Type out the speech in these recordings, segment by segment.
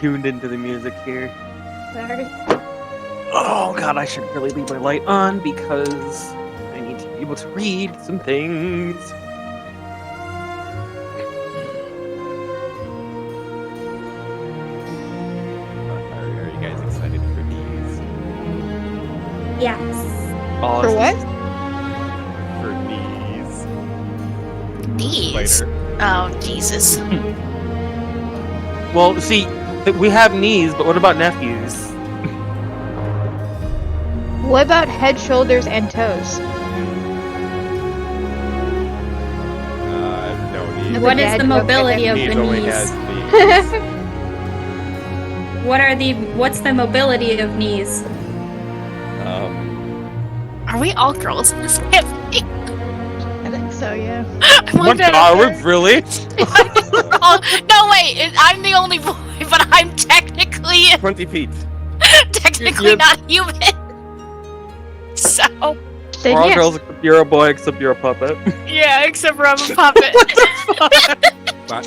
tuned into the music here. Sorry. Oh god, I should really leave my light on because I need to be able to read some things. Are you guys excited for these? Yes. Oh, For what? For these. Knees? Spider. Oh, Jesus. well, see, we have knees, but what about nephews? What about head, shoulders, and toes? No knees. What is dad the joke mobility of Knees the only knees? has knees. What's the mobility of knees? Are we all girls in this family? I think so, yeah. I wonder if Are we really? Oh, no, wait. I'm the only boy, but I'm technically 20 feet. You're- not human. So, Then We're all yes. girls except you're a boy, except you're a puppet. yeah, except for I'm a puppet.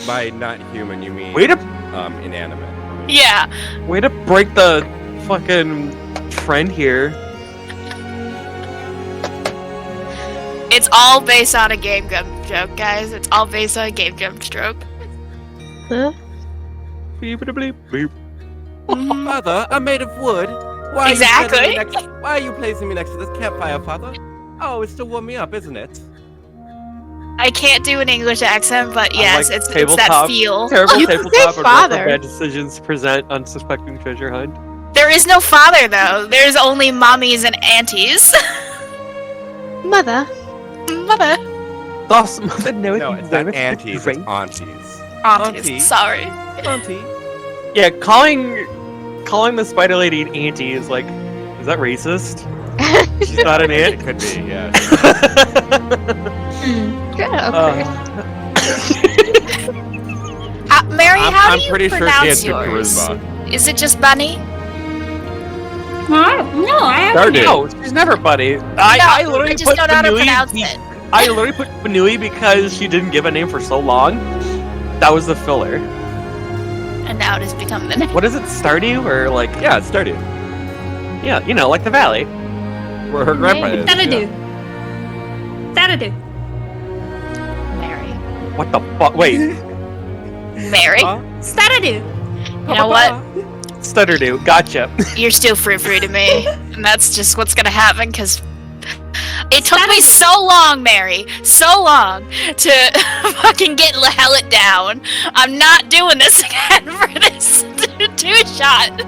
By not human, you mean Way to inanimate. Yeah. way to break the fucking trend here. It's all based on a Game Jump joke, guys. It's all based on a Game Jump joke. Huh? Beep, beep, beep, beep. Father, I'm made of wood. Why Exactly. Why are you placing me next to this campfire, Father? Oh, it's to warm me up, isn't it? I can't do an English accent, but yes, like it's that tabletop. feel. Terrible You can tabletop say and father. Roll4Bad Decisions present Unsuspecting Treasure Hunt. There is no father, though. There's only mommies and aunties. Mother. Mother. Thus, mother knows No, you it's not very aunties, great. it's aunties. Aunties. Auntie. Sorry. Auntie. Yeah, calling the spider lady an auntie is like, is that racist? She's not an It aunt. could be, yeah. Yeah, okay. Mary, how I'm do you pretty sure she pronounce has good yours? charisma. Is it just Bunny? Huh? No, I haven't. Started. No, she's never buddy. I No, literally just put don't know how to Banui pronounce it. I literally put Banui because she didn't give a name for so long. That was the filler. And now it has become the name. What is it, Stardew? Or like, Yeah, it started. yeah, you know, like the valley. Where her grandpa is. That'll do. Mary. What the fuck? Wait, Mary? That'll do. You know what? Stutterdo. Gotcha. You're still frou-frou to me. And that's just what's gonna happen, because it took me so long, Mary, so long to fucking get it down. I'm not doing this again for this two-shot.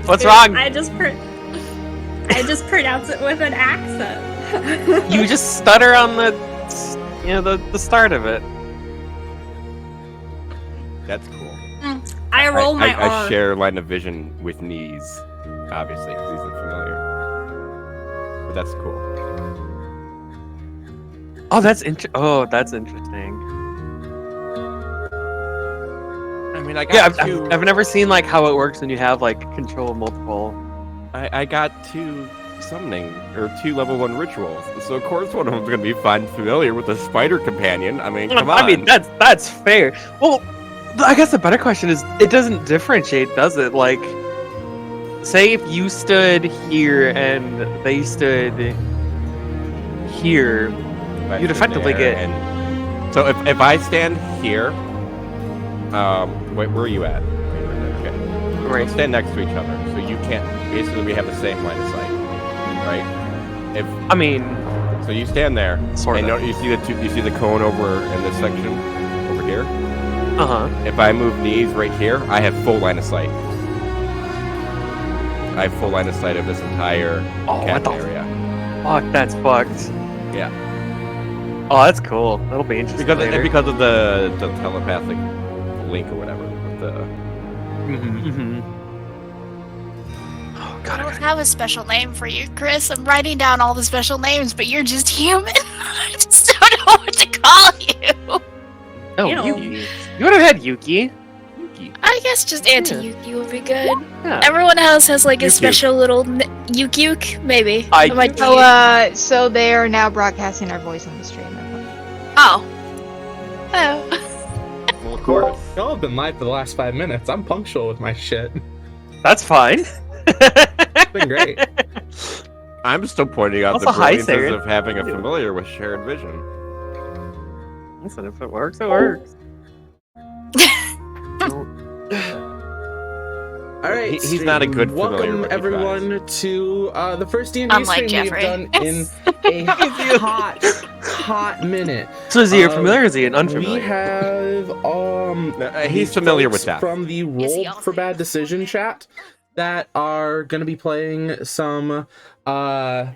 What's wrong? I just pronounce it with an accent. You just stutter on the start of it. That's cool. I roll my I R. share line of vision with knees, obviously, because he's familiar. But that's cool. Oh, that's interesting. I mean, I got Yeah, two. I've never seen like how it works when you have like control of multiple. I got two summoning or 2 level 1 rituals, so of course one of them's gonna be fine familiar with the spider companion. I mean, come on. I mean, that's fair. Well, I guess the better question is, it doesn't differentiate, does it? Like, say if you stood here and they stood here, If I you'd stood effectively there get- And so if I stand here, wait, where are you at? Okay. right? We'll stand next to each other, so you can't. Basically, we have the same line of sight, right? If I mean, so, you stand there, sort and of. you see the cone over in this section over here. Uh huh. If I move knees right here, I have full line of sight. I have full line of sight of this entire Oh, cat what the area. fuck? That's fucked. Yeah. Oh, that's cool. That'll be interesting. later. Because of the telepathic link or whatever. The Mhm. Oh I god. don't have a special name for you, Chris. I'm writing down all the special names, but you're just human. I just don't know what to call you. Oh, You know. Yuki. You would have had Yuki. I guess just Auntie Yuki would be good. Yeah. Everyone else has like a Yuki. special little Yuki, maybe. I- It might be- So they are now broadcasting our voice on the stream. Oh. Oh. well, course. Y'all have been live for the last 5 minutes. I'm punctual with my shit. That's fine. It's been great. I'm still pointing out Also, the hi, brilliances Saren. of having a familiar with shared vision. Listen, if it works, it works. All right, He's not a good familiar welcome when he everyone to the first D&D Unlike stream Jeffrey. we've done in a hot minute. So is he a familiar or is he an We unfamiliar? have He's these familiar folks with that. from the Is he Roll also- for Bad Decision chat that are going to be playing some a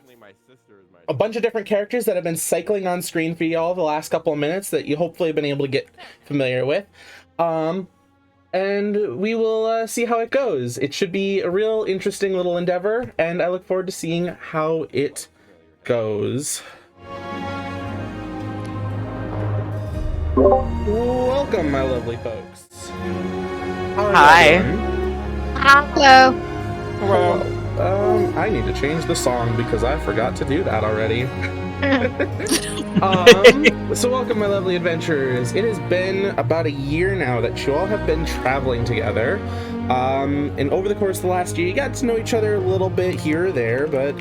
bunch of different characters that have been cycling on screen for y'all the last couple of minutes that you hopefully have been able to get familiar with. And we will see how it goes. It should be a real interesting little endeavor, and I look forward to seeing how it goes. Welcome, my lovely folks. How are you Hi. doing? Hello. Well, I need to change the song because I forgot to do that already. So welcome, my lovely adventurers. It has been about a year now that you all have been traveling together. And over the course of the last year, you got to know each other a little bit here or there, but,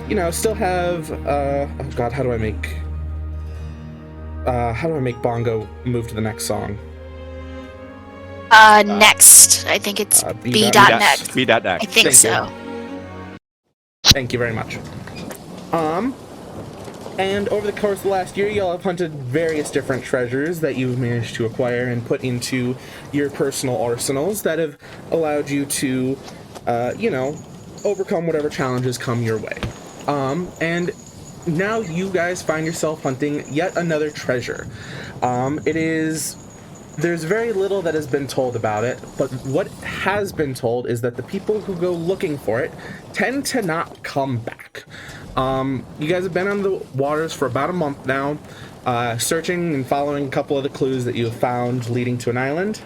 you know, still have, oh god, how do I make Bongo move to the next song? Next. I think it's B. B.net. B.net. I think Thank so. you. Thank you very much. And over the course of the last year, y'all have hunted various different treasures that you've managed to acquire and put into your personal arsenals that have allowed you to, you know, overcome whatever challenges come your way. And now you guys find yourself hunting yet another treasure. There's very little that has been told about it, but what has been told is that the people who go looking for it tend to not come back. You guys have been on the waters for about a month now, searching and following a couple of the clues that you have found leading to an island,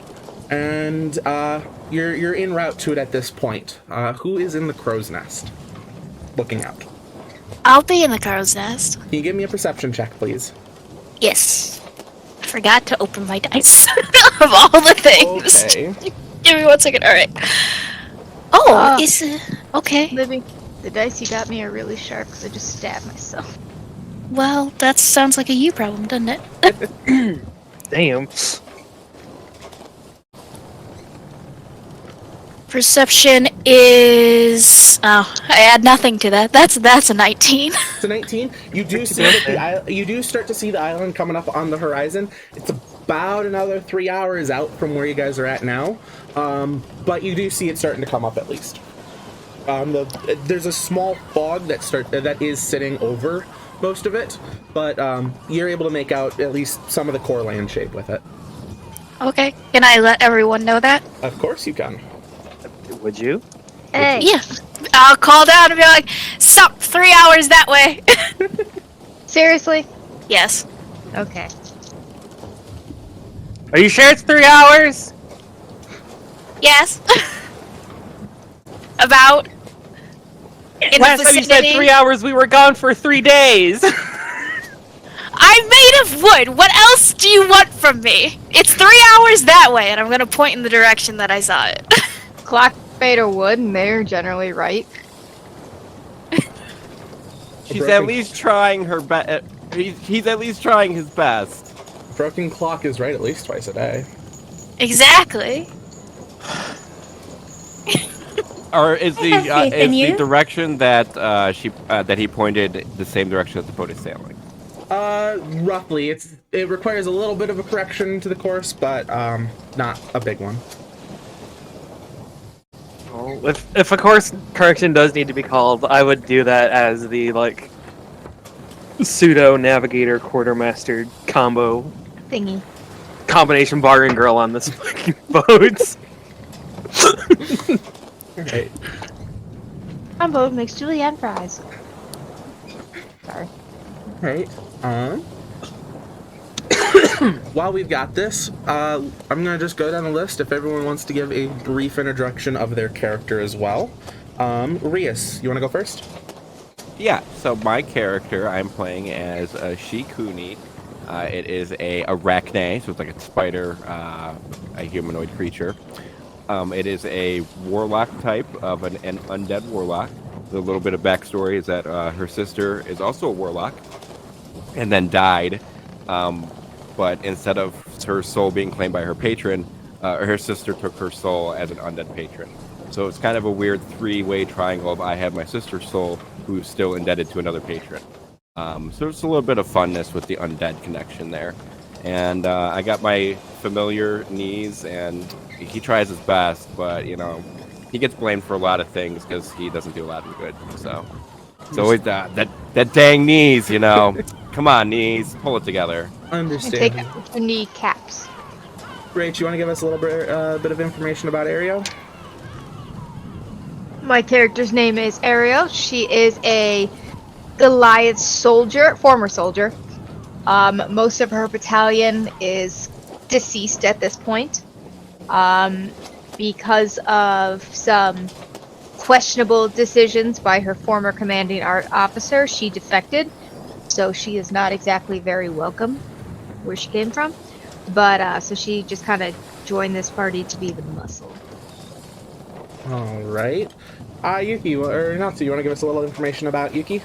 and you're en route to it at this point. Who is in the crow's nest? Looking out. I'll be in the crow's nest. Can you give me a perception check, please? Yes. I forgot to open my dice of all the things. Okay. Give me 1 second. All right. Oh, is okay. Libby, the dice you got me are really sharp because I just stabbed myself. Well, that sounds like a you problem, doesn't it? Damn. Perception is. Oh, I add nothing to that. That's a 19. It's a 19. You do see that you do start to see the island coming up on the horizon. It's about another 3 hours out from where you guys are at now, but you do see it starting to come up at least. There's a small fog that is sitting over most of it, but you're able to make out at least some of the core land shape with it. Okay. Can I let everyone know that? Of course you can. Would you? Hey. Yeah. I'll call down and be like, "Sup, 3 hours that way." Seriously? Yes. Okay. Are you sure it's 3 hours? Yes. About. In Last the time you vicinity. said 3 hours, we were gone for 3 days. I'm made of wood. What else do you want from me? It's 3 hours that way, and I'm gonna point in the direction that I saw it. Clock made of wood, and they're generally right. She's at least trying her best. He's at least trying his best. Broken clock is right at least twice a day. Exactly. Or is I have faith in the you. direction that that he pointed the same direction that the boat is sailing? Roughly. It requires a little bit of a correction to the course, but not a big one. Well, if a course correction does need to be called, I would do that as the like pseudo navigator quartermaster combo Thingy. combination bar and girl on this fucking boat. Alright. Combo makes julienne fries. Sorry. Alright. While we've got this, I'm gonna just go down the list if everyone wants to give a brief introduction of their character as well. Rias, you wanna go first? Yeah. So my character, I'm playing as Shikuni, It is a arachne, so it's like a spider, a humanoid creature. It is a warlock type of an undead warlock. The little bit of backstory is that her sister is also a warlock and then died. But instead of her soul being claimed by her patron, her sister took her soul as an undead patron. So it's kind of a weird three-way triangle of I have my sister's soul, who's still indebted to another patron. So it's a little bit of funness with the undead connection there. And I got my familiar knees, and he tries his best, but, you know, he gets blamed for a lot of things because he doesn't do a lot of good. So it's always that dang knees, you know. Come on, knees, pull it together. And Understand. take the knee caps. Rach, you want to give us a little bit of information about Ario? My character's name is Ariel. She is a Goliath soldier, former soldier. Most of her battalion is deceased at this point. Because of some questionable decisions by her former commanding officer, she defected. So she is not exactly very welcome where she came from. But, so she just kind of joined this party to be the muscle. Alright. Yuki, or Natsu, you want to give us a little information about Yuki?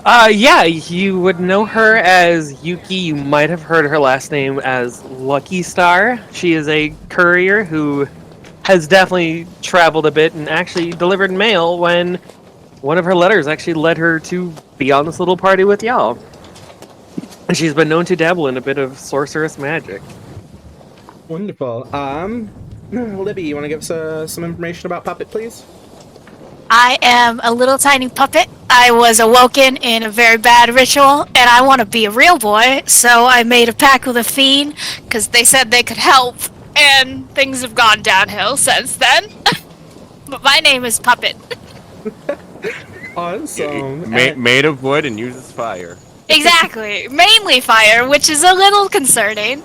Yeah, you would know her as Yuki. You might have heard her last name as Lucky Star. She is a courier who has definitely traveled a bit and actually delivered mail when one of her letters actually led her to be on this little party with y'all. And she's been known to dabble in a bit of sorceress magic. Wonderful. Libby, you want to give us some information about Puppet, please? I am a little tiny puppet. I was awoken in a very bad ritual, and I want to be a real boy, so I made a pact with a fiend, because they said they could help, and things have gone downhill since then. But my name is Puppet. Awesome. Made of wood and uses fire. Exactly. Mainly fire, which is a little concerning.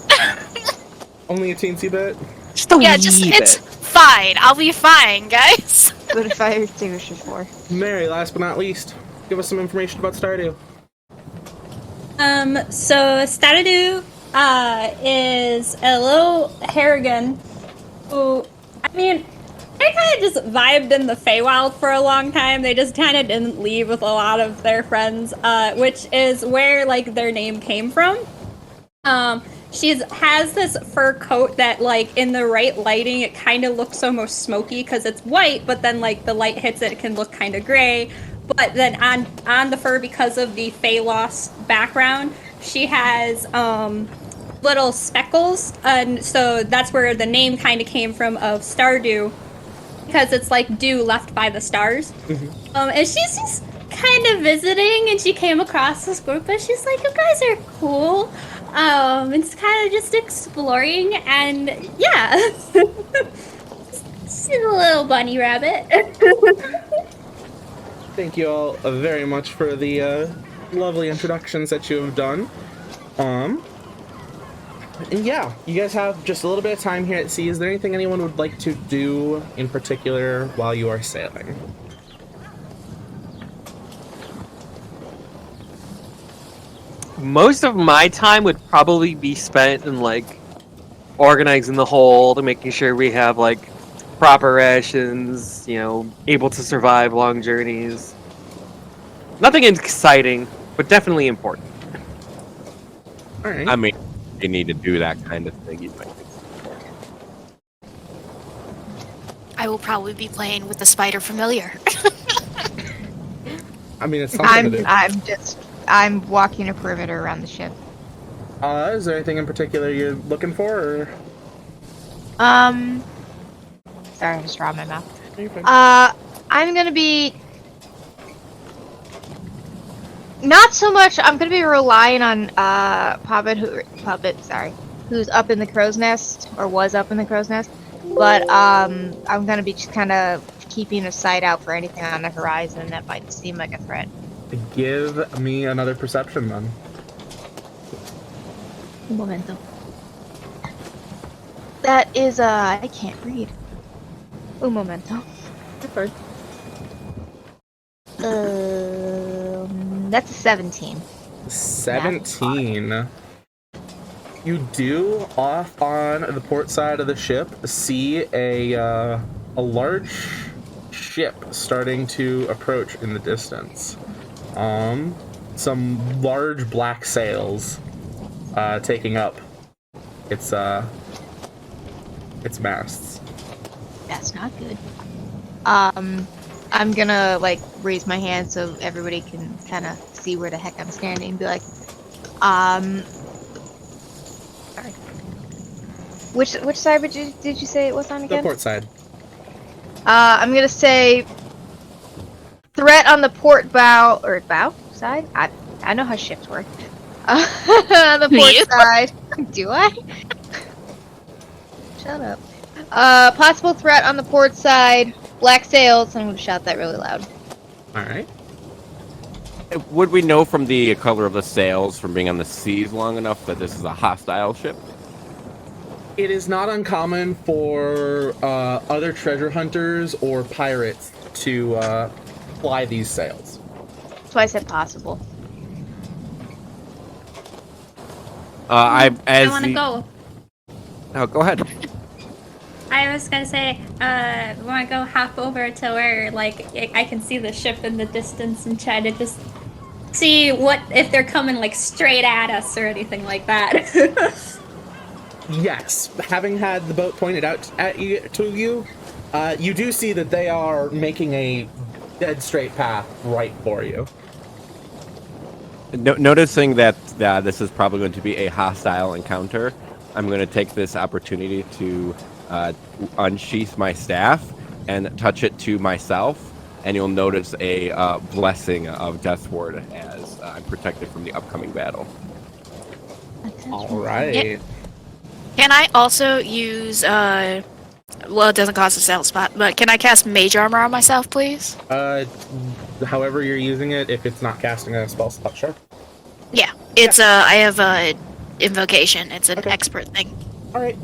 Only a teensy bit? Just a Yeah, wee it's bit. fine. I'll be fine, guys. What a fire extinguisher for? Mary, last but not least, give us some information about Stardew. So Stardew is a little Harrigan who, I mean, they kind of just vibed in the Feywild for a long time. They just kind of didn't leave with a lot of their friends, which is where, like, their name came from. She has this fur coat that, like, in the right lighting, it kind of looks almost smoky because it's white, but then, like, the light hits it, it can look kind of gray. But then on the fur, because of the Fey Lost background, she has little speckles, and so that's where the name kind of came from of Stardew, because it's like dew left by the stars. Mm-hmm. And she's just kind of visiting, and she came across this group, and she's like, "You guys are cool." It's kind of just exploring, and yeah, she's a little bunny rabbit. Thank you all very much for the lovely introductions that you have done. And yeah, you guys have just a little bit of time here at sea. Is there anything anyone would like to do in particular while you are sailing? Most of my time would probably be spent in, like, organizing the hold and making sure we have, like, proper rations, you know, able to survive long journeys. Nothing exciting, but definitely important. All right. I mean, you need to do that kind of thing. You might think. I will probably be playing with the spider familiar. I mean, it's something to do. I'm walking a perimeter around the ship. Is there anything in particular you're looking for? Or? Sorry, I just draw my mouth. I'm gonna be not so much. I'm gonna be relying on Puppet, who's up in the crow's nest or was up in the crow's nest. But I'm gonna be just kind of keeping a sight out for anything on the horizon that might seem like a threat. Give me another perception then. Un momento. That is I can't read. Un momento. That's a 17. 17. You do, off on the port side of the ship, see a large ship starting to approach in the distance. Some large black sails taking up its masts. That's not good. I'm gonna like raise my hand so everybody can kind of see where the heck I'm standing and be like, sorry. Which side did you say it was on The again? port side. I'm gonna say threat on the port bow or bow side. I know how ships work. On the port You? side. Do I? Shut up. Possible threat on the port side. Black sails. I'm gonna shout that really loud. All right. Would we know from the color of the sails from being on the seas long enough that this is a hostile ship? It is not uncommon for other treasure hunters or pirates to fly these sails. That's why I said possible. I want to go. Oh, go ahead. I was gonna say, want to go hop over to where, like, I can see the ship in the distance and try to just see if they're coming, like, straight at us or anything like that. Yes, having had the boat pointed out to you, you do see that they are making a dead straight path right for you. Noticing that this is probably going to be a hostile encounter, I'm going to take this opportunity to unsheath my staff and touch it to myself, and you'll notice a blessing of Deathward as I'm protected from the upcoming battle. All right. Yeah. Can I also use, well, it doesn't cost a sell spot, but can I cast Mage Armor on myself, please? However you're using it, if it's not casting a spell slot, sure. Yeah. It's, I have a Invocation. It's an Okay. expert thing. All right.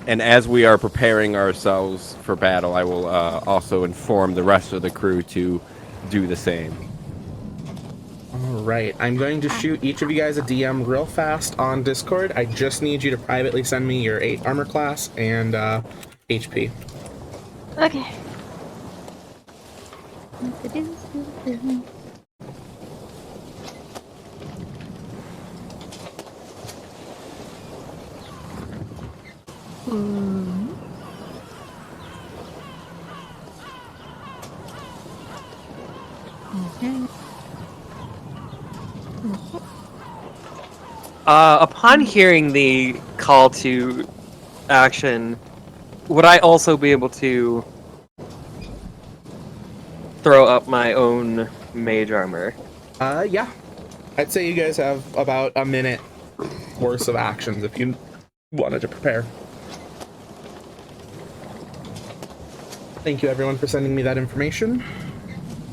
And as we are preparing ourselves for battle, I will also inform the rest of the crew to do the same. All right. I'm going to shoot each of you guys a DM real fast on Discord. I just need you to privately send me your 8 armor class and HP. Okay. Upon hearing the call to action, would I also be able to throw up my own mage armor? Yeah. I'd say you guys have about a minute worth of actions if you wanted to prepare. Thank you everyone for sending me that information.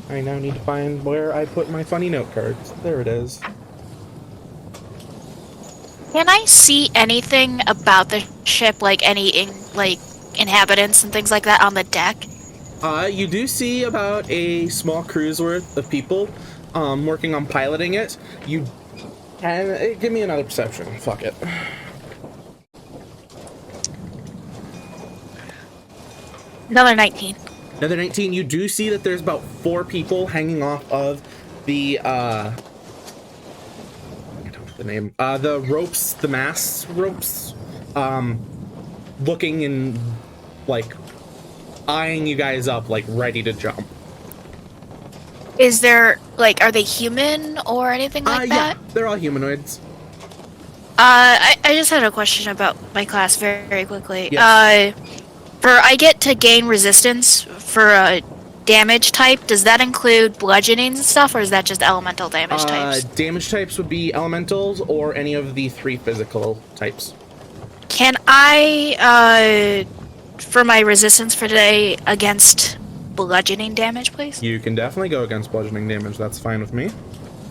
I now need to find where I put my funny note cards. There it is. Can I see anything about the ship, like any inhabitants and things like that on the deck? You do see about a small crew's worth of people working on piloting it. You can give me another perception. Fuck it. Another 19. Another 19. You do see that there's about 4 people hanging off of the the name. The ropes, the mast ropes, looking and, like, eyeing you guys up, like, ready to jump. Is there, like, are they human or anything like that? Yeah, they're all humanoids. I just had a question about my class very quickly. Yes. I get to gain resistance for a damage type. Does that include bludgeoning and stuff, or is that just elemental damage types? Damage types would be elementals or any of the 3 physical types. Can I, for my resistance for today, against bludgeoning damage, please? You can definitely go against bludgeoning damage. That's fine with me.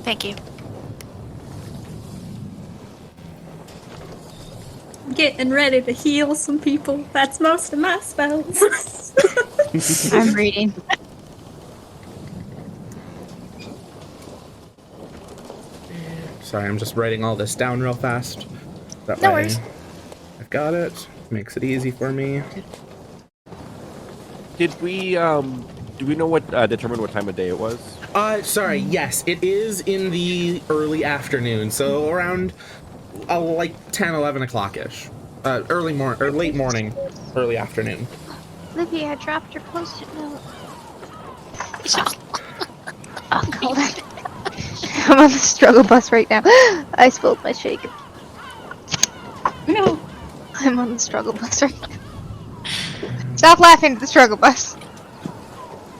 Thank you. Getting ready to heal some people. That's most of my spells. I'm reading. Sorry, I'm just writing all this down real fast. That No way worries. I've got it. Makes it easy for me. Did we do we know what determine what time of day it was? Sorry, yes, it is in the early afternoon, so around like 10, 11 o'clock-ish. Early morning, or late morning, early afternoon. Libby, I dropped your post-it note. Oh, hold on. I'm on the struggle bus right now. I spilled my shake. No. I'm on the struggle bus right now. Stop laughing at the struggle bus.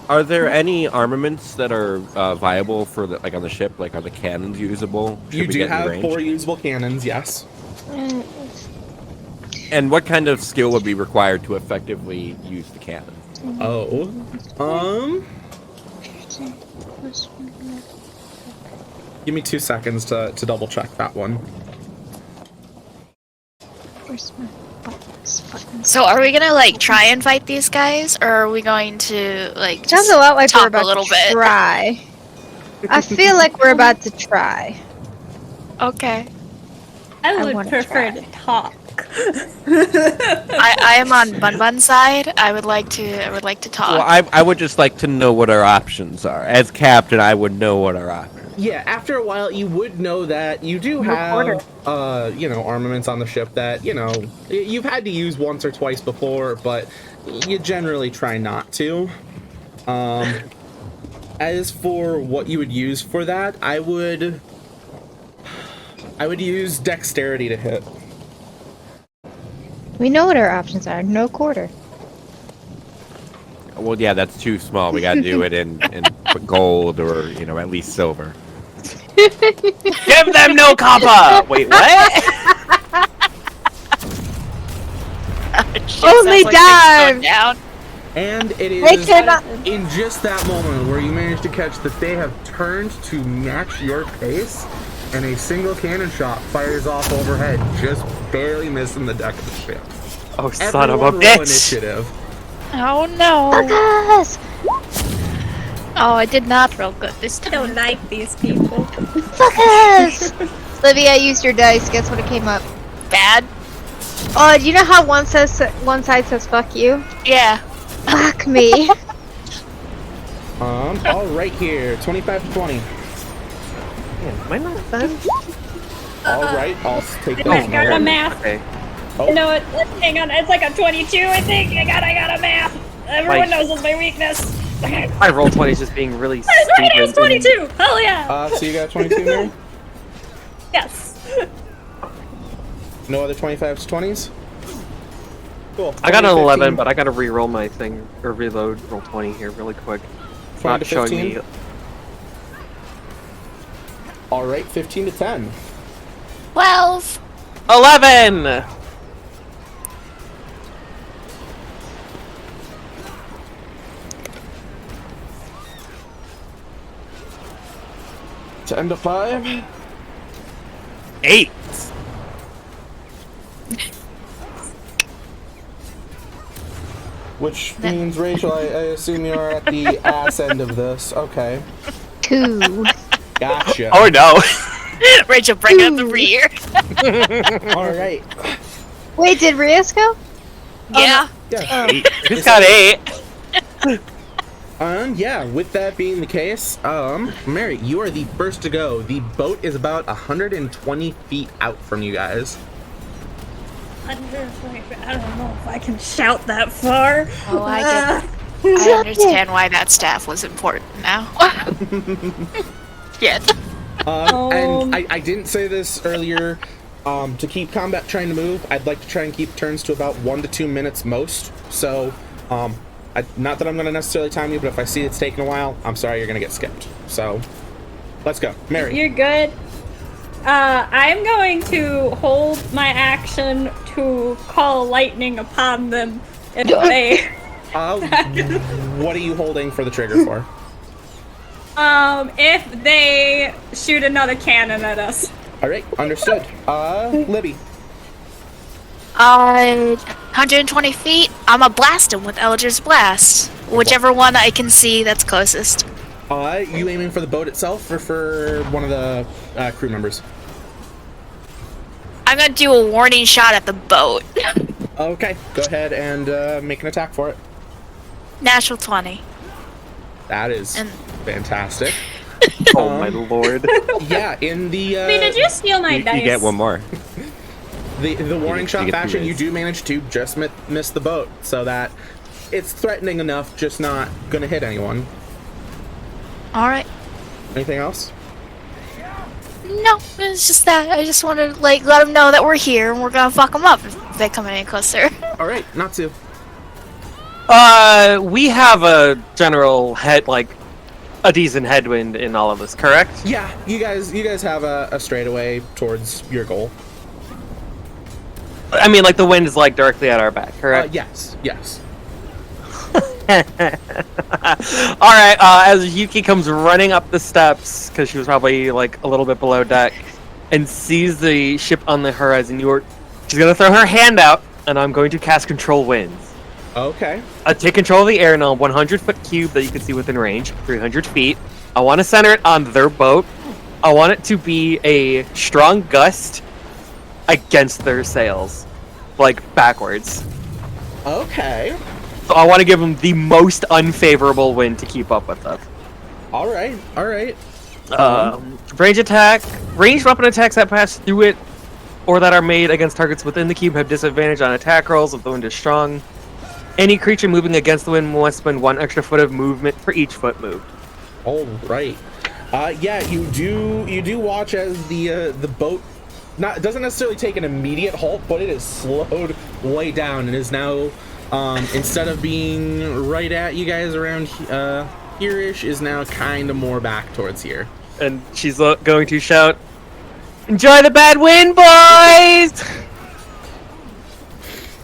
Are there any armaments that are viable for the, like on the ship? Like, are the cannons usable? Should You we do get in have range? 4 usable cannons, yes. And what kind of skill would be required to effectively use the cannon? Oh. Give me 2 seconds to double check that one. Where's my So are we gonna like try and fight these guys, or are we going to like Sounds just a lot like we're talk about a little to bit? try. I feel like we're about to try. Okay. I I would wanna prefer try. to talk. I am on Bun Bun's side. I would like to talk. Well, I would just like to know what our options are. As captain, I would know what our options. Yeah, after a while, you would know that you do have, armaments on the ship that, you've had to use once or twice before, but you generally try not to. As for what you would use for that, I would use dexterity to hit. We know what our options are. No quarter. Well, yeah, that's too small. We gotta do it in gold or at least silver. Give them no copper! Wait, what? Only dime! Down. And it They is cannot. in just that moment where you manage to catch that they have turned to match your pace, and a single cannon shot fires off overhead, just barely missing the deck of the ship. Oh, son of a Everyone roll bitch! initiative. Oh no! Fuck us! Oh, I did not roll good this I time. don't like these people. Fuck us! Libby, I used your dice. Guess what it came up? Bad. Oh, do you know how one side says "fuck you"? Yeah. Fuck me. All right here, 25 to 20. Man, am I not done? All right, I'll take that. I got a math. Okay. Oh. You know what? Hang on, it's like a 22, I think. I got a math. Everyone knows it's my weakness. My roll 20 is just being really I was right, it was stupid. 22. Hell yeah. So you got 22 there? Yes. No other 25s to 20s? Cool. I got an 20, 11, 15, but I gotta re-roll my thing, or reload roll 20 here really quick. 20 Not to showing 15? me. All right, 15 to 10. 12. 11! To end of 5. 8! Which means, Rachel, I assume you're at the ass end of this. Okay. 2. Gotcha. Oh no! Rachel, bring up the rear. All right. Wait, did Rios go? Yeah. Yeah. 8. Who's got 8? Yeah, with that being the case, Mary, you are the first to go. The boat is about 120 feet out from you guys. I don't know if I can shout that far. Oh, I get. I understand why that staff was important now. Shit. And I didn't say this earlier. To keep combat trying to move, I'd like to try and keep turns to about 1 to 2 minutes most. So, not that I'm going to necessarily time you, but if I see it's taking a while, I'm sorry, you're going to get skipped. So, let's go. Mary. You're good. I'm going to hold my action to call lightning upon them if they. What are you holding for the trigger for? If they shoot another cannon at us. All right, understood. Libby. 120 feet. I'm a blast him with Eldritch Blast. Whichever one I can see that's closest. You aiming for the boat itself or for one of the crew members? I'm gonna do a warning shot at the boat. Okay, go ahead and make an attack for it. Natural 20. That is And- fantastic. Oh my lord. Yeah, in the I mean, did you steal my dice? You get one more. the warning You shot get 2 fashion, you rays. do manage to just miss the boat, so that it's threatening enough, just not gonna hit anyone. All right. Anything else? No, it's just that I just want to like let them know that we're here and we're gonna fuck them up if they come any closer. All right, not to. We have a general a decent headwind in all of this, correct? Yeah, you guys have a straightaway towards your goal. I mean, like the wind is like directly at our back, correct? Yes. Alright, as Yuki comes running up the steps, because she was probably like a little bit below deck, and sees the ship on the horizon, she's gonna throw her hand out, and I'm going to cast Control Winds. Okay. Take control of the air in a 100-foot cube that you can see within range, 300 feet. I want to center it on their boat. I want it to be a strong gust against their sails, like backwards. Okay. So I want to give them the most unfavorable wind to keep up with them. All right. Ranged weapon attacks that pass through it or that are made against targets within the cube have disadvantage on attack rolls if the wind is strong. Any creature moving against the wind must spend 1 extra foot of movement for each foot moved. All right. Yeah, you do watch as the boat doesn't necessarily take an immediate halt, but it is slowed way down and is now instead of being right at you guys around here-ish, is now kind of more back towards here. And she's going to shout, "Enjoy the bad wind, boys!"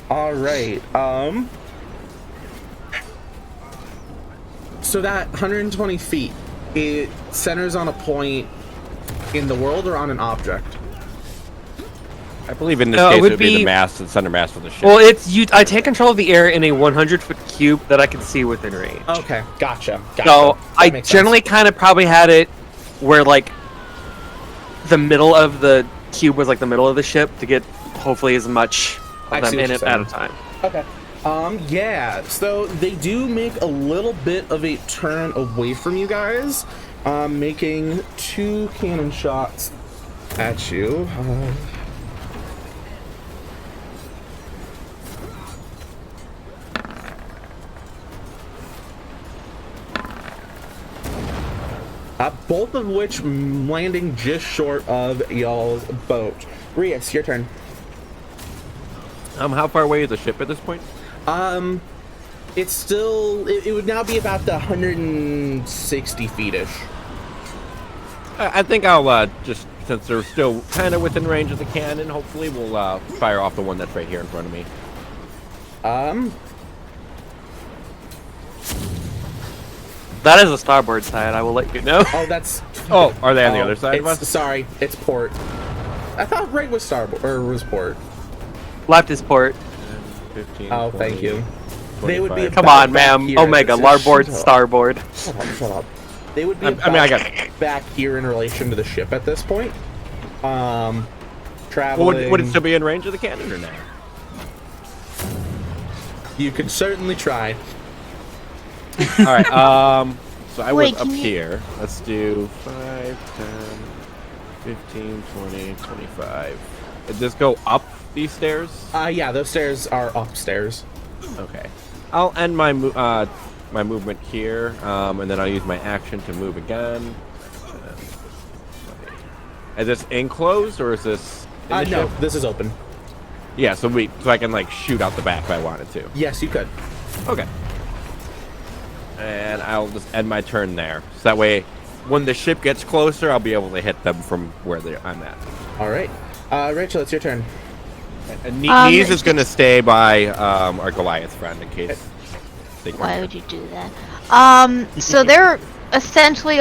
All right. So that 120 feet, it centers on a point in the world or on an object? I believe in this No, it case it would would be the be- mast, the center mast of the ship. Well, I take control of the air in a 100-foot cube that I can see within range. Okay, gotcha. So I That makes generally kind of probably had it where like the middle of the cube was like the middle of the ship to get hopefully as much I of them see what in you're it at a saying. time. Okay. Yeah, so they do make a little bit of a turn away from you guys, making 2 cannon shots at you. Both of which landing just short of y'all's boat. Rias, your turn. How far away is the ship at this point? It's still, it would now be about the 160 feet-ish. I think I'll just, since they're still kind of within range of the cannon, hopefully we'll fire off the one that's right here in front of me. That is the starboard side, I will let you know. Oh, that's... Oh, are they on the other side of us? Sorry, it's port. I thought right was starboard, or was port. Left is port. 15, Oh, 20, thank you. They would be 25. Come back on, ma'am. here. Omega, larboard, starboard. Shut up. They would be I mean, I got- back here in relation to the ship at this point. Well, Traveling... would it still be in range of the cannon or not? You could certainly try. All right. So I Wait, was up can you- here. Let's do 5, 10, 15, 20, 25. Did this go up these stairs? Yeah, those stairs are upstairs. Okay. I'll end my my movement here, and then I'll use my action to move again. Is this enclosed or is this in the No, ship? this is open. Yeah, so I can like shoot out the back if I wanted to. Yes, you could. Okay. And I'll just end my turn there. So that way, when the ship gets closer, I'll be able to hit them from where I'm at. All right. Rachel, it's your turn. And Knees is going to stay by our Goliath friend in case they come Why here. would you do that? So they're essentially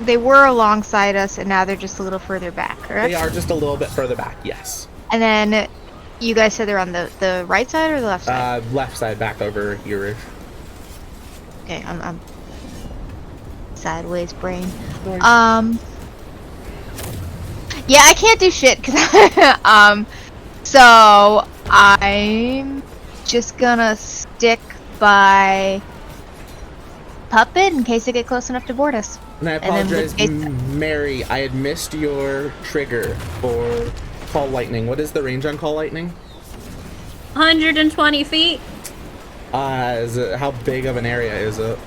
they were alongside us, and now they're just a little further back, correct? They are just a little bit further back, yes. And then you guys said they're on the right side or the left side? Left side back over here. Okay, I'm sideways brain. Yeah, I can't do shit because so I'm just gonna stick by Puppet in case they get close enough to board us. And I apologize, Mary. I had missed your trigger for Call Lightning. What is the range on Call Lightning? 120 feet. How big of an area is it?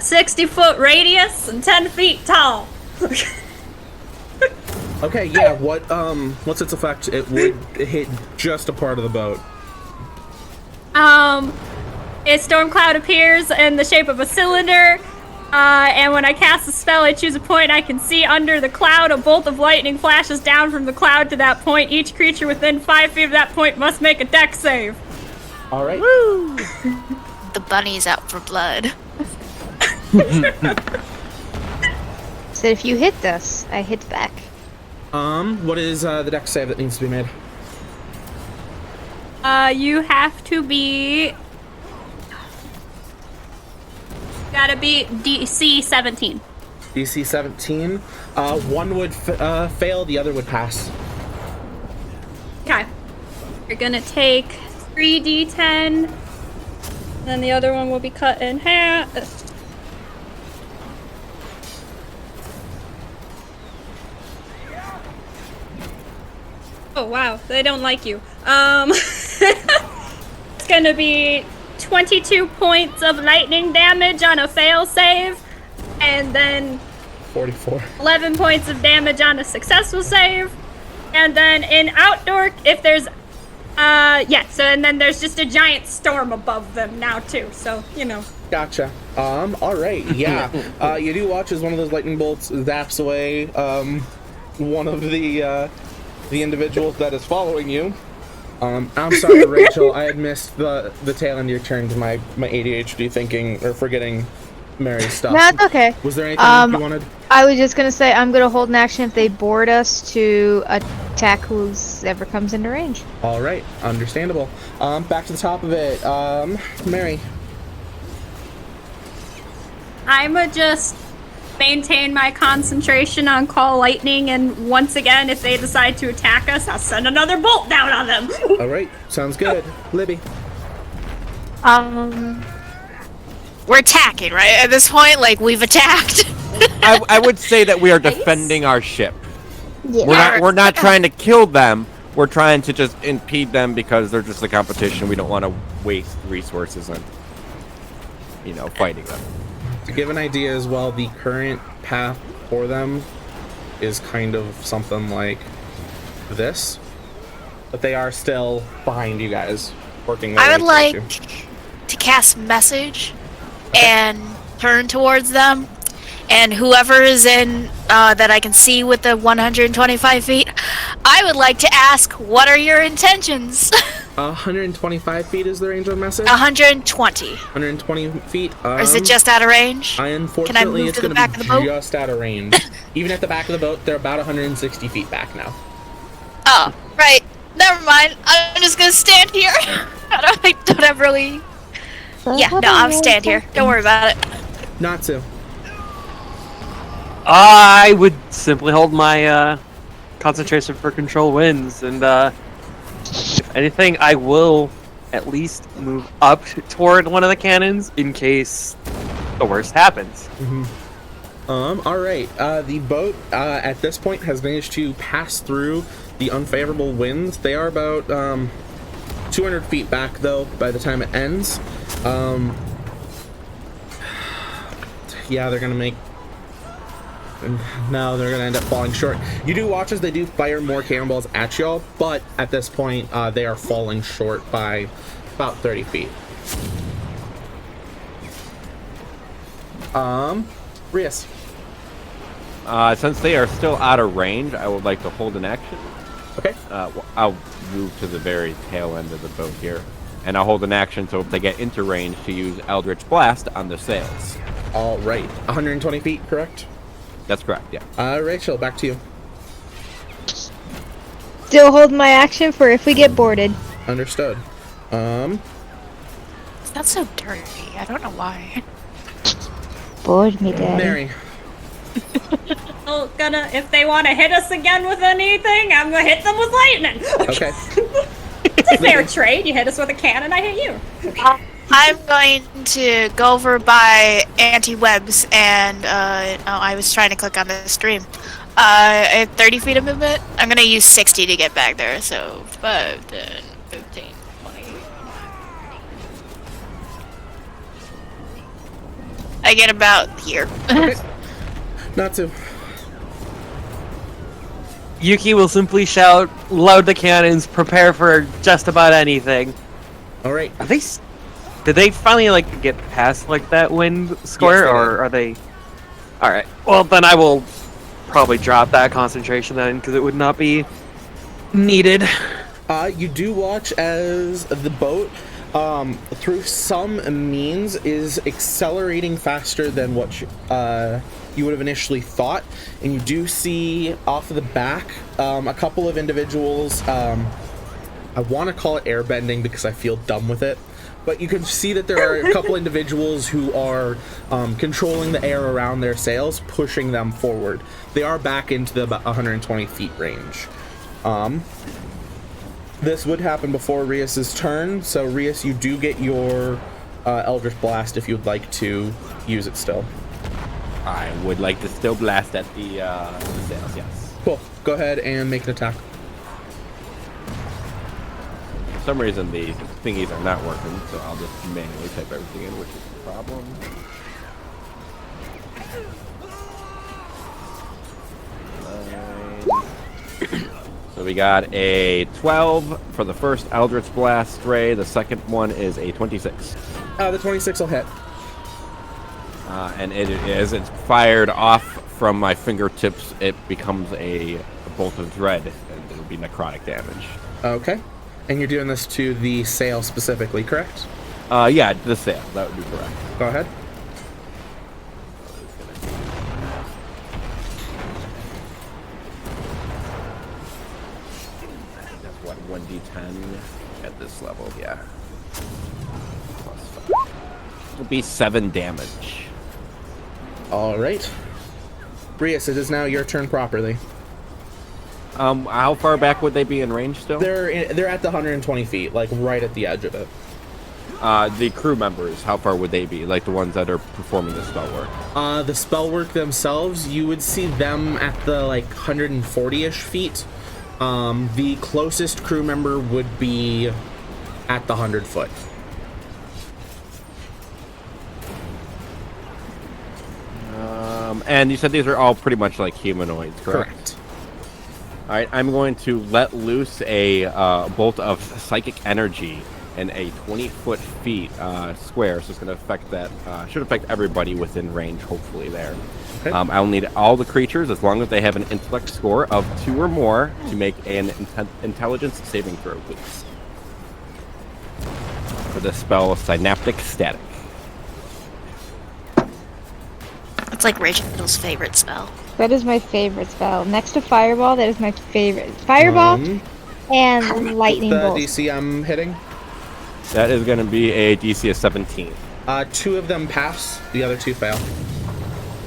60-foot radius and 10 feet tall. Okay, yeah. What's its effect? It would hit just a part of the boat. A storm cloud appears in the shape of a cylinder, and when I cast a spell, I choose a point I can see under the cloud. A bolt of lightning flashes down from the cloud to that point. Each creature within 5 feet of that point must make a dex save. All right. Woo! The bunny's out for blood. So if you hit this, I hit back. What is the dex save that needs to be made? You have to be... Gotta be DC 17. DC 17. One would fail, the other would pass. Okay. You're gonna take 3d10. Then the other one will be cut in half. Oh wow, they don't like you. It's gonna be 22 points of lightning damage on a fail save, and then 44. 11 points of damage on a successful save, and then in outdoor, if there's, and then there's just a giant storm above them now too. So you know. Gotcha. All right. Yeah. You do watch as one of those lightning bolts zaps away one of the individuals that is following you. I'm sorry, Rachel. I had missed the tail end of your turn to my ADHD thinking or forgetting Mary's stuff. No, it's okay. Was there anything you wanted? I was just gonna say I'm gonna hold an action if they board us to attack whoever comes into range. All right, understandable. Back to the top of it. Mary. I'ma just maintain my concentration on Call Lightning, and once again, if they decide to attack us, I'll send another bolt down on them. All right, sounds good. Libby. We're attacking, right? At this point, like, we've attacked. I would say that we are defending our ship. Yeah. We're not trying to kill them. We're trying to just impede them because they're just a competition. We don't want to waste resources on, fighting them. To give an idea as well, the current path for them is kind of something like this, but they are still behind you guys, working. I would like to cast message and turn towards them, and whoever is in that I can see with the 125 feet, I would like to ask, what are your intentions? 125 feet is the range of message? 120. 120 feet. Is it just out of range? Unfortunately, it's going to back of the boat? be just out of range. Even at the back of the boat, they're about 160 feet back now. Oh, right. Never mind. I'm just going to stand here. I don't have really... Yeah, no, I'll stand here. Don't worry about it. Not to. I would simply hold my concentration for control wins, and if anything, I will at least move up toward one of the cannons in case the worst happens. All right. The boat at this point has managed to pass through the unfavorable winds. They are about 200 feet back, though, by the time it ends. Yeah, they're gonna make. No, they're gonna end up falling short. You do watch as they do fire more cannonballs at y'all, but at this point, they are falling short by about 30 feet. Rias. Since they are still out of range, I would like to hold an action. Okay. I'll move to the very tail end of the boat here, and I'll hold an action so if they get into range to use Eldritch Blast on the sails. All right. 120 feet, correct? That's correct, yeah. Rachel, back to you. Still holding my action for if we get boarded. Understood. It's not so dirty. I don't know why. Board me, Daddy. Mary. If they want to hit us again with anything, I'm gonna hit them with lightning. Okay. It's a fair trade. You hit us with a cannon, I hit you. I'm going to go over by anti-webs and, I was trying to click on the stream. I have 30 feet of movement. I'm gonna use 60 to get back there, so 5, 10, 15, 20. I get about here. Okay. Not to. Yuki will simply shout, "Load the cannons! Prepare for just about anything." All right. Are they? Did they finally like get past like that wind square, Yes, they or did. are they? All right. Well, then I will probably drop that concentration then, because it would not be needed. You do watch as the boat, through some means, is accelerating faster than what you would have initially thought, and you do see off of the back a couple of individuals. I want to call it airbending because I feel dumb with it, but you can see that there are a couple individuals who are controlling the air around their sails, pushing them forward. They are back into the about 120 feet range. This would happen before Rias's turn, so Rias, you do get your Eldritch Blast if you would like to use it still. I would like to still blast at the sails, yes. Cool. Go ahead and make an attack. For some reason, the thingies are not working, so I'll just manually type everything in, which is the problem. So we got a 12 for the first Eldritch Blast ray. The second one is a 26. The 26 will hit. And it's fired off from my fingertips. It becomes a bolt of dread, and it'll be necrotic damage. Okay. And you're doing this to the sail specifically, correct? Yeah, the sail. That would be correct. Go ahead. That's what, 1d10 at this level, yeah. It'll be 7 damage. All right. Rias, it is now your turn properly. How far back would they be in range still? They're at the 120 feet, like right at the edge of it. The crew members, how far would they be? Like the ones that are performing the spell work? The spell work themselves, you would see them at the like 140-ish feet. The closest crew member would be at the 100 foot. And you said these are all pretty much like humanoids, correct? Correct. All right, I'm going to let loose a bolt of psychic energy in a 20-foot square, so it's going to affect that. Should affect everybody within range, hopefully there. Okay. I'll need all the creatures, as long as they have an intellect score of 2 or more, to make an intelligence saving throw, please. For the spell Synaptic Static. It's like Rachel's favorite spell. That is my favorite spell. Next to Fireball, that is my favorite. Fireball and Lightning The Bolt. DC I'm hitting. That is going to be a DC of 17. 2 of them pass, the other 2 fail.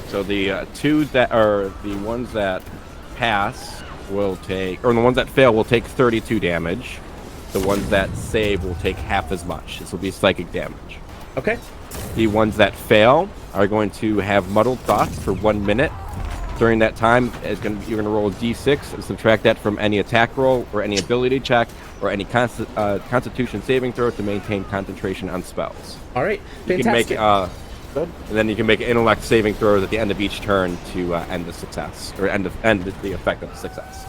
So the the ones that pass will take, or the ones that fail will take 32 damage. The ones that save will take half as much. This will be psychic damage. Okay. The ones that fail are going to have muddled thoughts for 1 minute. During that time, you're going to roll a d6 and subtract that from any attack roll or any ability check or any Constitution saving throw to maintain concentration on spells. All right. You Fantastic. can make and then you can make intellect saving throws at the end of each turn to end the success or end the effect of the success.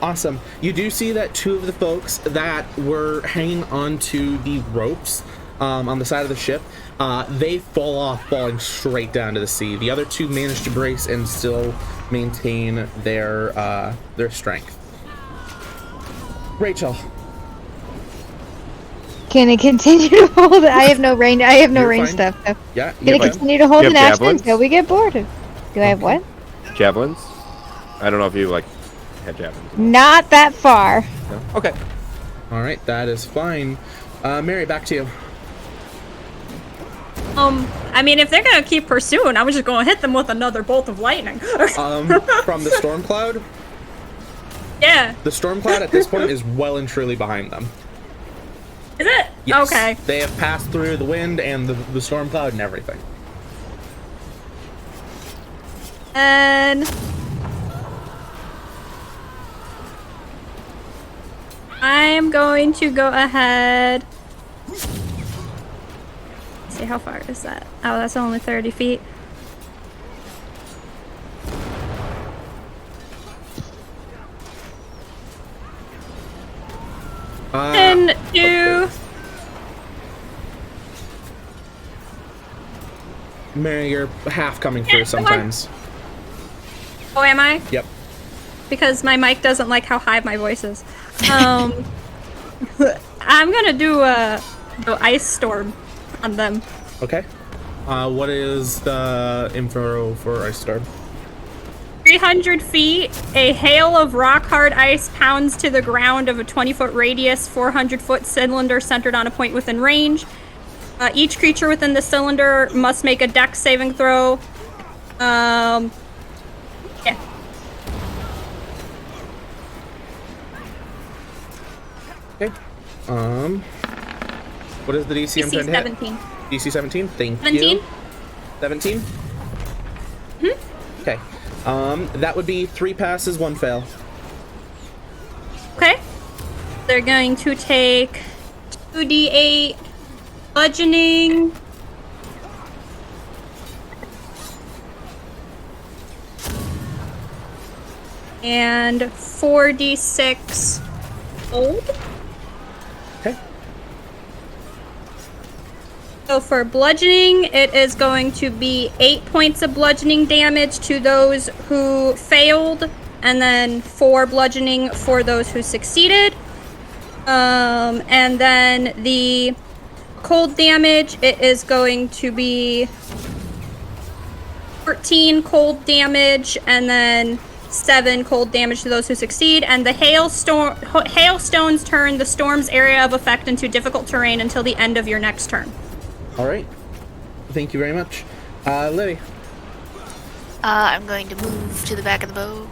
Awesome. You do see that 2 of the folks that were hanging onto the ropes on the side of the ship, they fall off, falling straight down to the sea. The other 2 manage to brace and still maintain their strength. Rachel. Can I continue to hold it? I have no range. I have no You're range fine. stuff. So. Yeah. Can I Fine. continue to hold You an have action javelins? until we get bored? Do I have what? Javelins? I don't know if you had javelins. Not that far. No? Okay. All right. That is fine. Mary, back to you. I mean, if they're gonna keep pursuing, I was just gonna hit them with another bolt of lightning. From the storm cloud? Yeah. The storm cloud at this point is well and truly behind them. Is it? Yes. Okay. They have passed through the wind and the storm cloud and everything. And I'm going to go ahead. Let's see, how far is that? Oh, that's only 30 feet. And do. Mary, you're half coming through sometimes. Oh, am I? Yep. Because my mic doesn't like how high my voice is. I'm gonna do a ice storm on them. Okay. What is the info for ice storm? 300 feet, a hail of rock-hard ice pounds to the ground of a 20-foot radius, 400-foot cylinder centered on a point within range. Each creature within the cylinder must make a dex saving throw. Yeah. Okay. What is the DC I'm trying DC to hit? 17. DC 17? Thank 17? you. 17? Okay. That would be 3 passes, 1 fail. Okay. They're going to take 2d8 bludgeoning. And 4d6 cold. Okay. So for bludgeoning, it is going to be 8 points of bludgeoning damage to those who failed, and then 4 bludgeoning for those who succeeded. And then the cold damage, it is going to be 14 cold damage, and then 7 cold damage to those who succeed. And the hailstones turn the storm's area of effect into difficult terrain until the end of your next turn. All right. Thank you very much. Libby. I'm going to move to the back of the boat.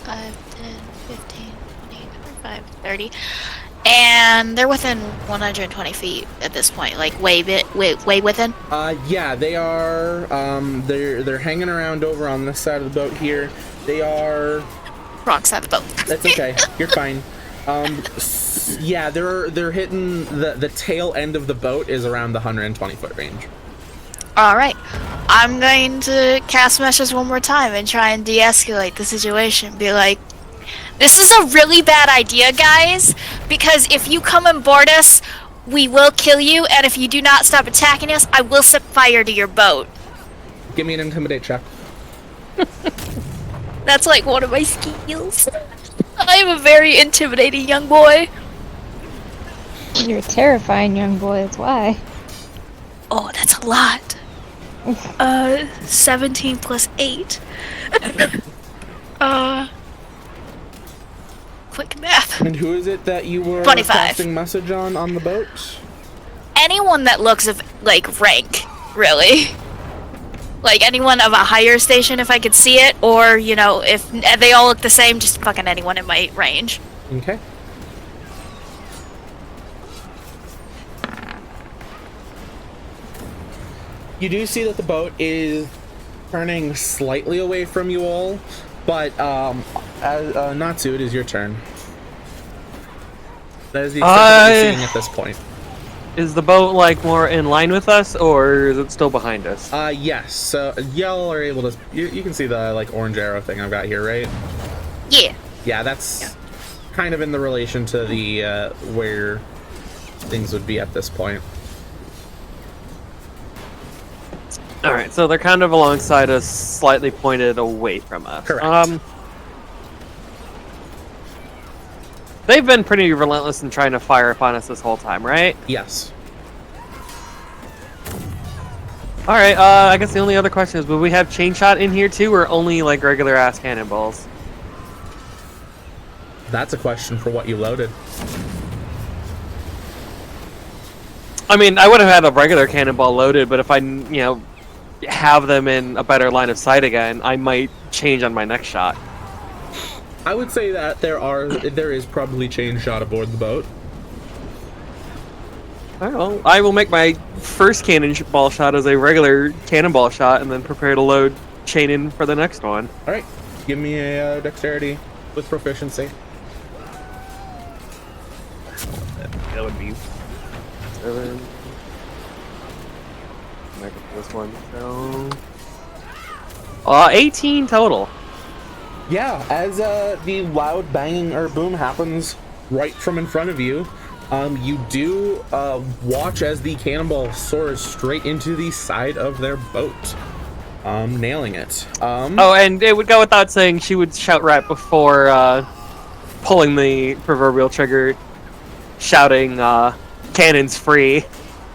5, 10, 15, 20, 25, 30. And they're within 120 feet at this point, like way within. Yeah, they are. They're hanging around over on this side of the boat here. They are. Wrong side of the boat. That's okay. You're fine. Yeah, they're hitting the tail end of the boat is around the 120-foot range. All right, I'm going to cast message one more time and try and de-escalate the situation. Be like, this is a really bad idea, guys, because if you come and board us, we will kill you, and if you do not stop attacking us, I will set fire to your boat. Give me an intimidate check. That's like one of my skills. I am a very intimidating young boy. You're a terrifying young boy, that's why. Oh, that's a lot. 17 plus 8. Quick math. And who is it that you were 25. casting message on the boat? Anyone that looks of, like, rank, really. Like, anyone of a higher station if I could see it, or, you know, if they all look the same, just fucking anyone in my range. Okay. You do see that the boat is turning slightly away from you all, but Natsu, it is your turn. That is the extent that you're seeing at this point. Is the boat like more in line with us, or is it still behind us? Yes. So y'all are able to. You can see the like orange arrow thing I've got here, right? Yeah. Yeah, that's kind of in the relation to the where things would be at this point. All right, so they're kind of alongside us, slightly pointed away from us. Correct. They've been pretty relentless in trying to fire upon us this whole time, right? Yes. All right. I guess the only other question is, will we have chain shot in here too, or only like regular ass cannonballs? That's a question for what you loaded. I mean, I would have had a regular cannonball loaded, but if I, have them in a better line of sight again, I might change on my next shot. I would say that there is probably chain shot aboard the boat. Well, I will make my first cannonball shot as a regular cannonball shot, and then prepare to load chain in for the next one. All right, give me a dexterity with proficiency. That would be 7. Make this one so. 18 total. Yeah, as the loud banging or boom happens right from in front of you, you do watch as the cannonball soars straight into the side of their boat, nailing it. Oh, and it would go without saying she would shout right before pulling the proverbial trigger, shouting, "Cannons free!"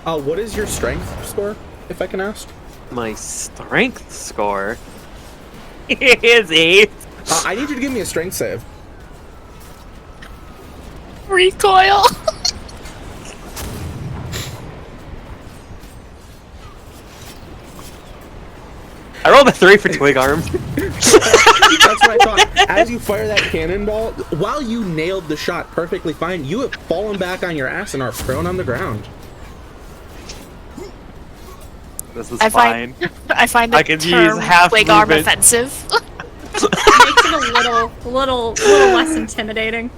What is your strength score, if I can ask? My strength score is 8. I need you to give me a strength save. Recoil. I rolled a 3 for twig arm. That's what I thought. As you fire that cannonball, while you nailed the shot perfectly fine, you have fallen back on your ass and are prone on the ground. This is I fine. find the I could term use half twig arm movement. offensive. Makes it a little less intimidating.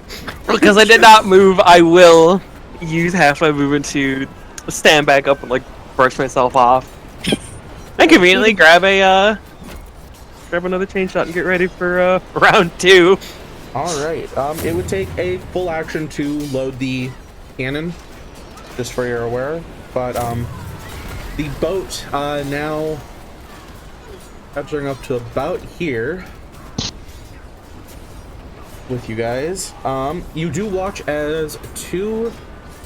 Because I did not move, I will use half my movement to stand back up and brush myself off. And conveniently grab another chain shot and get ready for round 2. All right. It would take a full action to load the cannon, just for your aware. But the boat now capturing up to about here with you guys. You do watch as 2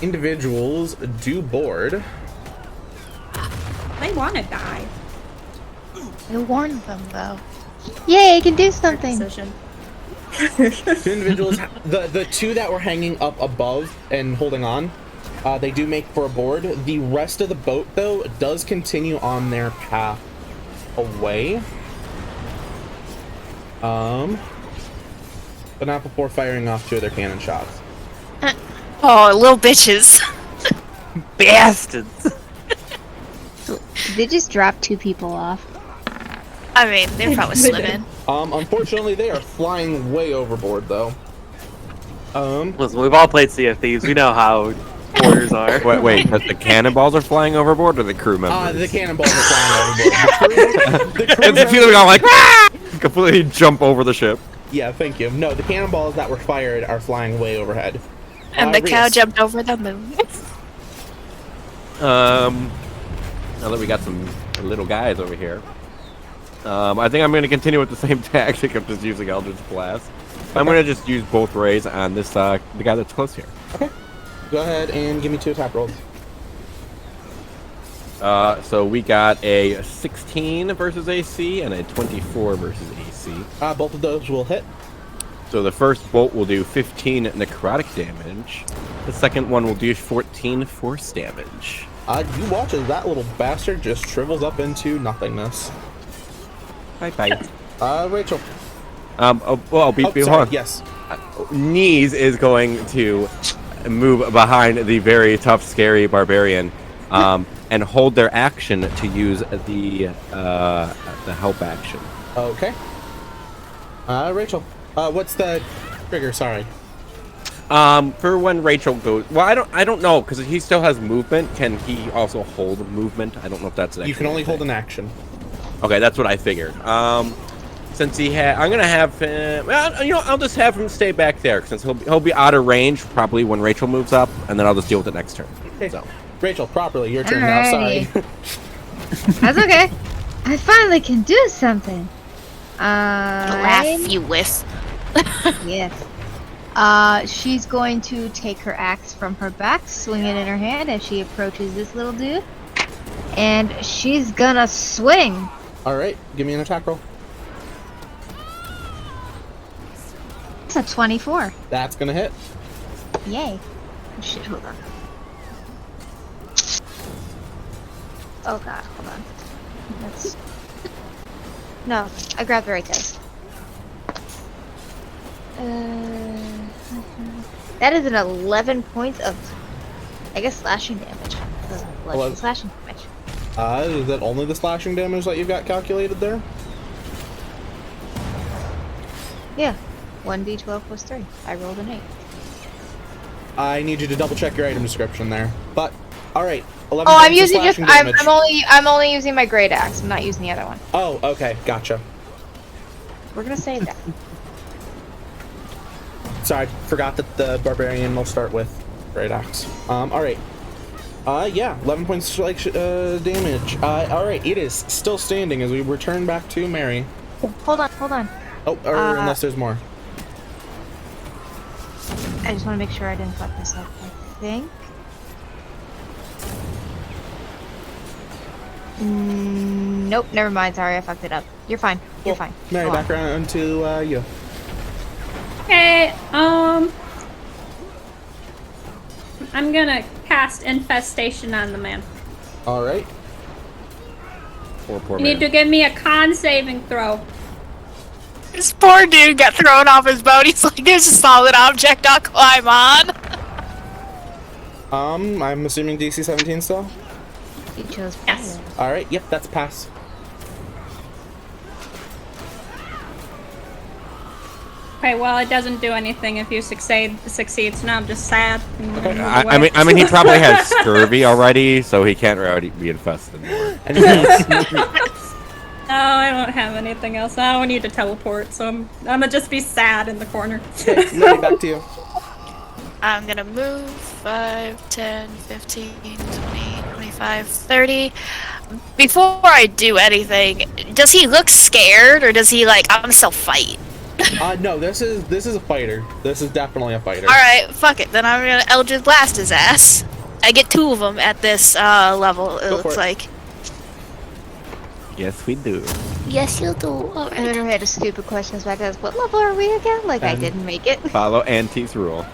individuals do board. They want to die. I warned them though. Yay, I can do something. Decision. 2 individuals, the 2 that were hanging up above and holding on, they do make for a board. The rest of the boat, though, does continue on their path away. But not before firing off 2 of their cannon shots. Oh, little bitches. Bastards! They just dropped 2 people off. I mean, they're probably slimming. Unfortunately, they are flying way overboard, though. Listen, we've all played Sea of Thieves. We know how orders are. Wait, because the cannonballs are flying overboard, or the crew members? The cannonballs are flying overboard. The crew It's a feeling I'm like, ah! Completely jump over the ship. Yeah, thank you. No, the cannonballs that were fired are flying way overhead. And the cow Rias. jumped over the moon. Now that we got some little guys over here, I think I'm going to continue with the same tactic of just using Eldritch Blast. I'm going to just use both rays on this the guy that's close here. Okay. Go ahead and give me 2 attack rolls. So we got a 16 versus AC and a 24 versus AC. Both of those will hit. So the first bolt will do 15 necrotic damage. The second one will do 14 force damage. You watch as that little bastard just shrivels up into nothingness. Bye-bye. Rachel. Hold sorry, on. yes. Knees is going to move behind the very tough, scary barbarian, and hold their action to use the help action. Okay. Rachel. What's the trigger? Sorry. For when Rachel goes, well, I don't know because he still has movement. Can he also hold movement? I don't know if that's an You can only hold an action. Okay, that's what I figured. Since I'm gonna have him. Well, I'll just have him stay back there since he'll be out of range probably when Rachel moves up, and then I'll just deal with it next turn. Okay. So, Rachel, properly, your turn now. Sorry. That's okay. I finally can do something. Laugh, you wisp. Yes. She's going to take her axe from her back, swing it in her hand as she approaches this little dude. And she's gonna swing. All right, give me an attack roll. It's a 24. That's gonna hit. Yay. Oh, shit, hold on. Oh god, hold on. That's... No, I grabbed the right dice. That is an 11 points of, I guess, slashing damage. 11 slashing damage. Is that only the slashing damage that you've got calculated there? Yeah. 1d12 plus 3. I rolled an 8. I need you to double check your item description there. But, alright. 11 Oh, I'm points of using just, slashing damage. I'm only using my great axe. I'm not using the other one. Oh, okay, gotcha. We're gonna save that. Sorry, forgot that the barbarian will start with great axe. Alright. Yeah, 11 points like damage. Alright, it is still standing as we return back to Mary. Hold on. Oh, or unless there's more. I just want to make sure I didn't fuck this up. I think. Nope, never mind. Sorry, I fucked it up. You're fine. You're fine. Mary, Go on. back around to you. Okay, I'm gonna cast Infestation on the man. Alright. Poor You need to give me a con saving throw. This poor dude got thrown off his boat. He's like, there's a solid object I'll climb on. I'm assuming DC 17 still? You chose Yes. Alright, yep, that's a pass. Okay, well, it doesn't do anything if you succeed, so now I'm just sad. I mean, he probably has scurvy already, so he can't already be infested anymore. Anything else? No, I don't have anything else. I don't need to teleport, so I'm gonna just be sad in the corner. Okay, Mary, back to you. I'm gonna move 5, 10, 15, 20, 25, 30. Before I do anything, does he look scared or does he like, I'm still fight? No, this is a fighter. This is definitely a fighter. Alright, fuck it. Then I'm gonna Eldritch Blast his ass. I get 2 of them at this level, it Go for looks it. like. Yes, we do. Yes, you do. And Alright. then we had a stupid question back as what level are we again? Like I didn't make it. Follow Auntie's rule.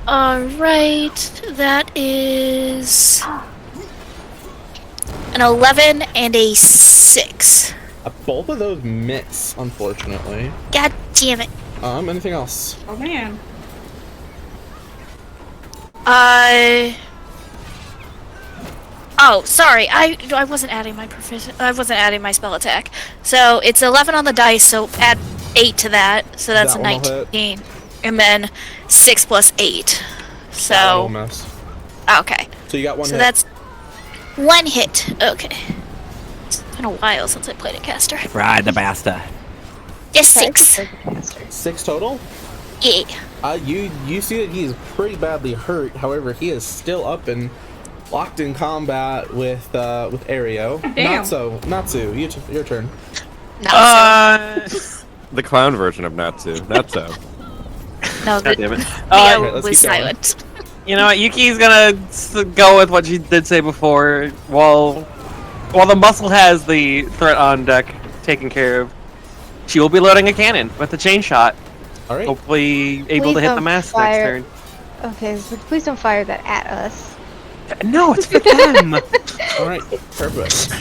Alright, that is an 11 and a 6. Both of those miss, unfortunately. God damn it. Anything else? Oh man. Oh, sorry. I wasn't adding my I wasn't adding my spell attack. So it's 11 on the dice. So add 8 to that. So that's That a one will 19, and then 6 plus 8. That So will miss. okay. So you got one So hit. that's 1 hit. Okay. It's been a while since I played a caster. Ride the bastard. Yes, 6. 6 total? Yeah. You see that he is pretty badly hurt. However, he is still up and locked in combat with Ario. Damn. Natsu, your turn. The clown version of Natsu. Natsu. No, God damn it. Leo Okay, let's was keep going. silent. You know what? Yuki's gonna go with what she did say before. While the muscle has the threat on deck taken care of, she will be loading a cannon with a chain shot. All right. Hopefully, able Please to hit the don't mask fire. next Okay, so please don't fire that at us. turn. No, it's for them. All right. Perfect.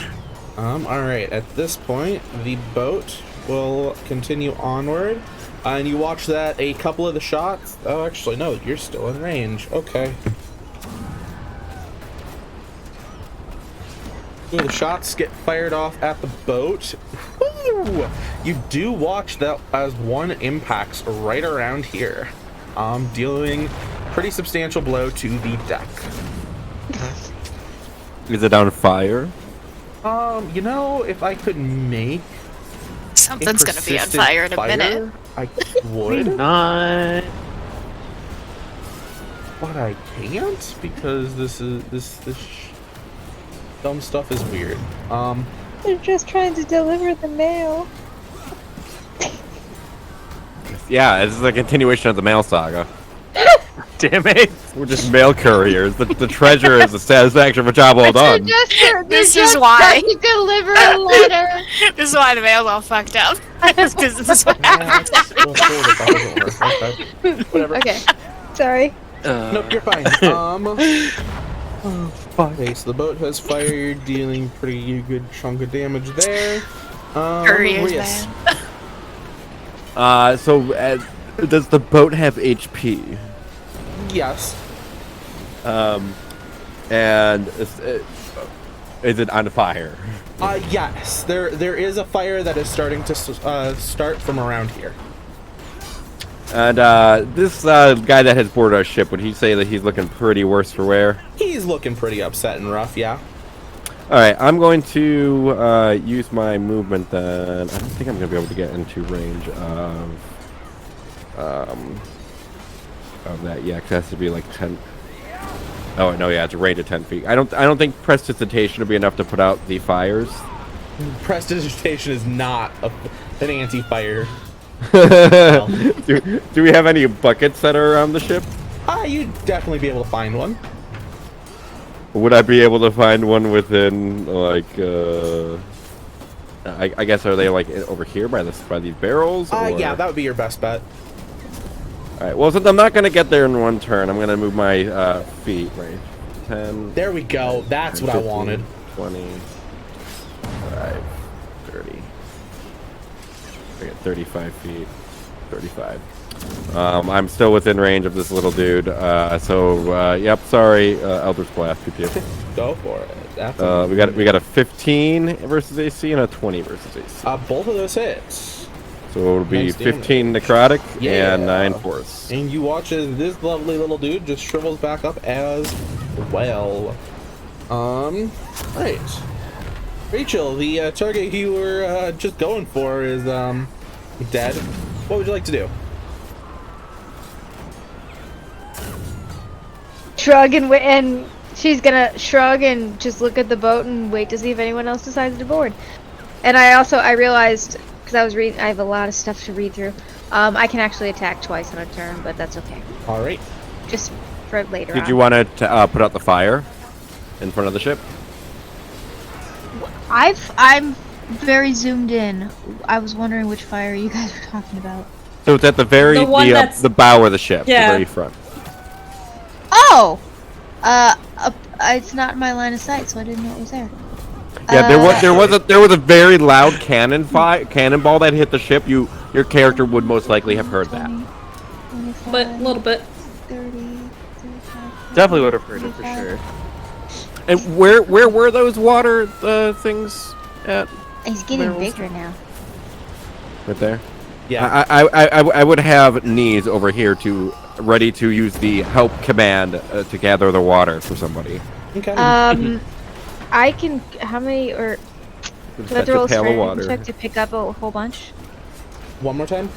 All right. At this point, the boat will continue onward, and you watch that a couple of the shots. Oh, actually, no. You're still in range. Okay. Ooh, the shots get fired off at the boat. Ooh, you do watch that as one impacts right around here, dealing pretty substantial blow to the deck. Is it on fire? You know, if I could make Something's a gonna be on persistent fire in a minute. I would, Not. but I can't because this dumb stuff is weird. They're just trying to deliver the mail. Yeah, this is a continuation of the mail saga. Damn it. We're just mail couriers. The treasure is the satisfaction of a job well done. This is why. To deliver a letter. This is why the mail's all fucked up. Because this is what happens. We'll forward it, that doesn't work. Okay. Whatever. Okay, sorry. Nope, you're fine. Oh, fuck. Okay, so the boat has fired, dealing pretty good chunk of damage there. Courier's Rias. bad. Does the boat have HP? Yes. And is it on fire? Yes. There is a fire that is starting to start from around here. And this guy that has boarded our ship, would he say that he's looking pretty worse for wear? He's looking pretty upset and rough, yeah. All right, I'm going to use my movement then. I don't think I'm going to be able to get into range of that. Yeah, 'cause it has to be like 10. Oh no, yeah, it's a range of 10 feet. I don't think prestidigitation will be enough to put out the fires. Prestidigitation is not an anti-fire. do we have any buckets that are around the ship? You'd definitely be able to find one. Would I be able to find one within like I guess are they like over here by these barrels? Yeah, that would be your best bet. All right. Well, since I'm not gonna get there in one turn, I'm gonna move my feet. Right. 10. There we go. That's 10, what 15, I wanted. 20. 5, 30. I got 35 feet. 35. I'm still within range of this little dude. Yep. Sorry, Elder's Blast. Go for it. We got a 15 versus AC and a 20 versus AC. Both of those hits. So it'll be Nice 15 necrotic Yeah. and 9 force. And you watch as this lovely little dude just shrivels back up as well. Right. Rachel, the target you were just going for is dead. What would you like to do? Shrug and she's gonna shrug and just look at the boat and wait to see if anyone else decides to board. And I realized, because I have a lot of stuff to read through. I can actually attack twice on a turn, but that's okay. All right. Just for later. Did you want to put out the fire in front of the ship? I'm very zoomed in. I was wondering which fire you guys were talking about. So it's at the the bow of the ship, Yeah. the very front. Oh, it's not in my line of sight, so I didn't know it was there. Yeah, there was a very loud cannonball that hit the ship. Your character would most likely have heard that. 25, But a little bit. 30, 35, Definitely would have heard it for 45. sure. And where were those water things at? He's getting Barrels. bigger now. Right there. Yeah. I would have knees over here ready to use the help command to gather the water for somebody. Okay. I can. How many or? Do I have Fetch to roll a a pail of strength water. check to pick up a whole bunch? One more time.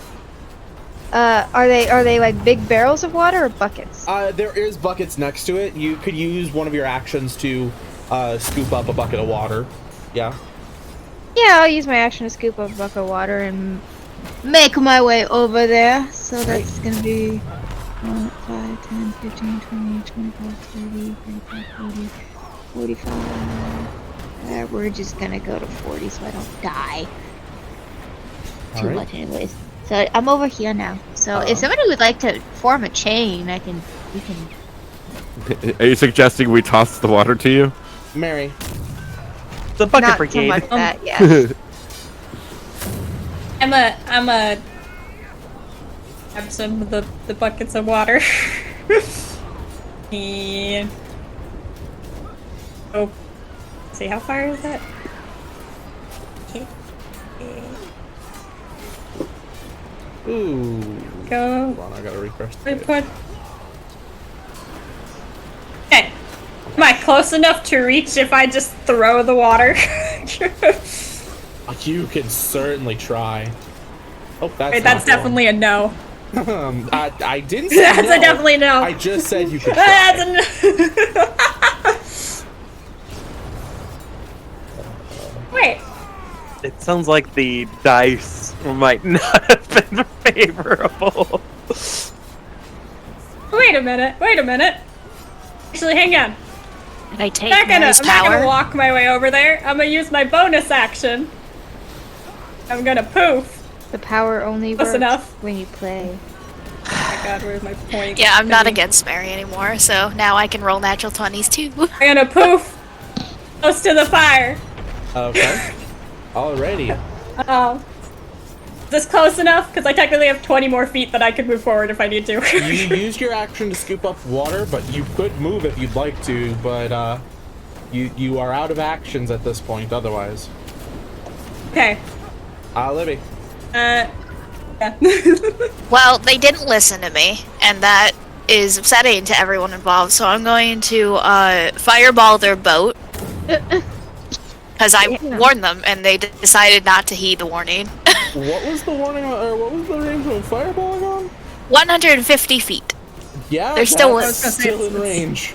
Are they like big barrels of water or buckets? There is buckets next to it. You could use one of your actions to scoop up a bucket of water. Yeah. Yeah, I'll use my action to scoop up a bucket of water and make my way over there. So that's gonna be 1, 5, 10, 15, 20, 25, 30, 35, 40, 45. We're just gonna go to 40 so I don't die too Alright. much anyways. So I'm over here now. So if somebody would like to form a chain, we can. Are you suggesting we toss the water to you? Mary. The bucket Not so brigade. much that, yes. I'm a grab some of the buckets of water. And oh, see how far is that? Okay. Ooh. Go. Hold on, I gotta refresh. the Wait, page. what? Okay. Am I close enough to reach if I just throw the water? You can certainly try. Oh, that's Wait, that's definitely a no. I didn't say That's no. a definitely no. I just said you could That's try. a no. Wait. It sounds like the dice might not have been favorable. Wait a minute. Actually, hang on. Did I take I'm Mary's not gonna power? walk my way over there. I'm gonna use my bonus action. I'm gonna poof. The power only Close works enough. when you play. Back God, where's my point? Yeah, I'm not against Mary anymore, so now I can roll natural 20s too. I'm gonna poof close to the fire. Okay. Alrighty. Is this close enough? Because I technically have 20 more feet that I could move forward if I need to. You used your action to scoop up water, but you could move if you'd like to, but you are out of actions at this point otherwise. Okay. Libby. Yeah. Well, they didn't listen to me, and that is upsetting to everyone involved, so I'm going to fireball their boat. Because I warned them, and they decided not to heed the warning. What was the warning, or what was the range of fireballing on? 150 feet. Yeah, They're still in range.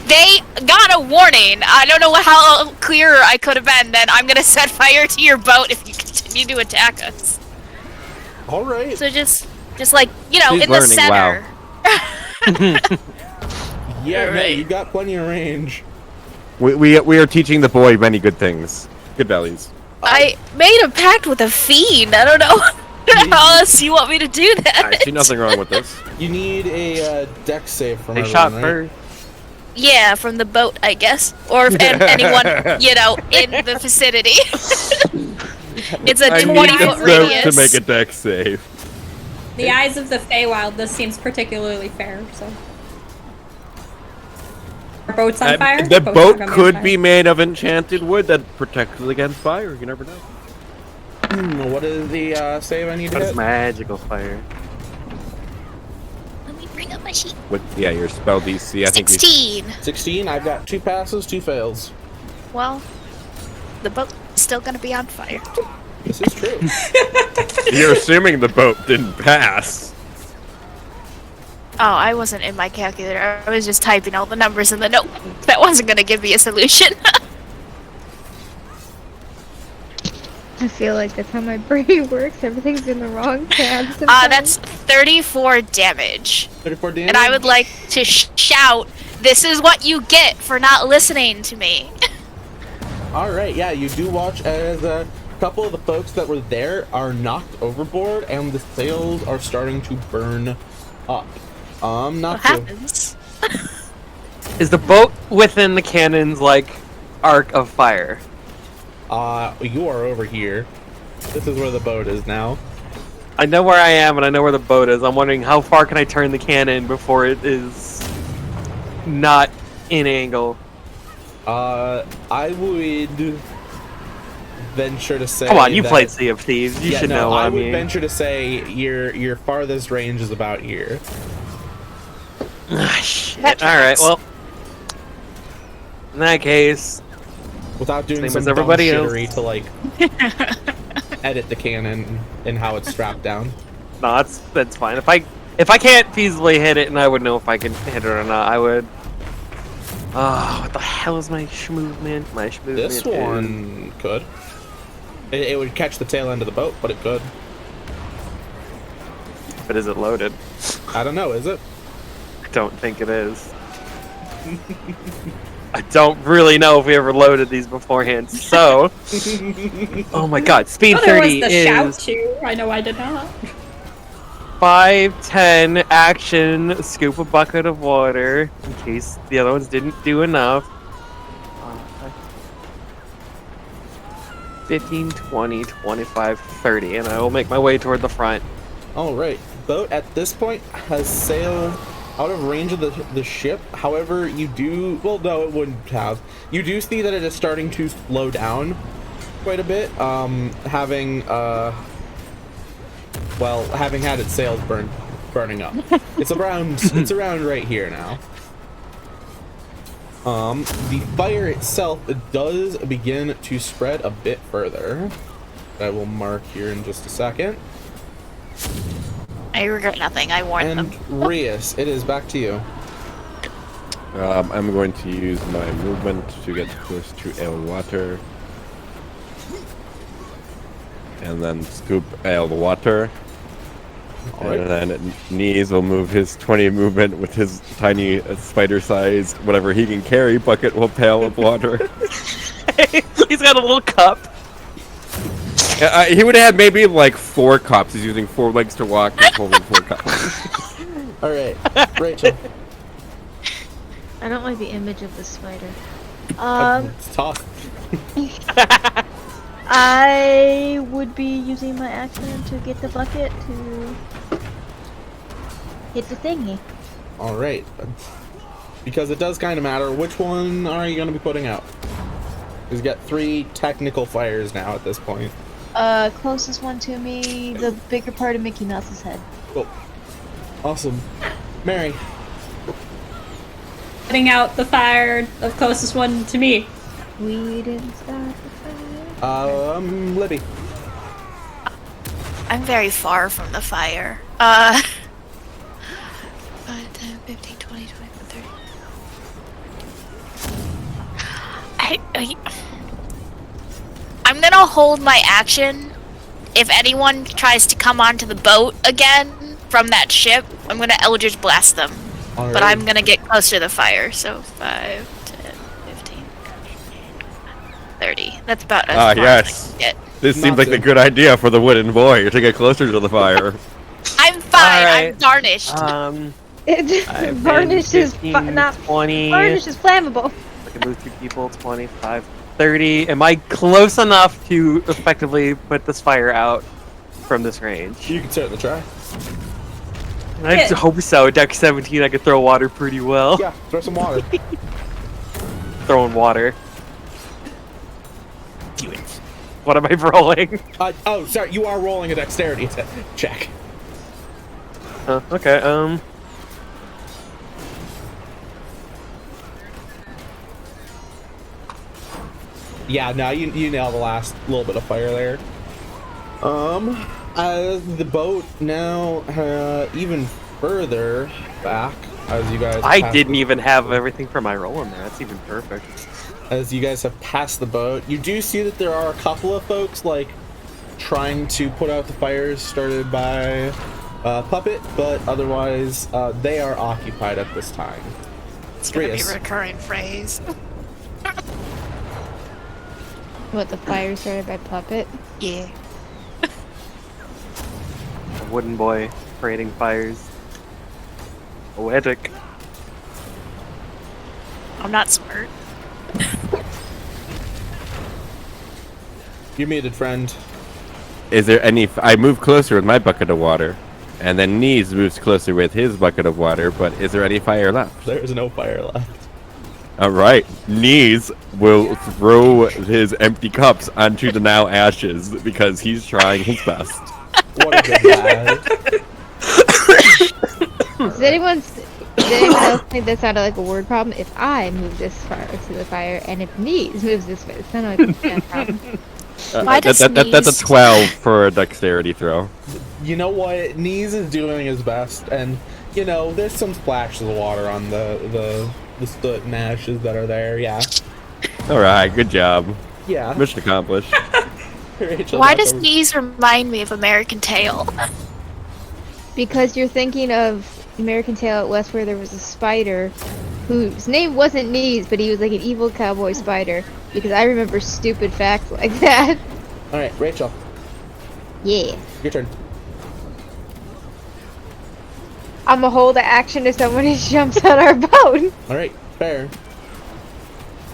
They got a warning. I don't know how clearer I could have been. Then I'm gonna set fire to your boat if you continue to attack us. All right. So just like She's in the learning center. Yeah, no, Right. you got plenty of range. We are teaching the boy many good things. Good values. I made a pact with a fiend. I don't know how else you want me to do that. I see nothing wrong with this. You need a dex save from They everyone, shot right? first. Yeah, from the boat, I guess, or if anyone in the vicinity. It's a 20-foot radius. To make a dex save. The eyes of the Feywild, this seems particularly fair, so. Our boat's on fire? The Boat's boat not gonna could on be fire. made of enchanted wood that protects it against fire. You never know. What is the save I need to That is hit? magical fire. Let me bring up my sheet. With your spell DC, I think. 16. 16. I've got 2 passes, 2 fails. Well, the boat's still gonna be on fire. This is true. You're assuming the boat didn't pass. Oh, I wasn't in my calculator. I was just typing all the numbers in the note. That wasn't gonna give me a solution. I feel like that's how my brain works. Everything's in the wrong tabs. That's 34 damage. 34 damage. And I would like to shout, "This is what you get for not listening to me." Alright, yeah, you do watch as a couple of the folks that were there are knocked overboard and the sails are starting to burn up. What Not to. happens? Is the boat within the cannon's like arc of fire? You are over here. This is where the boat is now. I know where I am and I know where the boat is. I'm wondering how far can I turn the cannon before it is not in angle. I would venture to say. Come on, you that- played Sea of Thieves. You should know what I I would mean. venture to say your farthest range is about here. Ah, shit. That Alright, tracks. well. In that case, Without doing Same some as everybody dumb else. shittery to like edit the cannon and how it's strapped down. no, that's fine. If I can't feasibly hit it and I would know if I can hit it or not, I would. Oh, what the hell is my movement? My movement. This one could. It would catch the tail end of the boat, but it could. But is it loaded? I don't know, is it? I don't think it is. I don't really know if we ever loaded these beforehand, so... Oh my god, speed Oh, there was 30 the shout is too. I know I did not. 5, 10, action, scoop a bucket of water, in case the other ones didn't do enough. 15, 20, 25, 30, and I will make my way toward the front. Alright. Boat at this point has sailed out of range of the ship. However, you do... Well, no, it wouldn't have. You do see that it is starting to slow down quite a bit. Having had its sails burning up. It's around right here now. The fire itself does begin to spread a bit further. I will mark here in just a second. I regret nothing. I warned And them. Rias, it is back to you. I'm going to use my movement to get close to Ale Water. And then scoop Ale Water. Alright. And then Knees will move his 20 movement with his tiny spider-sized, whatever he can carry, bucket or pail of water. He's got a little cup. He would have maybe like 4 cups. He's using 4 legs to walk and holding 4 cups. All right, Rachel. I don't like the image of the spider. It's tough. I would be using my action to get the bucket to hit the thingy. All right. Because it does kind of matter. Which one are you going to be putting out? We've got 3 technical fires now at this point. Closest one to me, the bigger part of Mickey Mouse's head. Cool. Awesome. Mary. Putting out the fire, the closest one to me. We didn't start the fire. Libby. I'm very far from the fire. 5, 10, 15, 20, 25, 30. I'm gonna hold my action. If anyone tries to come onto the boat again from that ship, I'm gonna Eldritch Blast them. All But right. I'm gonna get closer to the fire, so 5, 10, 15, 30. That's about as far as Yes. I can get. This seems Not like the to- good idea for the wooden boy to get closer to the fire. I'm fine. I'm Alright. tarnished. Varnish is 15, not 20. varnish is flammable. I can move 2 people. 25, 30. Am I close enough to effectively put this fire out from this range? You can certainly try. I Yeah. hope so. Deck 17, I could throw water pretty well. Yeah, throw some water. Throwing water. Do it. What am I rolling? Oh, sorry. You are rolling a dexterity check. Okay, Yeah, no, you nailed the last little bit of fire there. The boat now even further back as you guys. I pass didn't the- even have everything for my roll in there. That's even perfect. As you guys have passed the boat, you do see that there are a couple of folks like trying to put out the fires started by Puppet, but otherwise they are occupied at this time. It's gonna be Drius. a recurring phrase. What, the fire started by Puppet? Yeah. A wooden boy creating fires. Poetic. I'm not smart. You're muted, friend. Is there any? I move closer with my bucket of water, and then Knees moves closer with his bucket of water. But is there any fire left? There is no fire left. All right, Knees will throw his empty cups onto the now ashes because he's trying his best. What a good lad. Does anyone else think that sounded like a word problem? If I move this far to the fire, and if Knees moves this way, it sounded like a math problem. Why does That's Knees- a 12 for a dexterity throw. You know what? Knees is doing his best, and you know there's some splashes of water on the soot and ashes that are there. Yeah, All right, good job. yeah. Mission accomplished. Rachel, Why that's does a- Knees remind me of American Tail? Because you're thinking of American Tail out West, where there was a spider whose name wasn't Knees, but he was like an evil cowboy spider. Because I remember stupid facts like that. All right, Rachel, Yeah. your turn. I'm gonna hold the action if somebody jumps on our boat. All right, fair.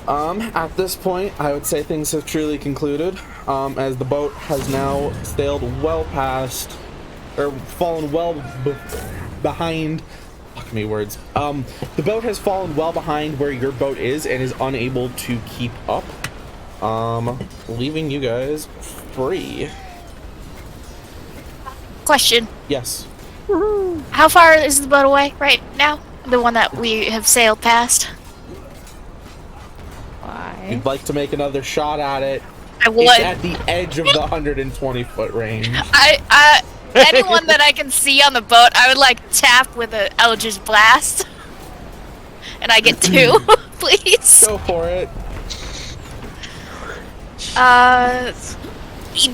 At this point, I would say things have truly concluded, as the boat has now sailed well past, or fallen well behind. Fuck me, words. The boat has fallen well behind where your boat is and is unable to keep up, leaving you guys free. Question. Yes. How far is the boat away right now? The one that we have sailed past? Why? You'd like to make another shot at it. I It's would. at the edge of the 120-foot range. Anyone that I can see on the boat, I would like tap with an Eldritch Blast. And I get 2, please. Go for it.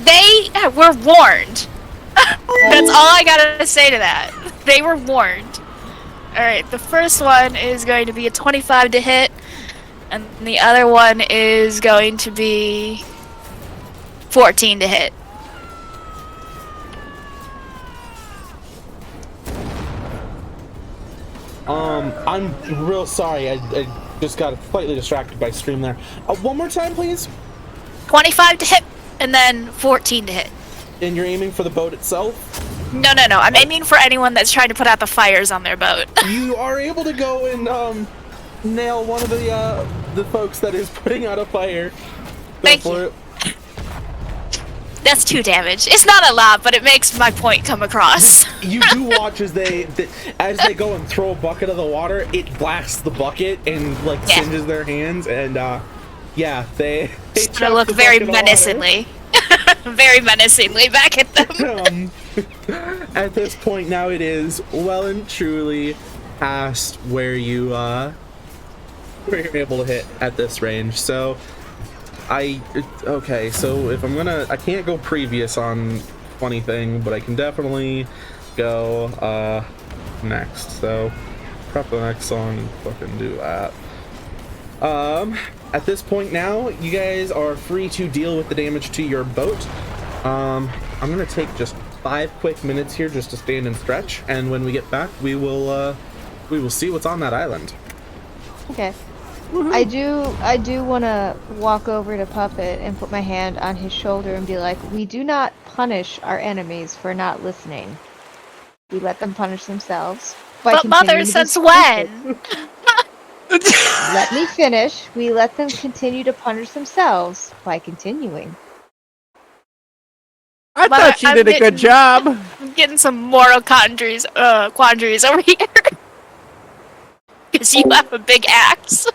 They were warned. That's all I gotta say to that. They were warned. Alright, the first one is going to be a 25 to hit, and the other one is going to be 14 to hit. I'm real sorry. I just got slightly distracted by stream there. One more time, please. 25 to hit, and then 14 to hit. And you're aiming for the boat itself? No. I'm aiming for anyone that's trying to put out the fires on their boat. You are able to go and nail one of the folks that is putting out a fire. Go Thank for you. it. That's 2 damage. It's not a lot, but it makes my point come across. You do watch as they go and throw a bucket of the water, it blasts the bucket and like singes their hands, and they Just gonna look very menacingly. Very menacingly back at them. At this point now, it is well and truly past where you're able to hit at this range. So so if I can't go previous on funny thing, but I can definitely go next. So prep the next song and fucking do that. At this point now, you guys are free to deal with the damage to your boat. I'm gonna take just 5 quick minutes here just to stand and stretch, and when we get back, we will see what's on that island. Okay. I do want to walk over to Puppet and put my hand on his shoulder and be like, we do not punish our enemies for not listening. We let them punish themselves. But mother, since when? Let me finish. We let them continue to punish themselves by continuing. I thought you did a good job. I'm getting some moral quandaries over here. Because you have a big axe.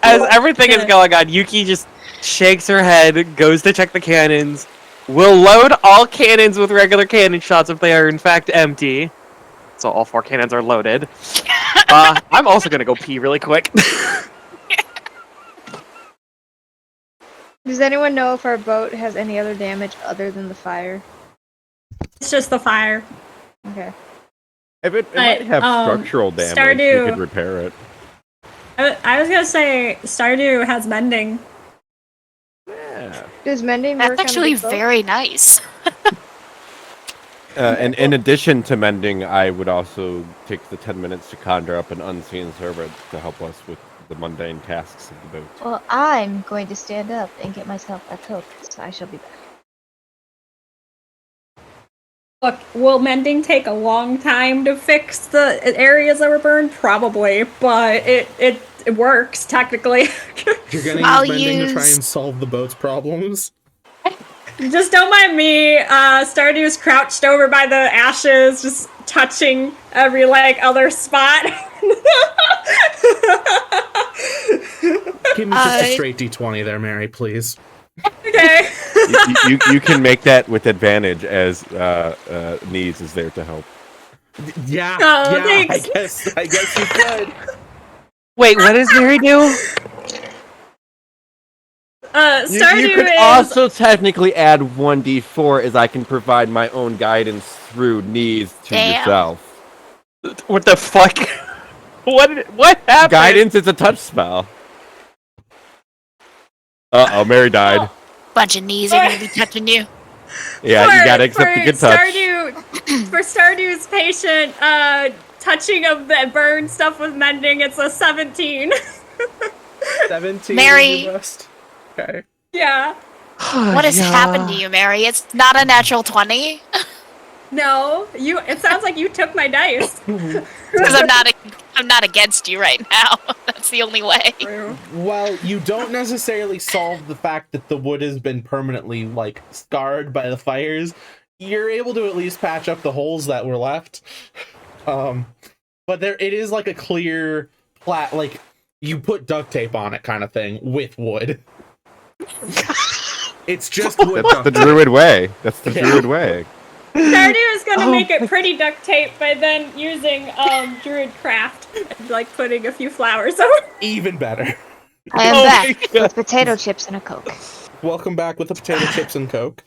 As everything is going on, Yuki just shakes her head, goes to check the cannons. We'll load all cannons with regular cannon shots if they are in fact empty. So all 4 cannons are loaded. I'm also gonna go pee really quick. Does anyone know if our boat has any other damage other than the fire? It's just the fire. Okay. If it might have structural damage, Stardew, we could repair it. I was gonna say Stardew has mending. Yeah. Does mending work? That's actually on the boat? very nice. And in addition to mending, I would also take the 10 minutes to conjure up an unseen servant to help us with the mundane tasks of the boat. Well, I'm going to stand up and get myself a Coke, so I shall be back. Look, will mending take a long time to fix the areas that were burned? Probably, but it works technically. You're gonna use mending to try and solve the boat's problems? Just don't mind me. Stardew's crouched over by the ashes, just touching every other spot. Give me just a straight D20 there, Mary, please. Okay. You can make that with advantage as Needs is there to help. Yeah, thanks. I guess you could. Wait, what does Mary do? Stardew you could is... also technically add 1d4 as I can provide my own guidance through Needs to yourself. What the fuck? What happened? Guidance is a touch spell. Uh-oh, Mary died. Bunch of knees are gonna be touching you. Yeah, you gotta accept a good touch. For Stardew's patient, touching of the burned stuff with mending, it's a 17. 17. Mary. Okay. Yeah. What has happened to you, Mary? It's not a natural 20. No, it sounds like you took my dice. Because I'm not against you right now. That's the only way. Well, you don't necessarily solve the fact that the wood has been permanently scarred by the fires. You're able to at least patch up the holes that were left. But it is a clear you put duct tape on it kind of thing with wood. It's just wood. That's the druid way. That's the druid way. Stardew is gonna make it pretty duct tape by then using druid craft and putting a few flowers over. Even better. I am back with potato chips and a Coke. Welcome back with the potato chips and Coke.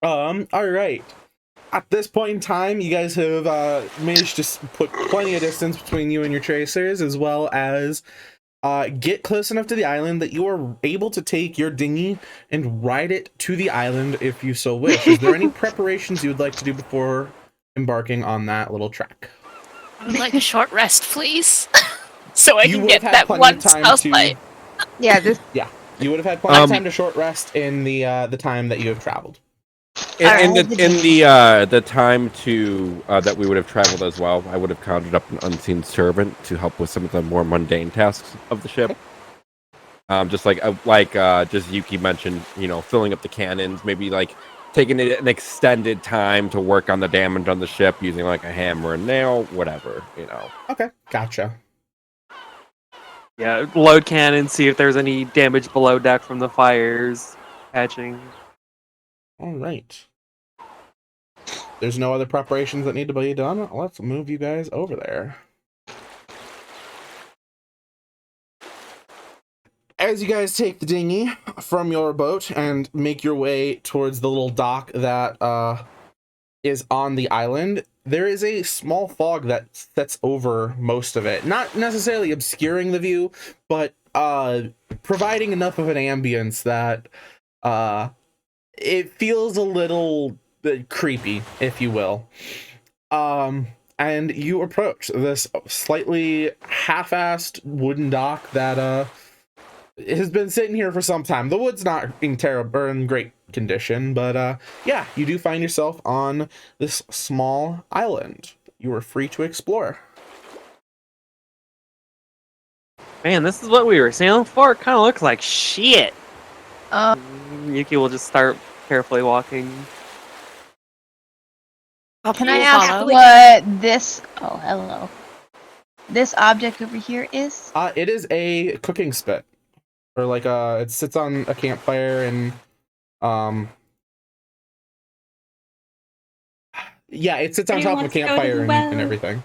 All right. At this point in time, you guys have managed to put plenty of distance between you and your tracers, as well as get close enough to the island that you are able to take your dinghy and ride it to the island if you so wish. Is there any preparations you would like to do before embarking on that little trek? I would like a short rest, please. So I You can would get have had that plenty one of time spell to. slate. Yeah, this. Yeah, you would have had plenty of time to short rest in the time that you have traveled. In the time to that we would have traveled as well, I would have conjured up an unseen servant to help with some of the more mundane tasks of the ship. Just just Yuki mentioned, filling up the cannons, maybe like taking an extended time to work on the damage on the ship using like a hammer and nail, whatever, Okay, gotcha. Yeah, load cannon, see if there's any damage below deck from the fires, patching. All right. There's no other preparations that need to be done. Let's move you guys over there. As you guys take the dinghy from your boat and make your way towards the little dock that is on the island, there is a small fog that sets over most of it. Not necessarily obscuring the view, but providing enough of an ambience that it feels a little creepy, if you will. And you approach this slightly half-assed wooden dock that has been sitting here for some time. The wood's not in terrible or in great condition, but yeah, you do find yourself on this small island. You are free to explore. Man, this is what we were sailing for. It kind of looks like shit. Yuki will just start carefully walking. Can I ask what this? Oh, hello. This object over here is? It is a cooking spit, or like it sits on a campfire and yeah, it sits on top of a campfire and everything.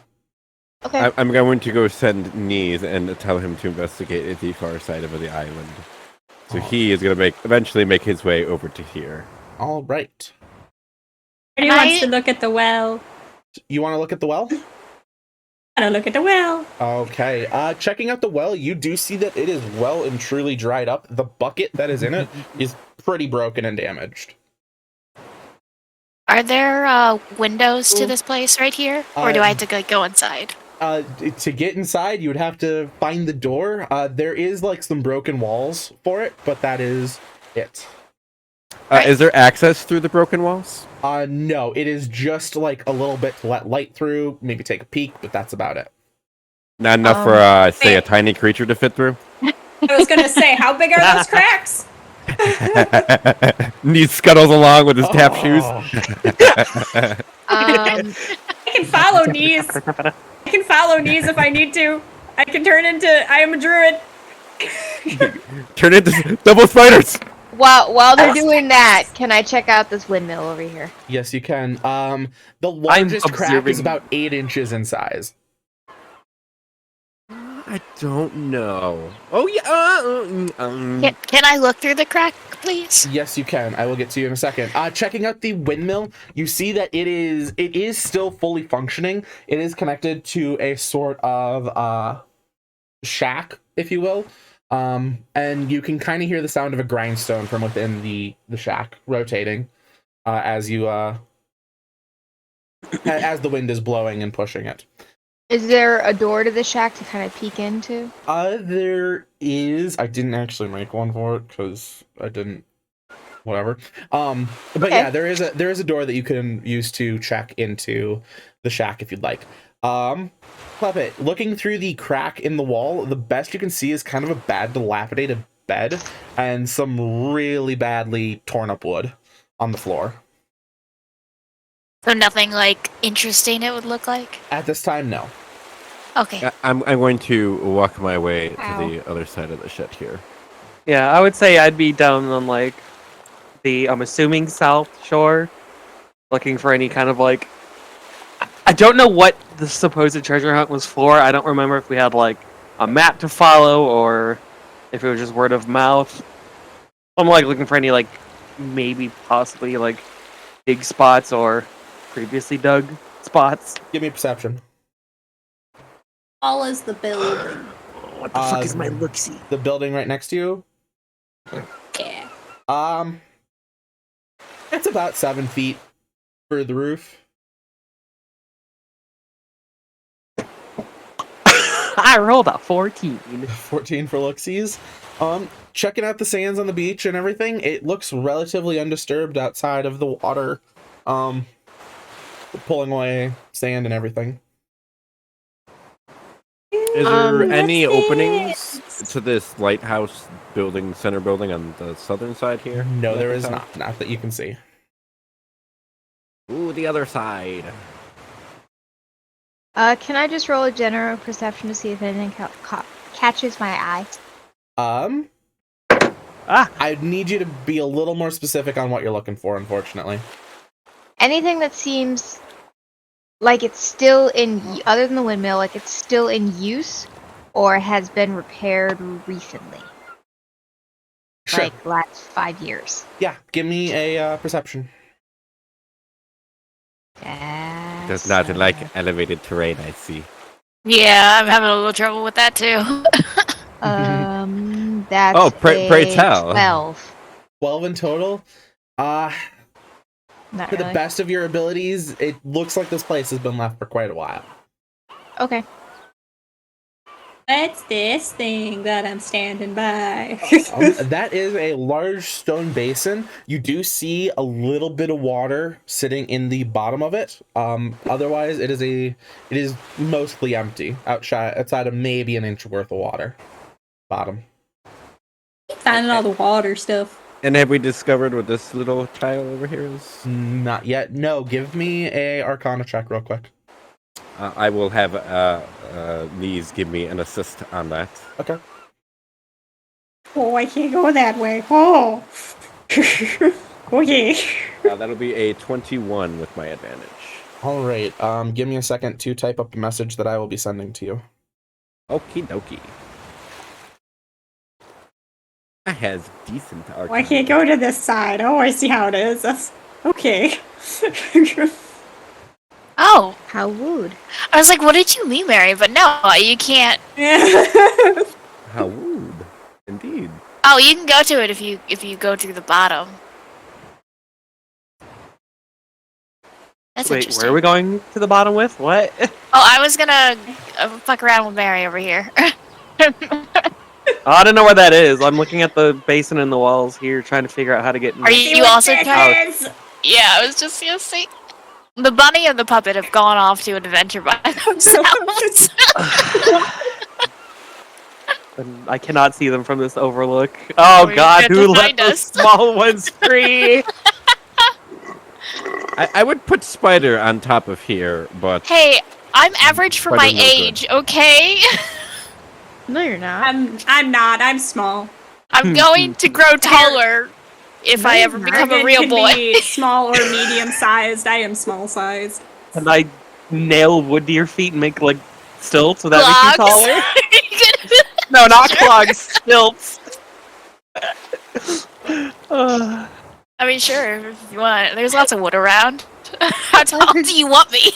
Okay. I'm going to go send Nees and tell him to investigate at the far side of the island. So he is going to eventually make his way over to here. All right. He wants to look at the well. You want to look at the well? I don't look at the well. Okay. Checking out the well, you do see that it is well and truly dried up. The bucket that is in it is pretty broken and damaged. Are there windows to this place right here? Or do I have to go inside? To get inside, you would have to find the door. There is like some broken walls for it, but that is it. Is there access through the broken walls? No, it is just like a little bit to let light through, maybe take a peek, but that's about it. Not enough for, say, a tiny creature to fit through? I was gonna say, how big are those cracks? Nees scuttles along with his tap shoes. I can follow Nees. I can follow Nees if I need to. I can turn into I am a druid. Turn into double spiders! While they're doing that, can I check out this windmill over here? Yes, you can. The largest crack is about 8 inches in size. I don't know. Oh, yeah. Can I look through the crack, please? Yes, you can. I will get to you in a second. Checking out the windmill, you see that it is still fully functioning. It is connected to a sort of shack, if you will. And you can kind of hear the sound of a grindstone from within the shack rotating as you as the wind is blowing and pushing it. Is there a door to the shack to kind of peek into? There is. I didn't actually make one for it because I didn't. Whatever. But okay. Yeah, there is a door that you can use to check into the shack if you'd like. Puppet, looking through the crack in the wall, the best you can see is kind of a bad, dilapidated bed and some really badly torn up wood on the floor. So nothing like interesting it would look like? At this time, no. Okay. I'm going to walk my way to the other side of the shed here. Yeah, I would say I'd be down on like the I'm assuming south shore, looking for any kind of like. I don't know what the supposed treasure hunt was for. I don't remember if we had like a map to follow or if it was just word of mouth. I'm like looking for any like maybe possibly like big spots or previously dug spots. Give me a perception. All is the building. What the fuck is my look-see? The building right next to you? Yeah. It's about 7 feet for the roof. I rolled a 14. 14 for looksies. Checking out the sands on the beach and everything, it looks relatively undisturbed outside of the water. Pulling away sand and everything. Is there any What's openings this? to this lighthouse building, center building on the southern side here? No, that there I can is tell? not. Not that you can see. Ooh, the other side. Can I just roll a general perception to see if anything catches my eye? I need you to be a little more specific on what you're looking for, unfortunately. Anything that seems like it's still other than the windmill, like it's still in use or has been repaired recently. Sure. Like last 5 years. Yeah, give me a perception. Does not like elevated terrain, I see. Yeah, I'm having a little trouble with that too. That's Oh, pray tell. 12. 12 in total. Not To really. the best of your abilities, it looks like this place has been left for quite a while. Okay. What's this thing that I'm standing by? That is a large stone basin. You do see a little bit of water sitting in the bottom of it. Otherwise, it is mostly empty. Outside of maybe an inch worth of water. Bottom. Finding all the water stuff. And have we discovered what this little tile over here is? Not yet. No, give me a Arcana check real quick. I will have Lee's give me an assist on that. Okay. Oh, I can't go that way. Oh. Okay. That'll be a 21 with my advantage. All right. Give me a second to type up the message that I will be sending to you. Okie dokie. I has decent Oh, I can't go to this side. Oh, I see how it is. That's okay. Oh, How rude. I was like, what did you mean, Mary? But no, you can't. How rude. Indeed. Oh, you can go to it if you go through the bottom. That's Wait, interesting. where are we going to the bottom with? What? Oh, I was gonna fuck around with Mary over here. Oh, I don't know where that is. I'm looking at the basin and the walls here, trying to figure out how to get in. Are See you what also this kind is? Yeah, I was just gonna say. The bunny and the puppet have gone off to an adventure by themselves. And I cannot see them from this overlook. Oh you God, get who to let find those us. small ones free? I would put Spider on top of here, but Hey, I'm average for But my no good. age, okay? No, you're not. I'm not. I'm small. I'm going to grow taller if I ever become a Arvin real can boy. be small or medium sized. I am small sized. And I nail wood to your feet and make like stilts. Would that make you taller? No, not clogs, stilts. I mean, sure, if you want. There's lots of wood around. How tall do you want me?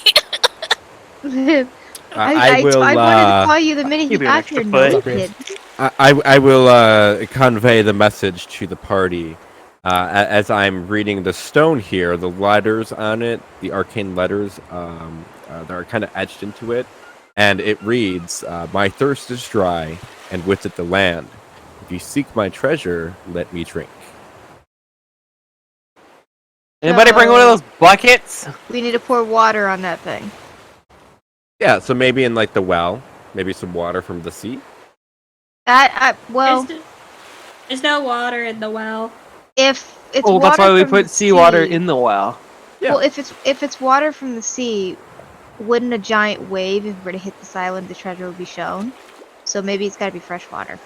I will. I wanted to call you the minute you give me an got extra here, foot. no kid. I will convey the message to the party. As I'm reading the stone here, the letters on it, the arcane letters, that are kind of etched into it, and it reads, "My thirst is dry, and with it the land. If you seek my treasure, let me drink." Anybody bring one of those buckets? We need to pour water on that thing. Yeah, so maybe in like the well, maybe some water from the sea. Well, There's no water in the well. if it's Oh, that's water why we from put the seawater sea- in the well. Yeah. Well, if it's water from the sea, wouldn't a giant wave, if it were to hit this island, the treasure would be shown? So maybe it's got to be fresh water.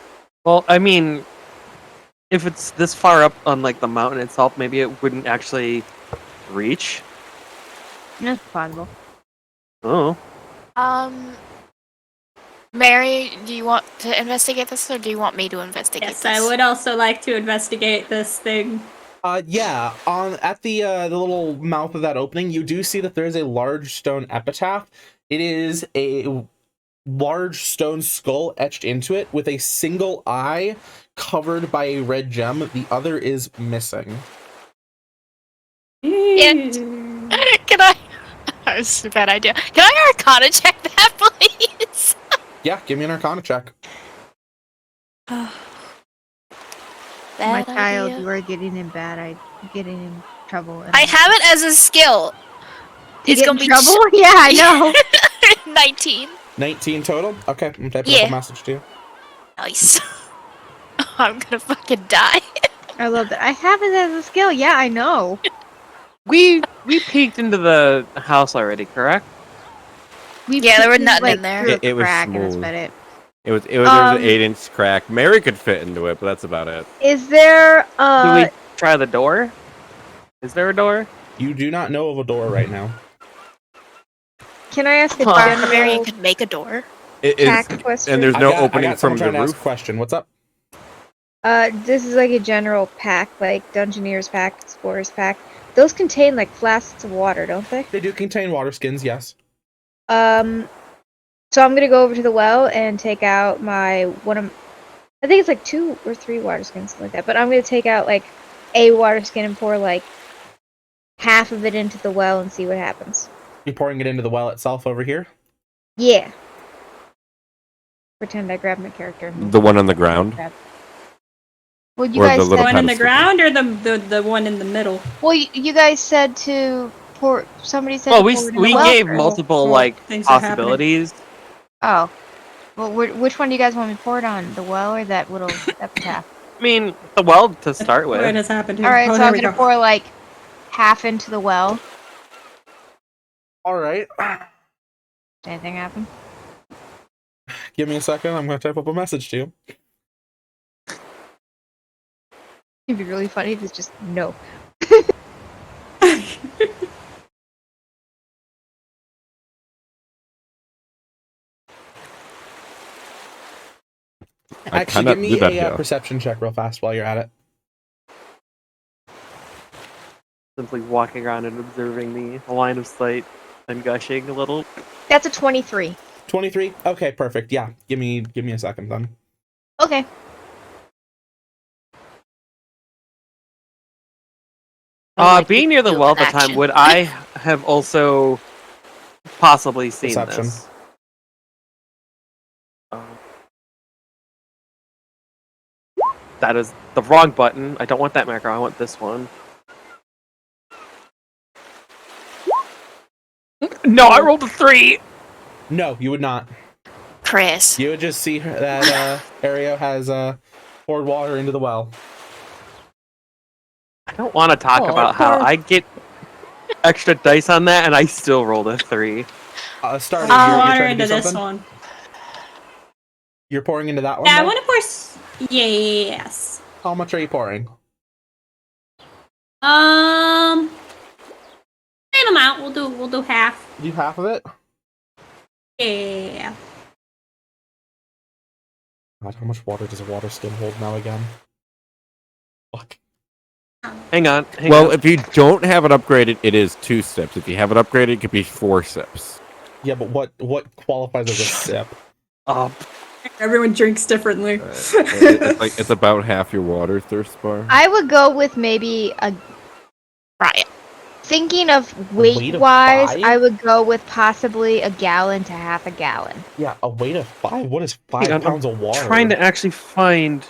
Well, I mean, if it's this far up on like the mountain itself, maybe it wouldn't actually reach. That's possible. Oh, Mary, do you want to investigate this, or do you want me to investigate Yes, this? I would also like to investigate this thing. Yeah, at the little mouth of that opening, you do see that there is a large stone epitaph. It is a large stone skull etched into it with a single eye covered by a red gem. The other is missing. Can I? That was a bad idea. Can I Arcana check that, please? Yeah, give me an Arcana check. My Bad child, idea. you are getting in trouble. And I have it as a skill. to It's get gonna in be trouble? Yeah, I know. 19. 19 total? Okay, I'm typing Yeah. up a message to you. Nice. I'm gonna fucking die. I love that. I have it as a skill. Yeah, I know. We peeked into the house already, correct? Yeah, there was peeked, nothing like, in there. through a It was crack, and that's smooth. about it. There was an 8-inch crack. Mary could fit into it, but that's about it. Is there Do we try the door? Is there a door? You do not know of a door right now. Can I ask a Huh. Mary, you general could make a door. It is, tack question? and there's I no got opening someone from the trying to ask a roof. question. What's up? This is like a general pack, like Dungeoneer's pack, Explorer's pack. Those contain like flasks of water, don't they? They do contain water skins, yes. So I'm gonna go over to the well and take out I think it's like 2 or 3 water skins, something like that. But I'm gonna take out like a water skin and pour like half of it into the well and see what happens. You're pouring it into the well itself over here? Yeah. Pretend I grabbed my character. The one on the ground? Well, you Or guys the The little said, one in the pedestal. ground or the one in the middle? well, you guys said to pour. Somebody said. Well, to we pour it in the we well gave first. multiple Well, like things are happening. possibilities. Oh. Well, which one do you guys want me to pour it on? The well or that little epitaph? I mean, the well to start What with. has happened here? All right, Oh, so there I'm we gonna go. pour like half into the well. All right. Did anything happen? Give me a second. I'm going to type up a message to you. It'd be really funny if it's just no. I Actually, cannot give me do that a here. perception check real fast while you're at it. Simply walking around and observing the line of sight and gushing a little. That's a 23. 23? Okay, perfect. Yeah, give me a second then. Okay. Being near the Field well of at the time, action. would I have also possibly seen Perception. this? That is the wrong button. I don't want that macro. I want this one. No, I rolled a 3. No, you would not. Chris. You would just see that Ario has poured water into the well. I don't want to talk about how I get extra dice on that, and I still rolled a 3. Starting, Pour you're water trying to into do this something? one. You're pouring into that one? Yeah, I though? want to pour. Yes. How much are you pouring? Same amount. We'll do half. Do half of it? Yeah. God, how much water does a water skin hold now again? Fuck. Hang on. Well, if you don't have it upgraded, it is 2 sips. If you have it upgraded, it could be 4 sips. Yeah, but what qualifies as a sip? Everyone drinks differently. It's about half your water thirst bar. I would go with maybe a. Right. Thinking of weight weight of wise, 5? I would go with possibly a gallon to half a gallon. Yeah, a weight of 5? What is 5 pounds of water? Trying to actually find.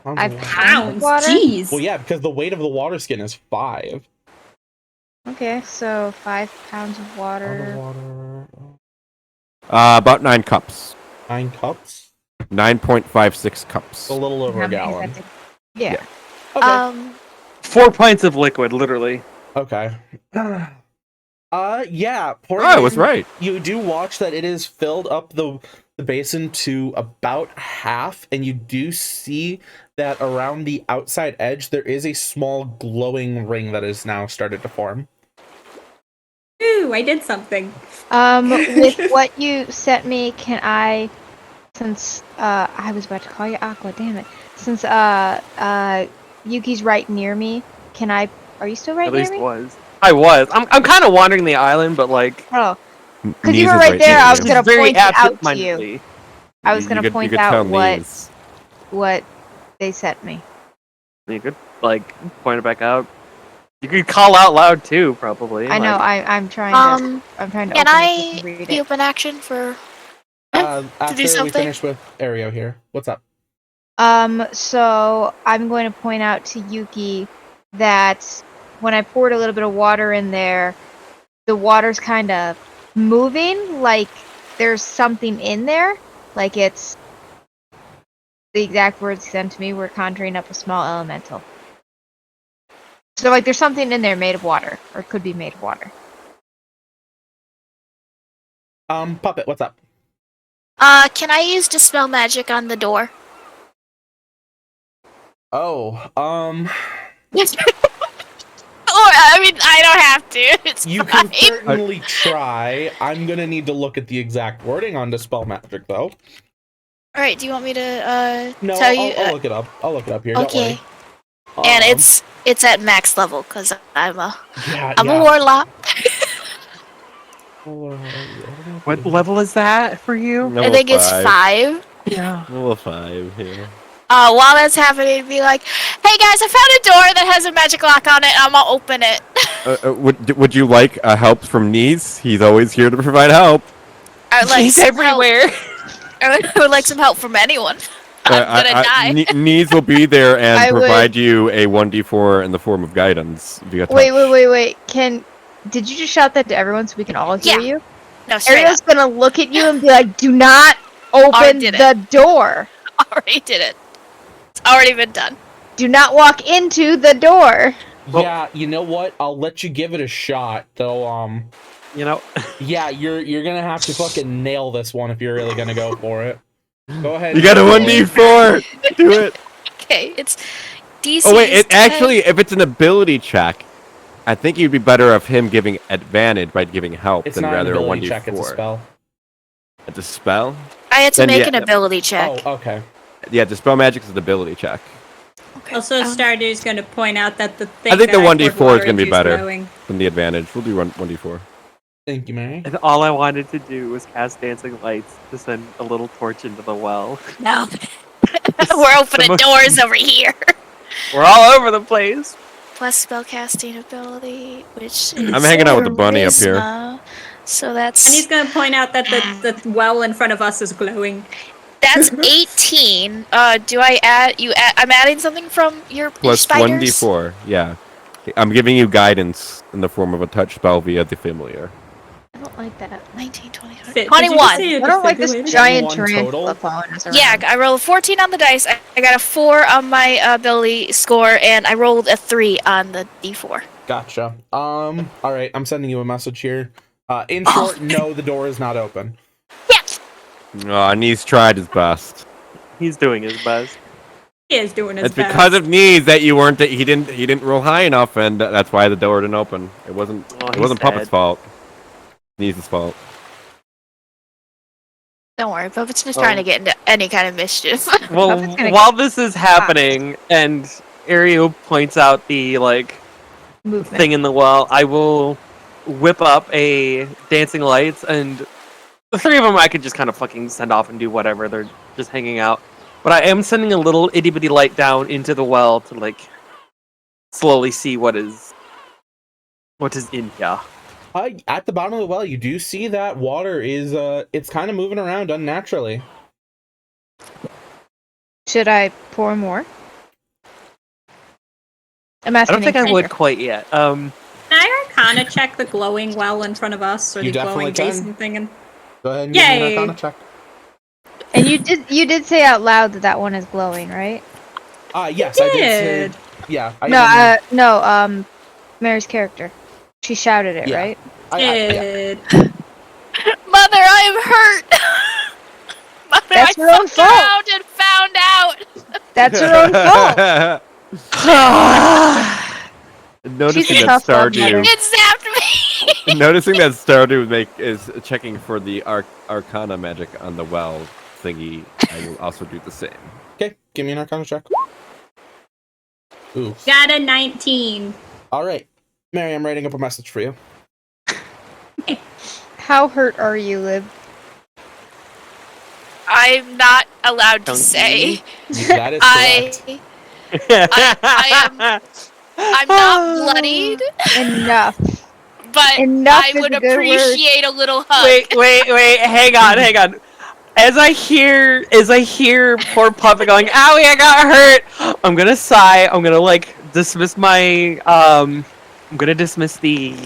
Pounds of 5 water. pounds of water? Jeez. Well, yeah, because the weight of the water skin is 5. Okay, so 5 pounds of water. Water. About 9 cups. 9 cups? 9.56 cups. A little over How a many is gallon. that to- Yeah. Okay. 4 pints of liquid, literally. Okay. Yeah. Oh, I was right. You do watch that it is filled up the basin to about half, and you do see that around the outside edge there is a small glowing ring that is now started to form. Ooh, I did something. With what you sent me, can I, since I was about to call you Aqua, damn it. Since Yuki's right near me, can I? Are you still right At near least me? was. I was. I'm kind of wandering the island, but like. Oh, because Knees you were is right there. I was near gonna Just very point it out to you. absent-mindedly. I was You gonna could- you point could tell out knees. what they sent me. You could like point it back out. You could call out loud too, probably. I know. like- I'm trying to. I'm trying to. Can open I it so I can read be it. open action for After we something? finish with Ario here, what's up? So I'm going to point out to Yuki that when I poured a little bit of water in there, the water's kind of moving, like there's something in there, like it's the exact words sent to me were conjuring up a small elemental. So like there's something in there made of water, or could be made of water. Puppet, what's up? Can I use Dispel Magic on the door? Oh, Yes. Or, I mean, I don't have to. It's you fine. can certainly try. I'm gonna need to look at the exact wording on Dispel Magic, though. Alright, do you want me to, No, tell I'll, you? I'll look it up. I'll look it up here. Okay. Don't worry. And it's at max level, because I'm a yeah. warlock. What level is that for you? I think it's 5. Yeah. Level 5 here. While that's happening, be like, hey guys, I found a door that has a magic lock on it, I'm gonna open it. Would you like help from Knees? He's always here to provide help. I would like He's some everywhere. help. I would like some help from anyone. I'm gonna die. Knees will be there and I would- provide you a 1d4 in the form of guidance via touch. Wait. Did you just shout that to everyone so we can all hear Yeah. you? No, straight Ariel's up. gonna look at you and be like, "Do not open did the door. Already did it. It's already been done. Do not walk into the door." Yeah, you know what? I'll let you give it a shot, though. You know, Yeah, you're gonna have to fucking nail this one if you're really gonna go for it. Go ahead. You got a 1d4. Do it. Okay, it's DC. Oh wait, is it 10. actually, if it's an ability check, I think you'd be better of him giving advantage by giving help It's than not an rather a ability 1d4. check. It's a spell. It's a spell? I had to Then make yeah. an ability check. Oh, okay. Yeah, Dispel Magic is an ability check. Okay. Also, Stardew's going to point out that the thing I think that the poured 1d4 is water gonna be into better. glowing. Than the advantage. We'll do 1d4. Thank you, Mary. and all I wanted to do was cast dancing lights to send a little torch into the well. No. We're opening most- doors over here. We're all over the place. Plus spellcasting ability, which is I'm hanging out with the bunny up here. charisma. So that's And he's going to point out that the well in front of us is glowing. that's 18. Do I add you? I'm adding something from your Plus spiders? 1d4. Yeah. I'm giving you guidance in the form of a touch spell via the familiar. I don't like that. 19, 20, Did you just 21. say a I don't like this defibrillator? giant 21 tarantula total? following us around. Yeah, I rolled a 14 on the dice. I got a 4 on my ability score, and I rolled a 3 on the d4. Gotcha. All right. I'm sending you a message here. In short, no, the door is not open. Yes. Knees tried his best. He's doing his best. He is doing his It's best. because of Knees that you weren't. He didn't roll high enough, and that's why the door didn't open. It wasn't. Oh, It he's wasn't Puppet's dead. fault. Knees' fault. Don't worry, Puppet's just trying to get into any kind of mischief. Well, Puppet's gonna while this is happening, and Ario points out the Movement. thing in the well, I will whip up a dancing lights, and the 3 of them I could just kind of fucking send off and do whatever. They're just hanging out. But I am sending a little itty bitty light down into the well to slowly see what is in here. At the bottom of the well, you do see that water is it's kind of moving around unnaturally. Should I pour more? I'm I asking. don't think I in would character. quite yet. Can I Arcana check the glowing well in front of us, or You the definitely glowing can. basin thing? And Go ahead and give me an Yay! Arcana check. And you did say out loud that one is glowing, right? Yes, I did. Say, yeah. No, Mary's character. She shouted it, Yeah. right? did. Mother, I am hurt. Mother, That's I your own fucked fault. around and found out. That's her own fault. Noticing She's a that tough love Stardew, mother. It zapped me. noticing that Stardew is checking for the Arcana magic on the well thingy, I will also do the same. Okay, give me an Arcana check. Ooh. Got a 19. All right, Mary, I'm writing up a message for you. How hurt are you, Lib? I'm not allowed to Chunky. say. That is correct. I am I'm not bloodied, Enough. but Enough I is would a good word. appreciate a little hug. Wait, hang on. As I hear poor Puppet going, "Owie, I got hurt," I'm gonna sigh. I'm gonna like dismiss my I'm gonna dismiss the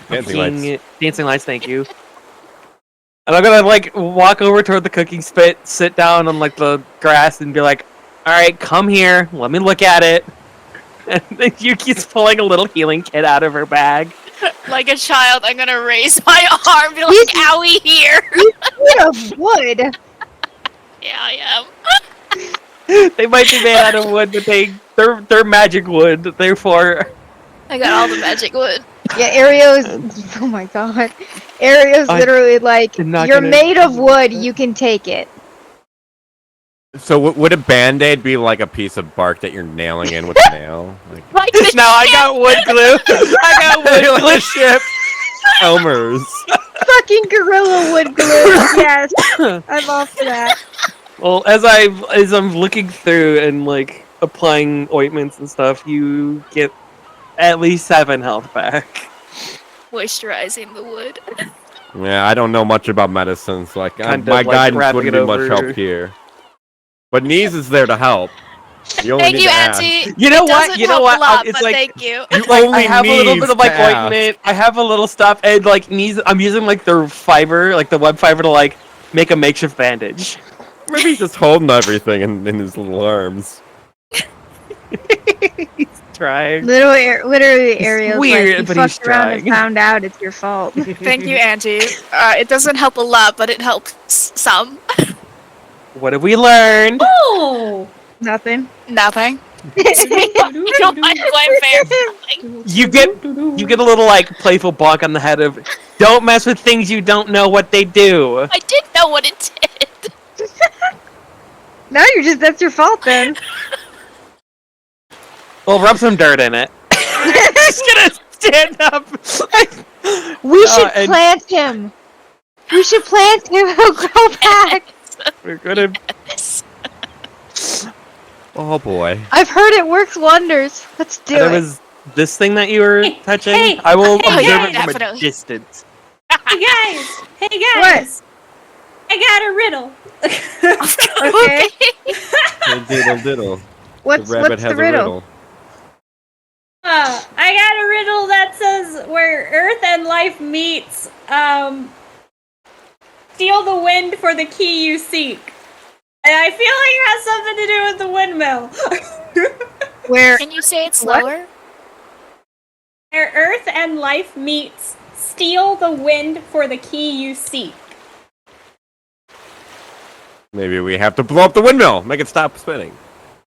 Dancing lights. dancing lights. Thank you. And I'm gonna like walk over toward the cooking spit, sit down on like the grass, and be like, "All right, come here. Let me look at it." And then Yuki's pulling a little healing kit out of her bag. Like a child, I'm gonna raise my arm and be like, owie here. Made of wood. Yeah, I am. They might be made out of wood, but they're magic wood. Therefore, I got all the magic wood. Yeah, Ario's. Oh my god. Ario's literally like, you're made of wood, you can take it. So would a band-aid be like a piece of bark that you're nailing in with a nail? Like, no, I got wood glue. I got wood glue. like a ship. Elmer's. Fucking gorilla wood glue. Yes, I'm all for that. Well, as I'm looking through and like applying ointments and stuff, you get at least 7 health back. Moisturizing the wood. Yeah, I don't know much about medicines. Like, Kind of my like guidance wrapping wouldn't it be much over- help here. But Knees is there to help. You only Thank need you, to ask. Auntie. You know It what? doesn't You know help what? a lot, It's but like- thank you. You Like, only I have a little needs bit of like to ask. ointment. I have a little stuff, and like knees. I'm using like the fiber, like the web fiber, to like make a makeshift bandage. Maybe he's just holding everything in his little arms. He's trying. Literally, Ario's weird, like, but you he's fucked around and trying. found out it's your fault. Thank you, Auntie. It doesn't help a lot, but it helps some. What have we learned? Oh! Nothing. Nothing. I don't mind going fair. You get a little like playful bonk on the head of, "Don't mess with things you don't know what they do." I didn't know what it did. Now that's your fault then. Well, rub some dirt in it. He's gonna stand up. We should and- plant him. We should plant him. He'll grow back. We're gonna. Oh boy. I've heard it works wonders. Let's do There it. was this thing that you were Hey, touching. hey, I will hey, observe yeah, it from a definitely. distance. Hey guys! I got a riddle. Okay. Diddle diddle. What's the riddle? I got a riddle that says where Earth and life meets, steal the wind for the key you seek. And I feel like it has something to do with the windmill. Where? Can you say it What? slower? Where Earth and life meets, steal the wind for the key you seek. Maybe we have to blow up the windmill. Make it stop spinning.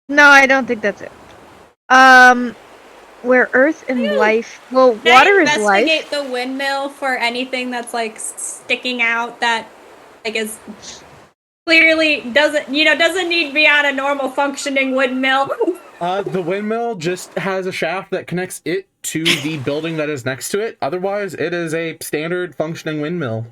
No, I don't think that's it. Where Earth and life. Well, Can water I is life. investigate the windmill for anything that's like sticking out that like is clearly doesn't need to be on a normal functioning windmill. The windmill just has a shaft that connects it to the building that is next to it. Otherwise, it is a standard functioning windmill.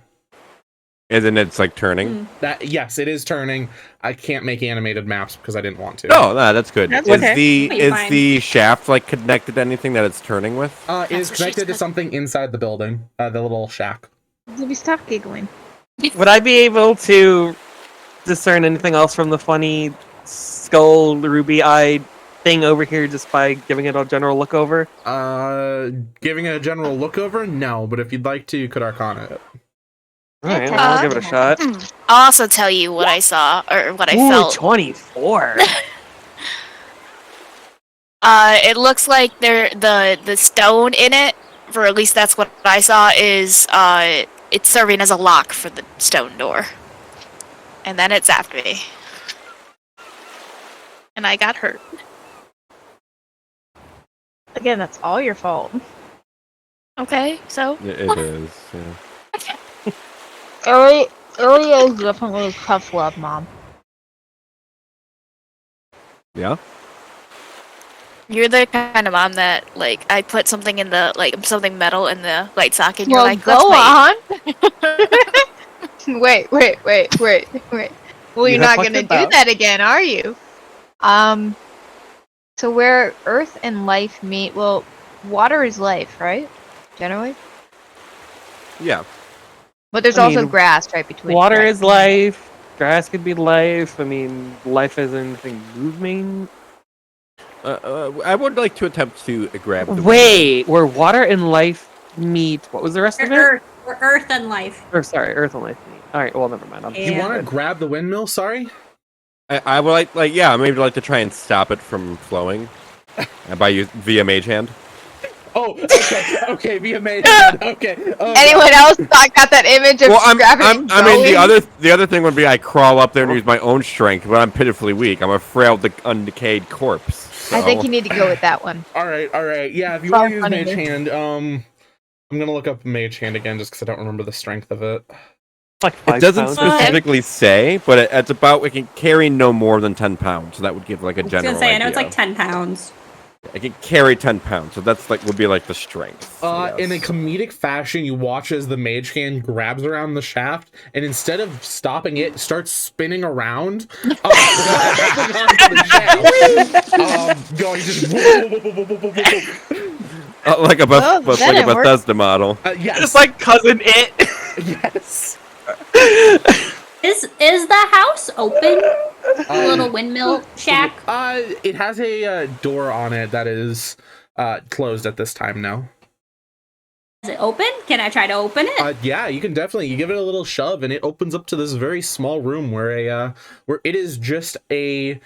Isn't it like turning? Yes, it is turning. I can't make animated maps because I didn't want to. No, that's good. That's is okay. Fine. the shaft like connected to anything that it's turning with? It is That's what she connected to said. something inside the building, the little shack. Maybe stop giggling. Would I be able to discern anything else from the funny skull ruby-eyed thing over here just by giving it a general look over? Giving it a general look over? No, but if you'd like to, you could arcana it. Alright, I'll give it a shot. I'll also tell you what I saw or what I Ooh, felt. 24. It looks like the stone in it, or at least that's what I saw, is it's serving as a lock for the stone door. And then it zapped me. And I got hurt. Again, that's all your fault. Okay, so It is. Yeah. Aria is definitely tough love, Mom. Yeah? you're the kind of mom that like I put something in the something metal in the light socket and you're Well, like, go on. Wait. Well, You you're have not fucked gonna it do up. that again, are you? So where earth and life meet, well, water is life, right? Generally? Yeah. But there's I also mean, grass right between. Water right? is life. Grass could be life. I mean, life is anything moving. I would like to attempt to grab the Wait, where water and life meet. What was the rest of it? Earth and life. Or sorry, earth and life meet. All right, well, never mind. I'm You want to good. grab the windmill? Sorry. I would maybe like to try and stop it from flowing via mage hand. Oh, okay, be amazing. Okay. Anyone else got that image of gravity? I mean, the other thing would be I crawl up there and use my own strength, but I'm pitifully weak. I'm a frail, undecayed corpse. So. I think you need to go with that one. All right. Yeah, if you Far want to use funnier. mage hand, I'm gonna look up mage hand again just because I don't remember the strength of it. Like It 5 doesn't pounds. specifically say, but it's about it can carry no more than 10 pounds. So that would give like a I was general gonna say, I know idea. it's like 10 pounds. It can carry 10 pounds, so that's would be like the strength. Yes. In a comedic fashion, you watch as the mage hand grabs around the shaft, and instead of stopping it, starts spinning around, onto the shaft, going just like a Well, that didn't work. Bethesda model. yes, Just like cousin it. yes. Is the house open? The little windmill shack? It has a door on it that is closed at this time now. Is it open? Can I try to open it? Yeah, you can definitely. You give it a little shove, and it opens up to this very small room where it is just a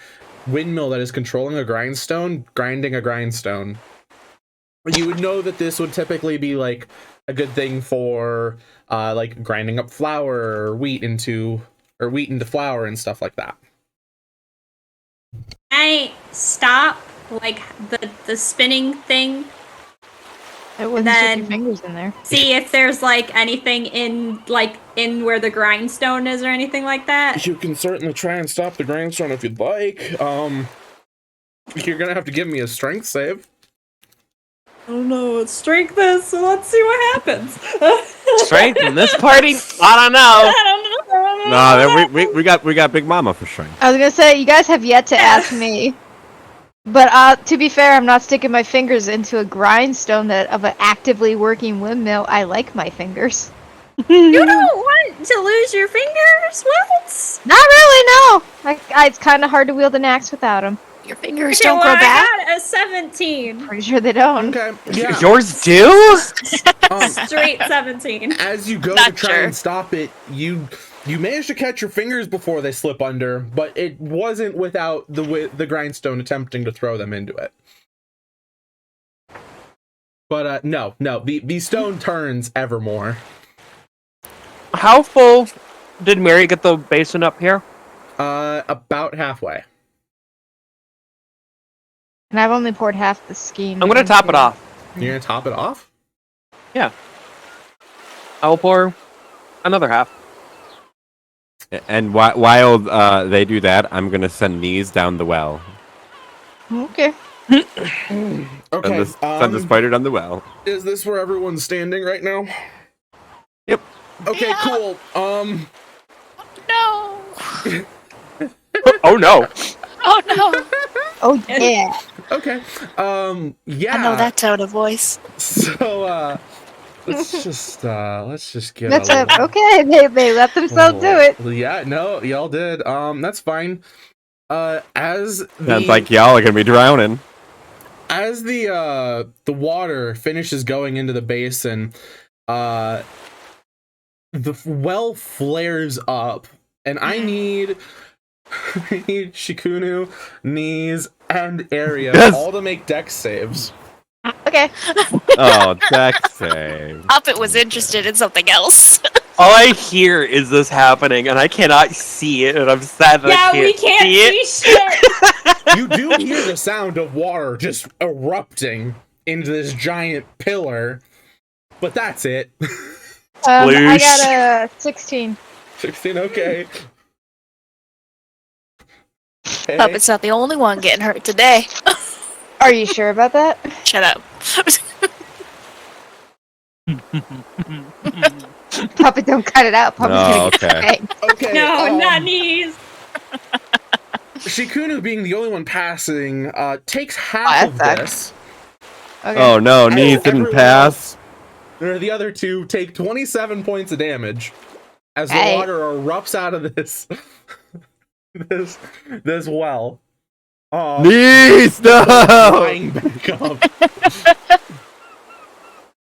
windmill that is controlling a grindstone, grinding a grindstone. You would know that this would typically be like a good thing for like grinding up flour or wheat into flour and stuff like that. I stop like the spinning thing. It wouldn't stick your fingers in there. See if there's like anything in where the grindstone is or anything like that. You can certainly try and stop the grindstone if you'd like. You're gonna have to give me a strength save. I don't know, it's strength this, so let's see what happens. Strength in this party? I don't know. No, we got Big Mama for strength. I was gonna say, you guys have yet to ask me. But to be fair, I'm not sticking my fingers into a grindstone of an actively working windmill. I like my fingers. You don't want to lose your fingers? What? Not really, no. It's kind of hard to wield an axe without them. Your fingers Okay, don't well, grow back. I got a 17. Pretty sure they don't. Okay, yeah. Yours do? Straight 17. As you go Not to try sure. and stop it, you manage to catch your fingers before they slip under, but it wasn't without the grindstone attempting to throw them into it. But no, the stone turns ever more. How full did Mary get the basin up here? About halfway. And I've only poured half the scheme. I'm gonna top it off. You're gonna top it off? Yeah. I will pour another half. And while they do that, I'm gonna send these down the well. Okay. Okay. Send the spider down the well. Is this where everyone's standing right now? Yep. Okay, Yeah. cool. No. Oh no! Oh no. Oh yeah. Okay. Yeah. I know that tone of voice. So let's just get That's a it. little- Okay, they let themselves do it. Yeah, no, y'all did. That's fine. As Sounds like y'all are gonna be drowning. as the water finishes going into the basin, the well flares up, and I need Shikunu, Knees, and Area Yes. all to make dex saves. Okay. Oh, dex save. Puppet was interested in something else. All I hear is this happening, and I cannot see it, and I'm sad that I Yeah, can't we can't see it. see shit. You do hear the sound of water just erupting into this giant pillar, but that's it. I Sploosh. got a 16. 16, okay. Okay. Puppet's not the only one getting hurt today. Are you sure about that? Shut up. Puppet, don't cut it out. Puppet's Oh, gonna get okay. banged. Okay. No, not knees. Shikunu, being the only one passing, takes half of that this. Okay. Oh no, And knees didn't everyone pass. The other two take 27 points of damage as the Hey. water erupts out of this this well. Knees, no! Flying back up.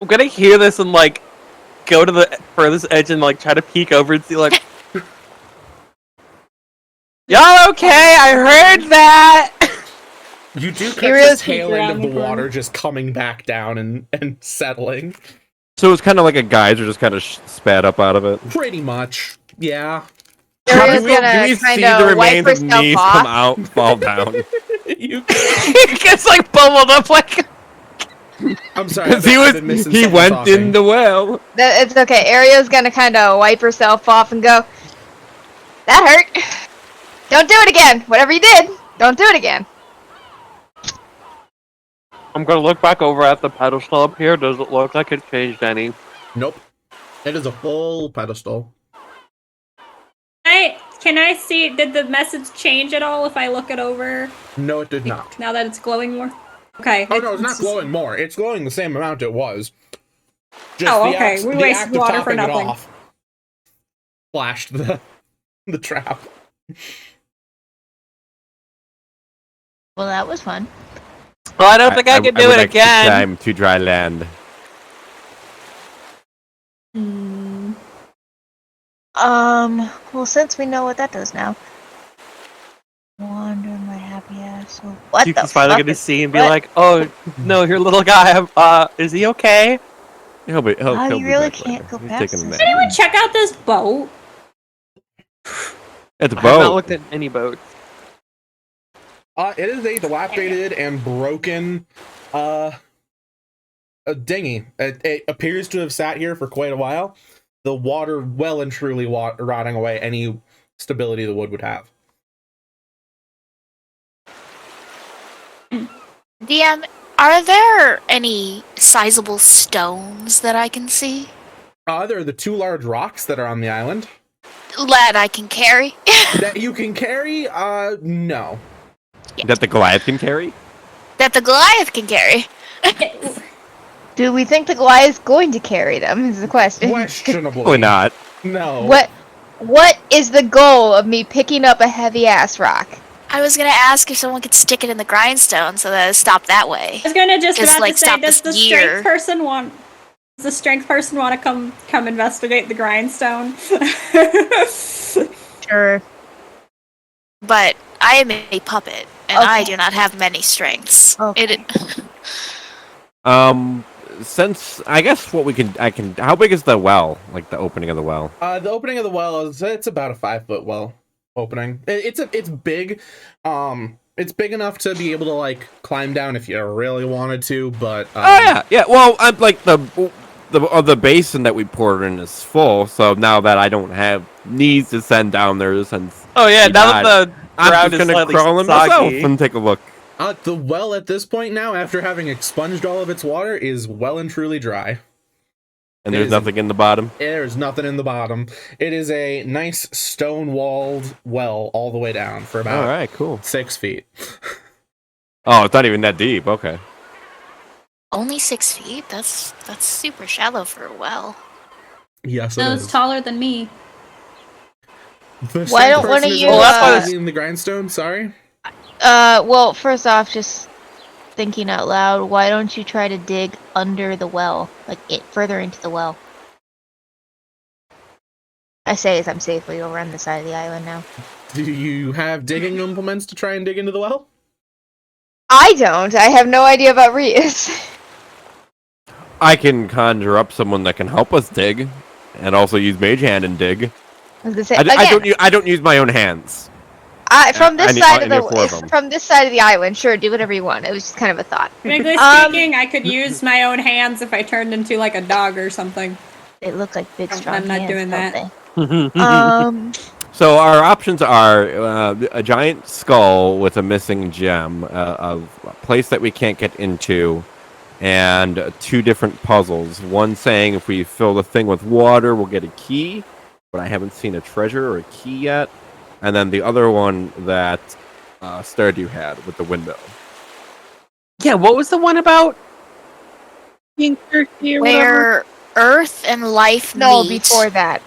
I'm gonna hear this and like go to the furthest edge and like try to peek over and see like. Y'all okay? I heard that. You do catch Ariel's the tail peek end of around the the corner. water just coming back down and settling. So it's kind of like a geyser just kind of spat up out of it. Pretty much, yeah. Ariel's Do we gonna see kind the of wipe remains of herself knees come off. out, fall down? You, It gets like bubbled up like. I'm sorry. Because I've been missing he someone went talking. in the well. It's okay. Ariel's gonna kind of wipe herself off and go, that hurt. Don't do it again. Whatever you did, don't do it again. I'm gonna look back over at the pedestal up here. Does it look like it changed any? Nope. It is a full pedestal. Can I see? Did the message change at all if I look it over? No, it did not. Now that it's glowing more. Okay. Oh no, it's not glowing more. It's glowing the same amount it was. Just Oh, the okay. act- We the wasted act of water for topping it nothing. off flashed the trap. Well, that was fun. Well, I don't think I can do would it like to again. climb to dry land. Well, since we know what that does now. Wander my happy ass. What the Yuki's finally fuck gonna is- see and be what? like, "Oh no, your little guy. Is he okay?" He'll be you be really back can't later. go He's past taking a this. nap. Anyone check out this boat? It's a I have not boat. looked at any boats. It is a dilapidated and broken a dinghy. It appears to have sat here for quite a while. The water well and truly rotting away any stability the wood would have. DM, are there any sizable stones that I can see? There are the two large rocks that are on the island Lad, I can carry? that you can carry. No. That the Goliath can carry? That the Goliath can carry? Do we think the Goliath is going to carry them? Is the question. Questionably. Probably not. No. What is the goal of me picking up a heavy ass rock? I was gonna ask if someone could stick it in the grindstone so that it stopped that way. I was gonna just Just, about like, to say, stop does this the year. strength person want? Does the strength person want to come investigate the grindstone? Sure. But I am a puppet, and I Okay. do not have many strengths. Okay. Since I guess what I can. How big is the well? Like the opening of the well? The opening of the well it's about a 5-foot well opening. It's big. It's big enough to be able to like climb down if you really wanted to, but Yeah. Well, I'm like the basin that we poured in is full, so now that I don't have knees to send down there, since Oh yeah, we now that the I'm ground just is gonna slightly crawl in myself soggy. and take a look. the well at this point now, after having expunged all of its water, is well and truly dry. And It there's is- nothing in the bottom. There's nothing in the bottom. It is a nice stone-walled well all the way down for about All right, cool. 6 feet. Oh, it's not even that deep. Okay. Only 6 feet? That's super shallow for a well. Yes, it No, is. it's taller than me. The Why don't same one of person is you, also in the grindstone? Sorry. Well, first off, just thinking out loud, why don't you try to dig under the well? Like, further into the well. I say as I'm safely over on the side of the island now. Do you have digging implements to try and dig into the well? I don't. I have no idea about Reus. I can conjure up someone that can help us dig, and also use Mage Hand and dig. I was gonna say, I don't use my own hands. from this I need- side I of need 4 of the them. from this side of the island, sure, do whatever you want. It was just kind of a thought. Frankly speaking, I could use my own hands if I turned into like a dog or something. They look like big, I'm strong not hands, doing don't that. they? So our options are a giant skull with a missing gem, a place that we can't get into, and 2 different puzzles. One saying if we fill the thing with water, we'll get a key, but I haven't seen a treasure or a key yet. And then the other one that Stardew had with the window. Yeah, what was the one about being thirsty or whatever? Where Earth and life No, meet. before that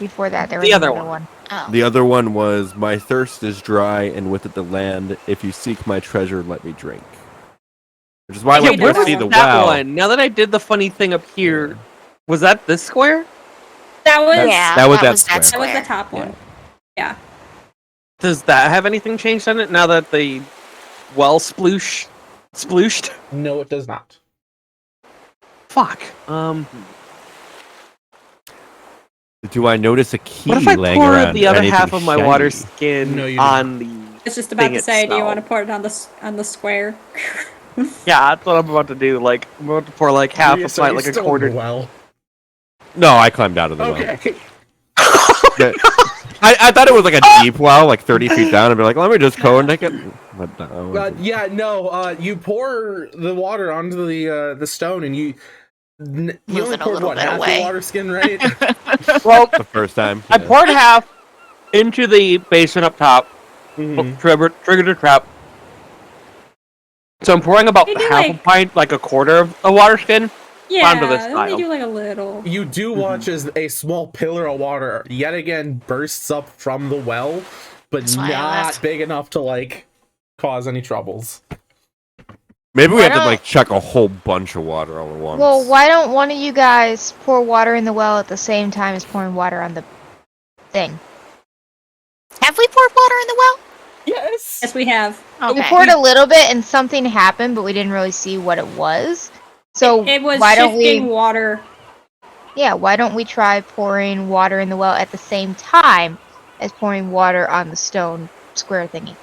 there was The other another one. one. Oh. The other one was my thirst is dry, and with it the land. If you seek my treasure, let me drink. Which is why I Yeah, went where to was see the that well. one? Now that I did the funny thing up here, was that this square? That was Yeah, that was that that was square. the top one. Yeah. Does that have anything changed on it now that the well splooshed? No, it does not. Fuck. Do I notice a key What if I laying pour around? the other Anything half of my shiny? water skin No, you on the? I was just about thing to say, do you want to itself? pour it on the square? Yeah, that's what I'm about to do. Like, I'm about to pour like half Yeah, of so my, you're like a still in quarter. the well. No, I climbed out of the well. Okay. I thought it was like a deep well, like 30 feet down, and be like, let me just go and take it. But no, Yeah, no. You pour the water onto the stone, and you only Moving a poured little what, bit half away. your water skin, right? Well, the first time. I yeah. poured half into the basement up top. Mhm. Triggered a trap. So I'm pouring about Maybe, half a like- pint, like a quarter of a water skin. Yeah, Onto this let me tile. do like a little. You do watch as a small pillar of water yet again bursts up from the well, but That's why I not left. big enough to like cause any troubles. Maybe we Why have to don't- like chuck a whole bunch of water all at once. Well, why don't one of you guys pour water in the well at the same time as pouring water on the thing? Have we poured water in the well? Yes. Yes, we have. Okay. We poured a little bit and something happened, but we didn't really see what it was. So It was why don't shifting we? water. Yeah, why don't we try pouring water in the well at the same time as pouring water on the stone square thingy?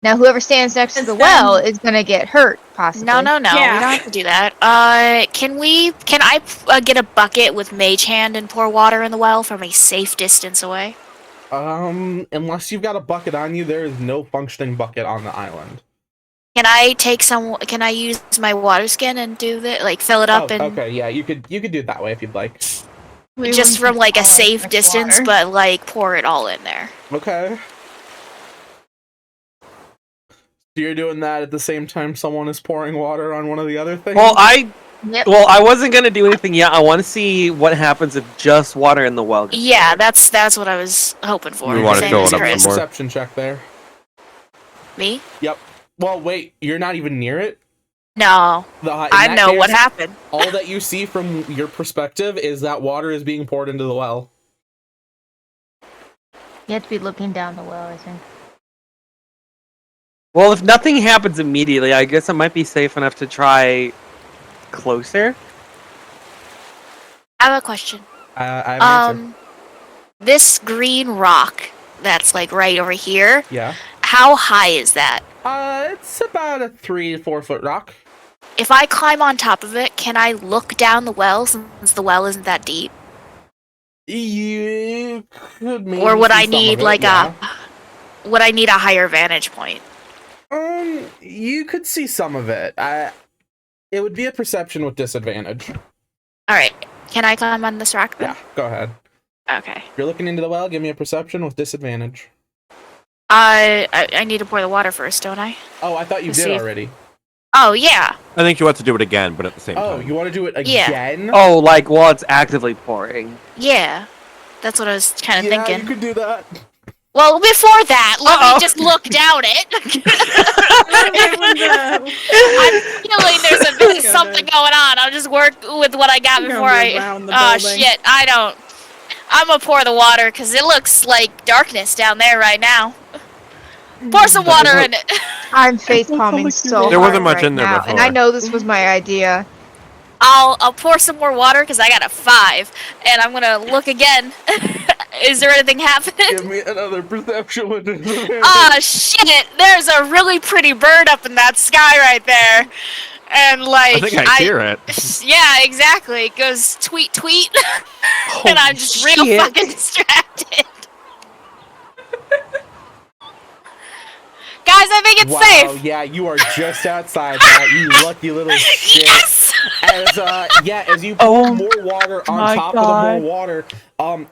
Now, whoever stands next to the Because well then- is gonna get hurt, possibly. No, Yeah. we don't have to do that. Can I get a bucket with mage hand and pour water in the well from a safe distance away? Unless you've got a bucket on you, there is no functioning bucket on the island. Can I use my water skin and do that? Like fill it up and Okay, yeah, you could do it that way if you'd like. We just wouldn't from like a all safe drink distance, water. but like pour it all in there. Okay. So you're doing that at the same time someone is pouring water on one of the other things? Well, I Yep. wasn't gonna do anything yet. I want to see what happens if just water in the well. gets Yeah, poured. that's what I was hoping for. We wanna Same fill as it up Give me a Chris. some more. perception check there. Me? Yep. Well, wait, you're not even near it? No, In I that know what case, happened. All that you see from your perspective is that water is being poured into the well. You have to be looking down the well, I think. Well, if nothing happens immediately, I guess it might be safe enough to try closer. I have a question. I have an answer. This green rock that's like right over here. Yeah. How high is that? It's about a 3 to 4 foot rock. If I climb on top of it, can I look down the well since the well isn't that deep? You could maybe Or would see I some of need it, like yeah. would I need a higher vantage point? You could see some of it. It would be a perception with disadvantage. Alright. Can I climb on this rock then? Yeah, go ahead. Okay. If you're looking into the well, give me a perception with disadvantage. I need to pour the water first, don't I? Oh, I thought you Let's did see. already. Oh yeah. I think you want to do it again, but at the same Oh, time. you want to do it Yeah. again? Oh, like while it's actively pouring. Yeah. That's what I was kind of yeah, thinking. you could do that. Well, before that, let Uh-oh. me just look down it. I'm feeling there's a bit of something going on. I'll just work with what I got Gonna before move I. around the Oh building. shit! I'm gonna pour the water because it looks like darkness down there right now. Pour some water in it. I'm faith palming so There wasn't hard much right in there now, and I before. know this was my idea. I'll pour some more water because I got a 5, and I'm gonna look again. Is there anything happening? Give me another perception with disadvantage. Ah shit! There's a really pretty bird up in that sky right there, and like I think I hear it. Yeah, exactly. It goes tweet tweet, and I'm just real shit. fucking distracted. Guys, I think it's Wow, safe. yeah, you are just outside that, you lucky little shit. Yes. As you pour more water on my top God. of the more water,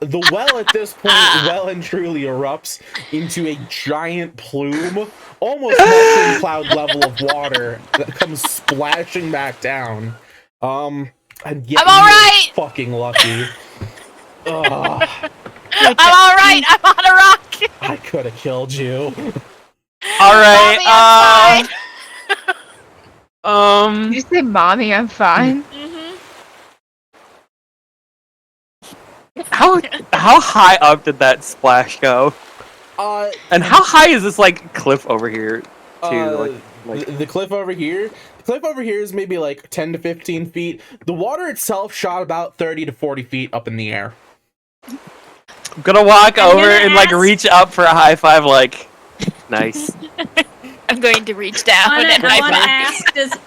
the well at this point well and truly erupts into a giant plume, almost mushroom cloud level of water that comes splashing back down. And yeah, I'm all you're right. fucking lucky. Ugh, I'm all right. I'm on a rock. I could have killed you. All right. Mommy, I'm Did you say, "Mommy, I'm fine"? Mm-hmm. How high up did that splash go? And how high is this like cliff over here? Too The cliff over here. The cliff over here is maybe like 10 to 15 feet. The water itself shot about 30 to 40 feet up in the air. I'm gonna walk I'm over gonna and like ask- reach up for a high five. Like, nice. I'm going to reach down I and want to high ask,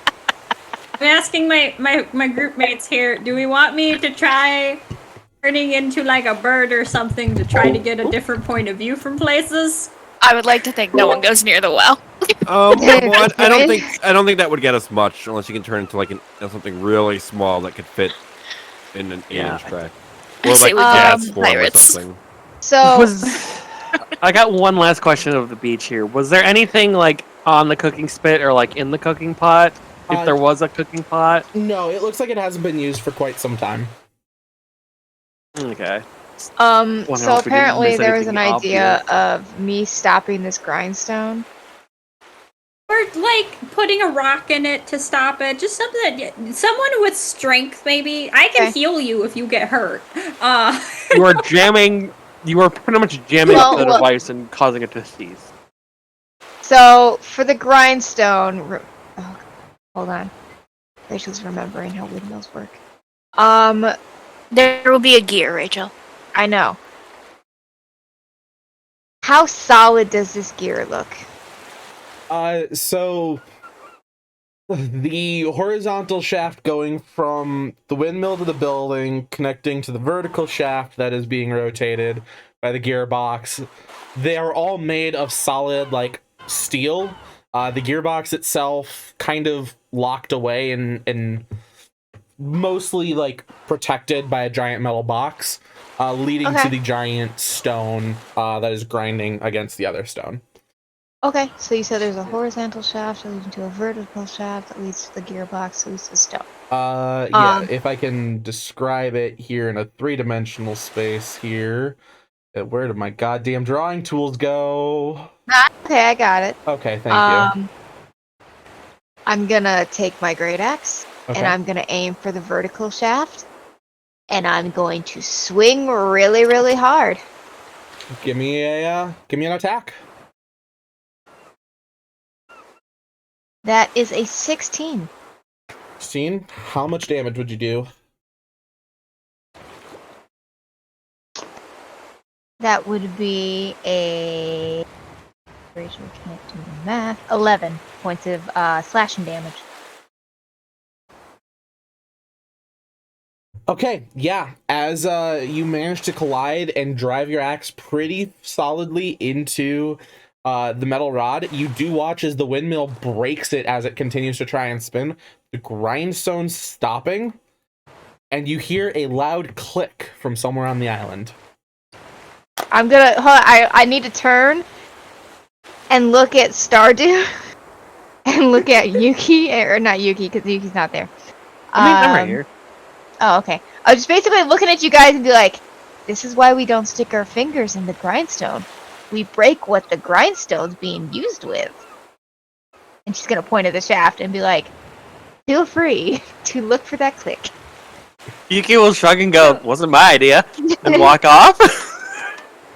I'm asking my group mates here, do we want me to try turning into like a bird or something to try to get a different point of view from places? I would like to think no one goes near the well. Well, I don't think that would get us much unless you can turn into like something really small that could fit in an 8-inch track, I or say like we gas go form or pirates. something. So I got one last question of the beach here. Was there anything like on the cooking spit or like in the cooking pot? If there was a cooking pot? No, it looks like it hasn't been used for quite some time. Okay. so if we didn't apparently miss there was an anything idea of me stopping this grindstone. Or like putting a rock in it to stop it. Just something that someone with strength maybe. I can Okay. heal you if you get hurt. You are jamming. You are pretty much jamming up the Well, device and causing it to cease. So for the grindstone, oh, hold on. Rachel's remembering how windmills work. There will be a gear, Rachel. I know. How solid does this gear look? So the horizontal shaft going from the windmill to the building, connecting to the vertical shaft that is being rotated by the gearbox, they are all made of solid, like, steel. The gearbox itself kind of locked away and mostly, like, protected by a giant metal box, leading to the giant stone that is grinding against the other stone. Okay, so you said there's a horizontal shaft that leads to a vertical shaft that leads to the gearbox that leads to stone. Yeah, if I can describe it here in a 3-dimensional space here. Where did my goddamn drawing tools go? Okay, I got it. Okay, thank you. I'm gonna take my great axe Okay. and I'm gonna aim for the vertical shaft, and I'm going to swing really, really hard. Give me an attack. That is a 16. 16. How much damage would you do? That would be a... Rachel can't do the math. 11 points of slashing damage. Okay, yeah. As you manage to collide and drive your axe pretty solidly into the metal rod, you do watch as the windmill breaks it as it continues to try and spin. The grindstone stopping, and you hear a loud click from somewhere on the island. I'm gonna... I need to turn and look at Stardew and look at Yuki, or not Yuki, because Yuki's not there. I'm right here. Oh, okay. I was just basically looking at you guys and be like, this is why we don't stick our fingers in the grindstone. We break what the grindstone's being used with. And she's gonna point at the shaft and be like, feel free to look for that click. Yuki will shrug and go, "Wasn't my idea," and walk off.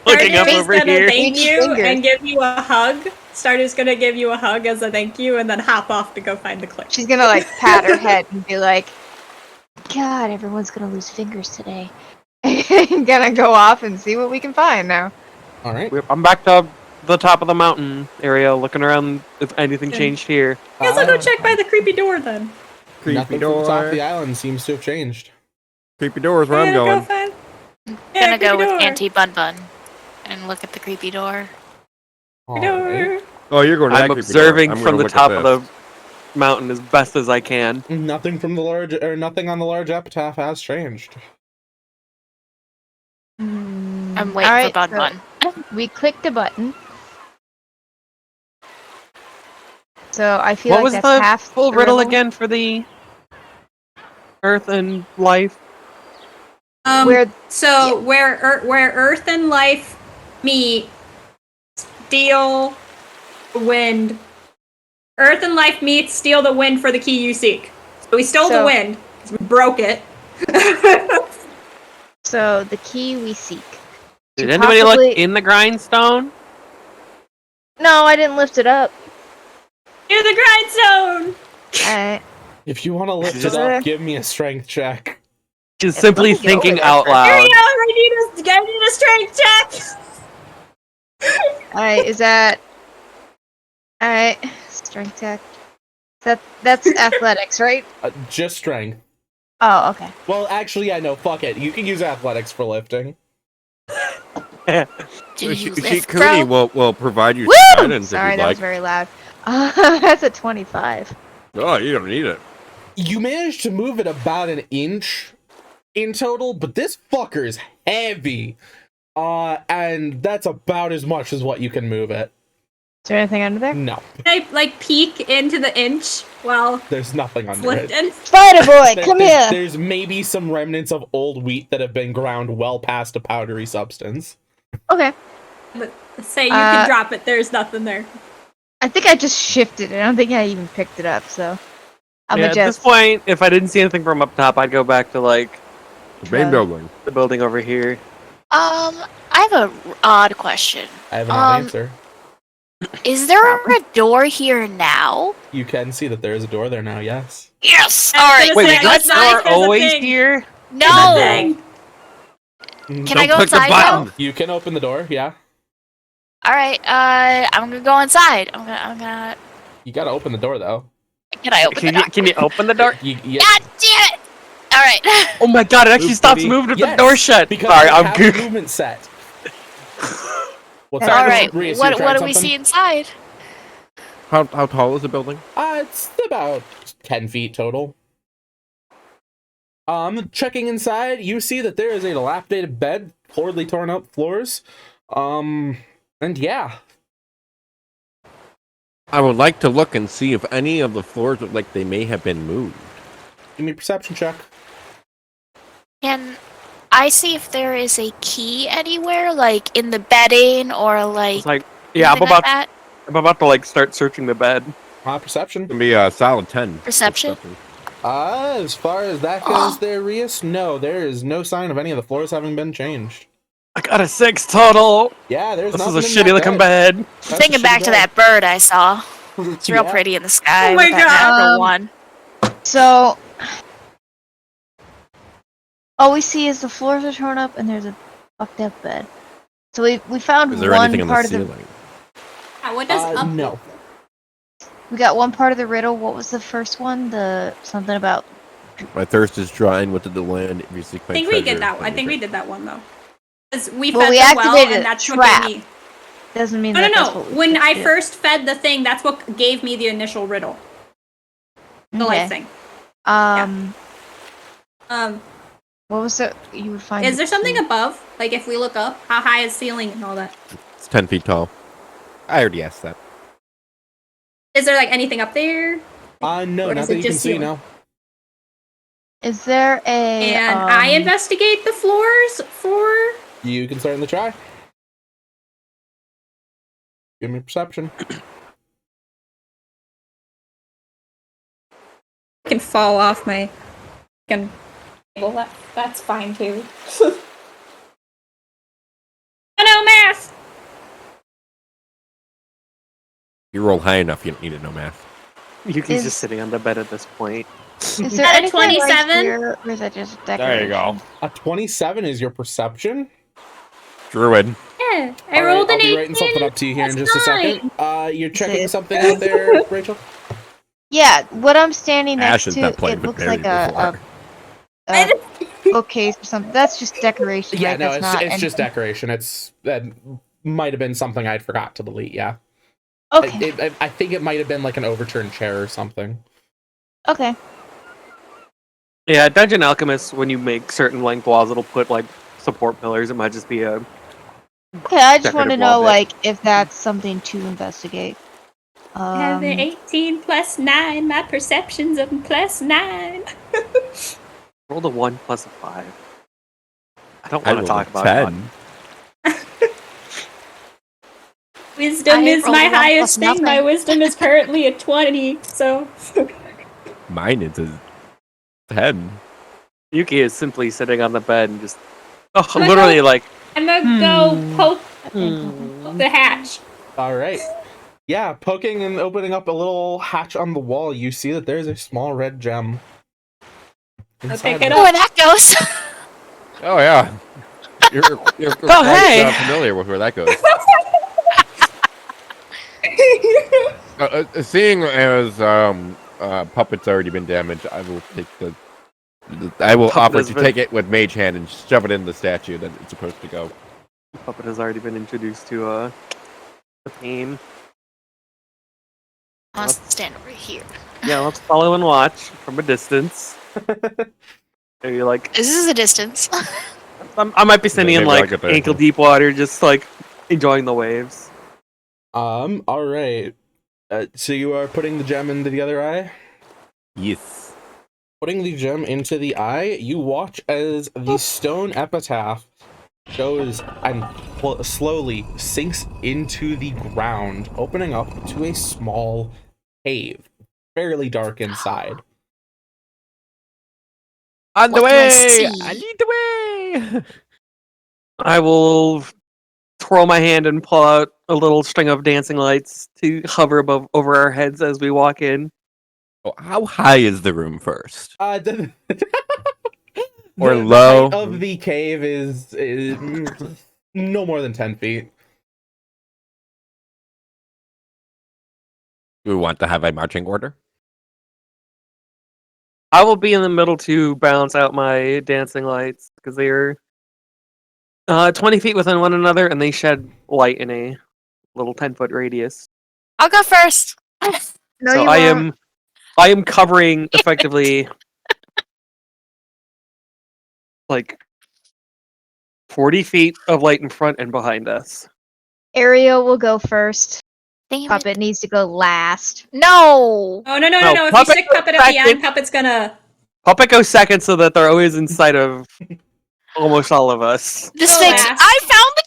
Looking up Stardew's over gonna here. thank you Fingers. and give you a hug. Stardew's gonna give you a hug as a thank you and then hop off to go find the clip. She's gonna like pat her head and be like, God, everyone's gonna lose fingers today. Gonna go off and see what we can find now. All right. I'm back to the top of the mountain area, looking around if anything changed here. Guess I'll go check by the creepy door then. Creepy Nothing from the top of door. the island seems to have changed. Creepy door is where I'm Gonna going. Go find... Gonna go creepy with door. Auntie Bun Bun and look at the creepy door. All Door. right. Oh, you're going to that I'm creepy observing door. I'm from gonna the look top at of the. this. mountain as best as I can. Nothing from the large, or nothing on the large epitaph has changed. I'm waiting for Alright, Bud so Bun. we clicked a button. So I feel What like was that's the half full the riddle again for the Earth and life? Where Where Earth and life meet, steal the wind. Earth and life meet, steal the wind for the key you seek. So we stole the wind because we broke it. So the key we seek. Did To anybody possibly- look in the grindstone? No, I didn't lift it up. Near the grindstone. Alright. If you want to lift it up, give me a strength check. Just Yeah, simply let me get over thinking there out first. There you loud. go. I need a strength check. Alright, is that... Alright, strength check. That's athletics, right? Just strength. Oh, okay. Well, actually, yeah, no, fuck it. You can use athletics for lifting. Do you lift, Cooney bro? will provide you Woo! some guidance Sorry, if that you'd was like. very loud. That's a 25. Oh, you don't need it. You managed to move it about an inch in total, but this fucker is heavy. And that's about as much as what you can move it. Is there anything under there? No, Can I like peek into the inch while there's nothing it's under it. lifting? Spider boy, There- come there's, here! There's maybe some remnants of old wheat that have been ground well past a powdery substance. Okay. But say you can Uh, drop it. There's nothing there. I think I just shifted it. I don't think I even picked it up, so... I'm Yeah, at this point, if I didn't see anything from up top, I'd go back to like The main building. the building over here. I have a odd question. I have an odd answer. Is there a door here now? You can see that there is a door there now, yes. Yes. I was All right. gonna Wait, say, was that outside door there's a always thing. here? No. Thing. Can I go click the inside button. now? You can open the door, yeah. All right. I'm gonna go inside. I'm gonna. You gotta open the door, though. Can I open the door? Can you open the door? You, God damn it! All right. Oh my god, it actually Oops, stops buddy. moving with Yes, the door shut. because Sorry, I I'm have good. a movement set. What's All that? All right. Reese, you What trying do we something? see inside? How tall is the building? It's about 10 feet total. Checking inside, you see that there is a dilapidated bed, horribly torn up floors. And yeah. I would like to look and see if any of the floors look like they may have been moved. Give me a perception check. Can I see if there is a key anywhere, like in the bedding or like? It's like, yeah, anything like that? I'm about to like start searching the bed. Perception. It's gonna be a solid 10. Perception? As far as that goes there, Rias, no, there is no sign of any of the floors having been changed. I got a 6 total. Yeah, there's This is nothing a in shitty that looking bed. bed. That's a Thinking shitty back to bed. that bird I saw. It's real Yeah. pretty in the sky. Oh my with that natural God. one. So... All we see is the floors are torn up and there's a fucked up bed. So we found Is there one anything in the part of the... ceiling? Yeah, what does up? No. We got one part of the riddle. What was the first one? The something about... My thirst is drying. What did the land? I think we did that one. I think we did that one though. 'Cause we Well, fed we the well, activated and a that's what trap. gave me. Doesn't mean No, that that's no, what no. we When I did. first fed the thing, that's what gave me the initial riddle. The life thing. Um... Um, What was it? You would find... is the there something key. above? Like if we look up, how high is ceiling and all that? It's 10 feet tall. I already asked that. Is there like anything up there? No, Or not is that it you can just see, ceiling? no. Is there a... And I investigate the floors for. You can certainly try. Give me perception. I can fall off my. Can. Well, that's fine too. Oh no, math. You roll high enough, you don't need to know math. Yuki's Is- just sitting on the bed at this point. Is there At a anything right 27? here, or is that just decoration? A 27 is your perception. Druid. Yeah, I All right, rolled I'll an be 18. writing something up to you here in That's just a fine. second. You're checking it? something out there, Rachel? Yeah, what I'm standing next Ash has to, not played it with looks Barry like a before. bookcase or something. That's just decoration, Yeah, right? no, That's not it's just anything. decoration. That might have been something I'd forgot to delete, yeah. Okay. I think it might have been like an overturned chair or something. Okay. Yeah, Dungeon Alchemist, when you make certain length walls, it'll put like support pillars. It might just be a Okay, I just want to decorative wall know, bit. like, if that's something to investigate. I have an 18 plus 9. My perception's a plus 9. Roll a 1 plus a 5. I don't I want to rolled a talk about 10. Wisdom I is rolled my a 1 highest plus thing. My nothing. wisdom is currently a 20, so. Mine is a 10. Yuki is simply sitting on the bed and just literally like I'm gonna go poke Hmm. the hatch. All right. Yeah, poking and opening up a little hatch on the wall, you see that there's a small red gem. I'll inside pick it of Oh, where that goes. Oh, yeah. You're Oh, hey! familiar with where that goes. Seeing as Puppet's already been damaged, I will take I will Puppet offer has to been- take it with Mage Hand and shove it in the statue that it's supposed to go. Puppet has already been introduced to the pain. I'll stand over here. Yeah, let's follow and watch from a distance. Maybe like This is a distance. I might be standing in Maybe I'll like get there. ankle deep water, just like enjoying the waves. all right. So you are putting the gem into the other eye? Yes. Putting the gem into the eye, you watch as the stone epitaph goes and slowly sinks into the ground, opening up to a small cave, fairly dark inside. On the What do I way! see? I need the way! I will twirl my hand and pull out a little string of dancing lights to hover over our heads as we walk in. Oh, how high is the room first? The, Or the low? height of the cave is no more than 10 feet. Do we want to have a marching order? I will be in the middle to balance out my dancing lights because they are 20 feet within one another and they shed light in a little 10-foot radius. I'll go first. No, So you won't. I am covering effectively like 40 feet of light in front and behind us. Ariel will go first. Damn it. Puppet needs to go last. No. Oh, no. No, If you Puppet stick Puppet at the second. end, Puppet's gonna. Puppet goes second so that they're always in sight of almost all of us. This Go makes. last. I found the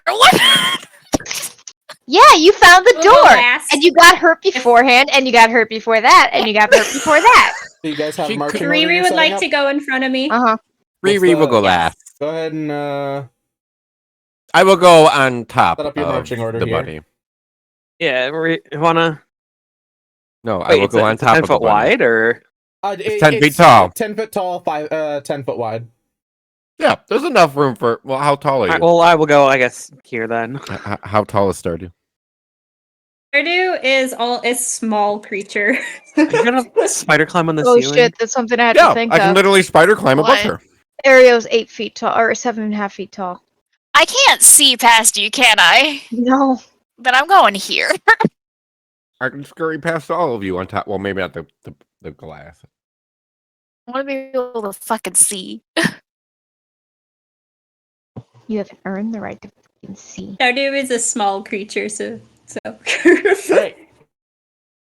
door. What? Yeah, you found the We'll go door! last. And you got hurt beforehand, and you got hurt before that, and you got hurt before that. So you guys have She marching order Riri you're would setting like up? to go in front of me. Uh-huh. Riri will go Yes. last. Go ahead and I will go on top Set up your of marching order the here. bunny. Yeah, you wanna? No, I Wait, will it's, go on it's top 10 of the foot bunny. wide, or It's 10 feet tall. 10 foot tall, 10 foot wide. Yeah, there's enough room for. Well, how tall are you? Alright, well, I will go. I guess here then. How tall is Stardew? Stardew is small creature. Are you gonna spider climb on the Oh ceiling? shit, that's something I had Yeah, to think I can of. literally spider climb above What? her. Ariel's 8 feet tall, or 7.5 feet tall. I can't see past you, can I? No. Then I'm going here. I can scurry past all of you on top. Well, maybe not the glass. I want to be able to fucking see. You haven't earned the right to fucking see. Stardew is a small creature, so. All right.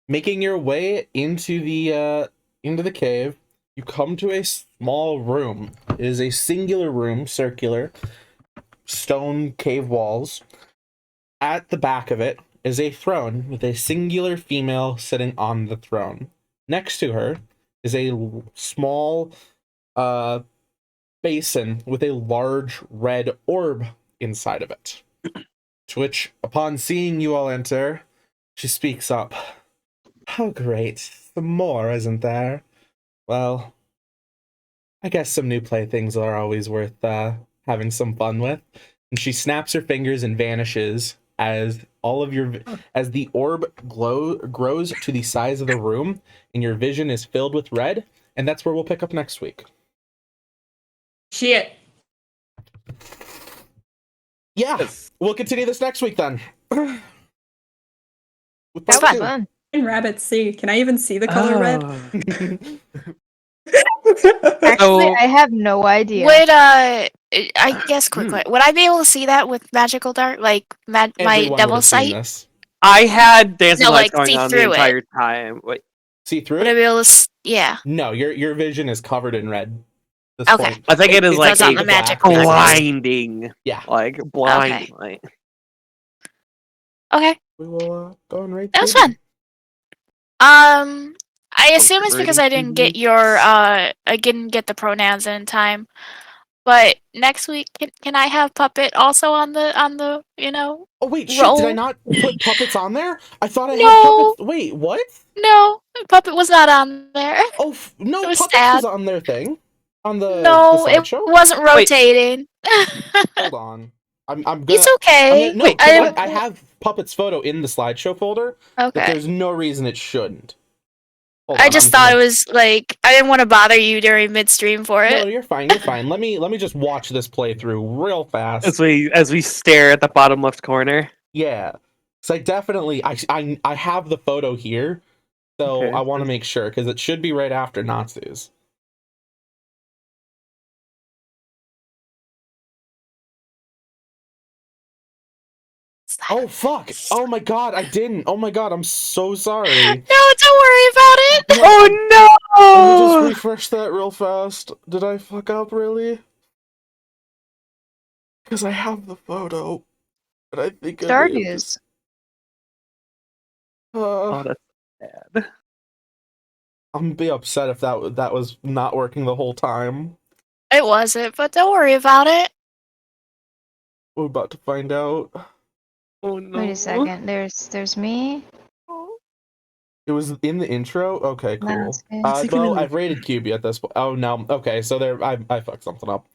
Making your way into the cave, you come to a small room. It is a singular room, circular, stone cave walls. At the back of it is a throne with a singular female sitting on the throne. Next to her is a small basin with a large red orb inside of it. To which, upon seeing you all enter, she speaks up. Oh, great. Some more, isn't there? Well, I guess some new playthings are always worth having some fun with. And she snaps her fingers and vanishes as as the orb grows to the size of the room, and your vision is filled with red. And that's where we'll pick up next week. Shit. Yeah, we'll continue this next week then. It's Part fun. two. And rabbits see. Can I even see the color red? Actually, So- I have no idea. Would I guess quickly, would I be able to see that with magical dark, like my Everyone would devil have seen sight? this. I had dancing No, lights like, going see on the through it. entire time. Wait, See through Would I it? be able to? Yeah. No, your vision is covered in red. At this Okay. point. I think it is It's like So it's not a the magic black, dark. blinding, Yeah. like blinding Okay. light. Okay, We will go on right that was to fun. I assume it's Poker because I didn't get rating. your I didn't get the pronouns in time. But next week, can I have Puppet also on the Oh wait, shit! Did I roll? not put puppets on there? I thought I had No. puppets. Wait, what? No, Puppet was not on there. Oh no, It was puppets sad. was on their thing on the No, it slideshow. wasn't Wait. rotating. Hold on, I'm gonna. It's I'm okay. gonna no, Wait, because I have puppets photo in the slideshow folder, but Okay. there's no reason it shouldn't. Hold I on, just I'm thought gonna- it was like I didn't want to bother you during midstream for No, it. you're fine. You're fine. Let me just watch this playthrough real fast. As we stare at the bottom left corner. Yeah, so I definitely I have the photo here, so Okay. I want to make sure because it should be right after Natsu's. Oh fuck! Oh my god, I didn't. Oh my god, I'm so sorry. No, don't worry about it. Oh Let me no! just refresh that real fast. Did I fuck up really? Because I have the photo, but I think I may have Stardews. just. Oh, that's bad. I'm gonna be upset if that was not working the whole time. It wasn't, but don't worry about it. We're about to find out. Oh no! Wait a second. There's me. It was in the intro. Okay, cool. That's good. Well, I've rated QB at this point. Oh no. Okay, so there, I fucked something up.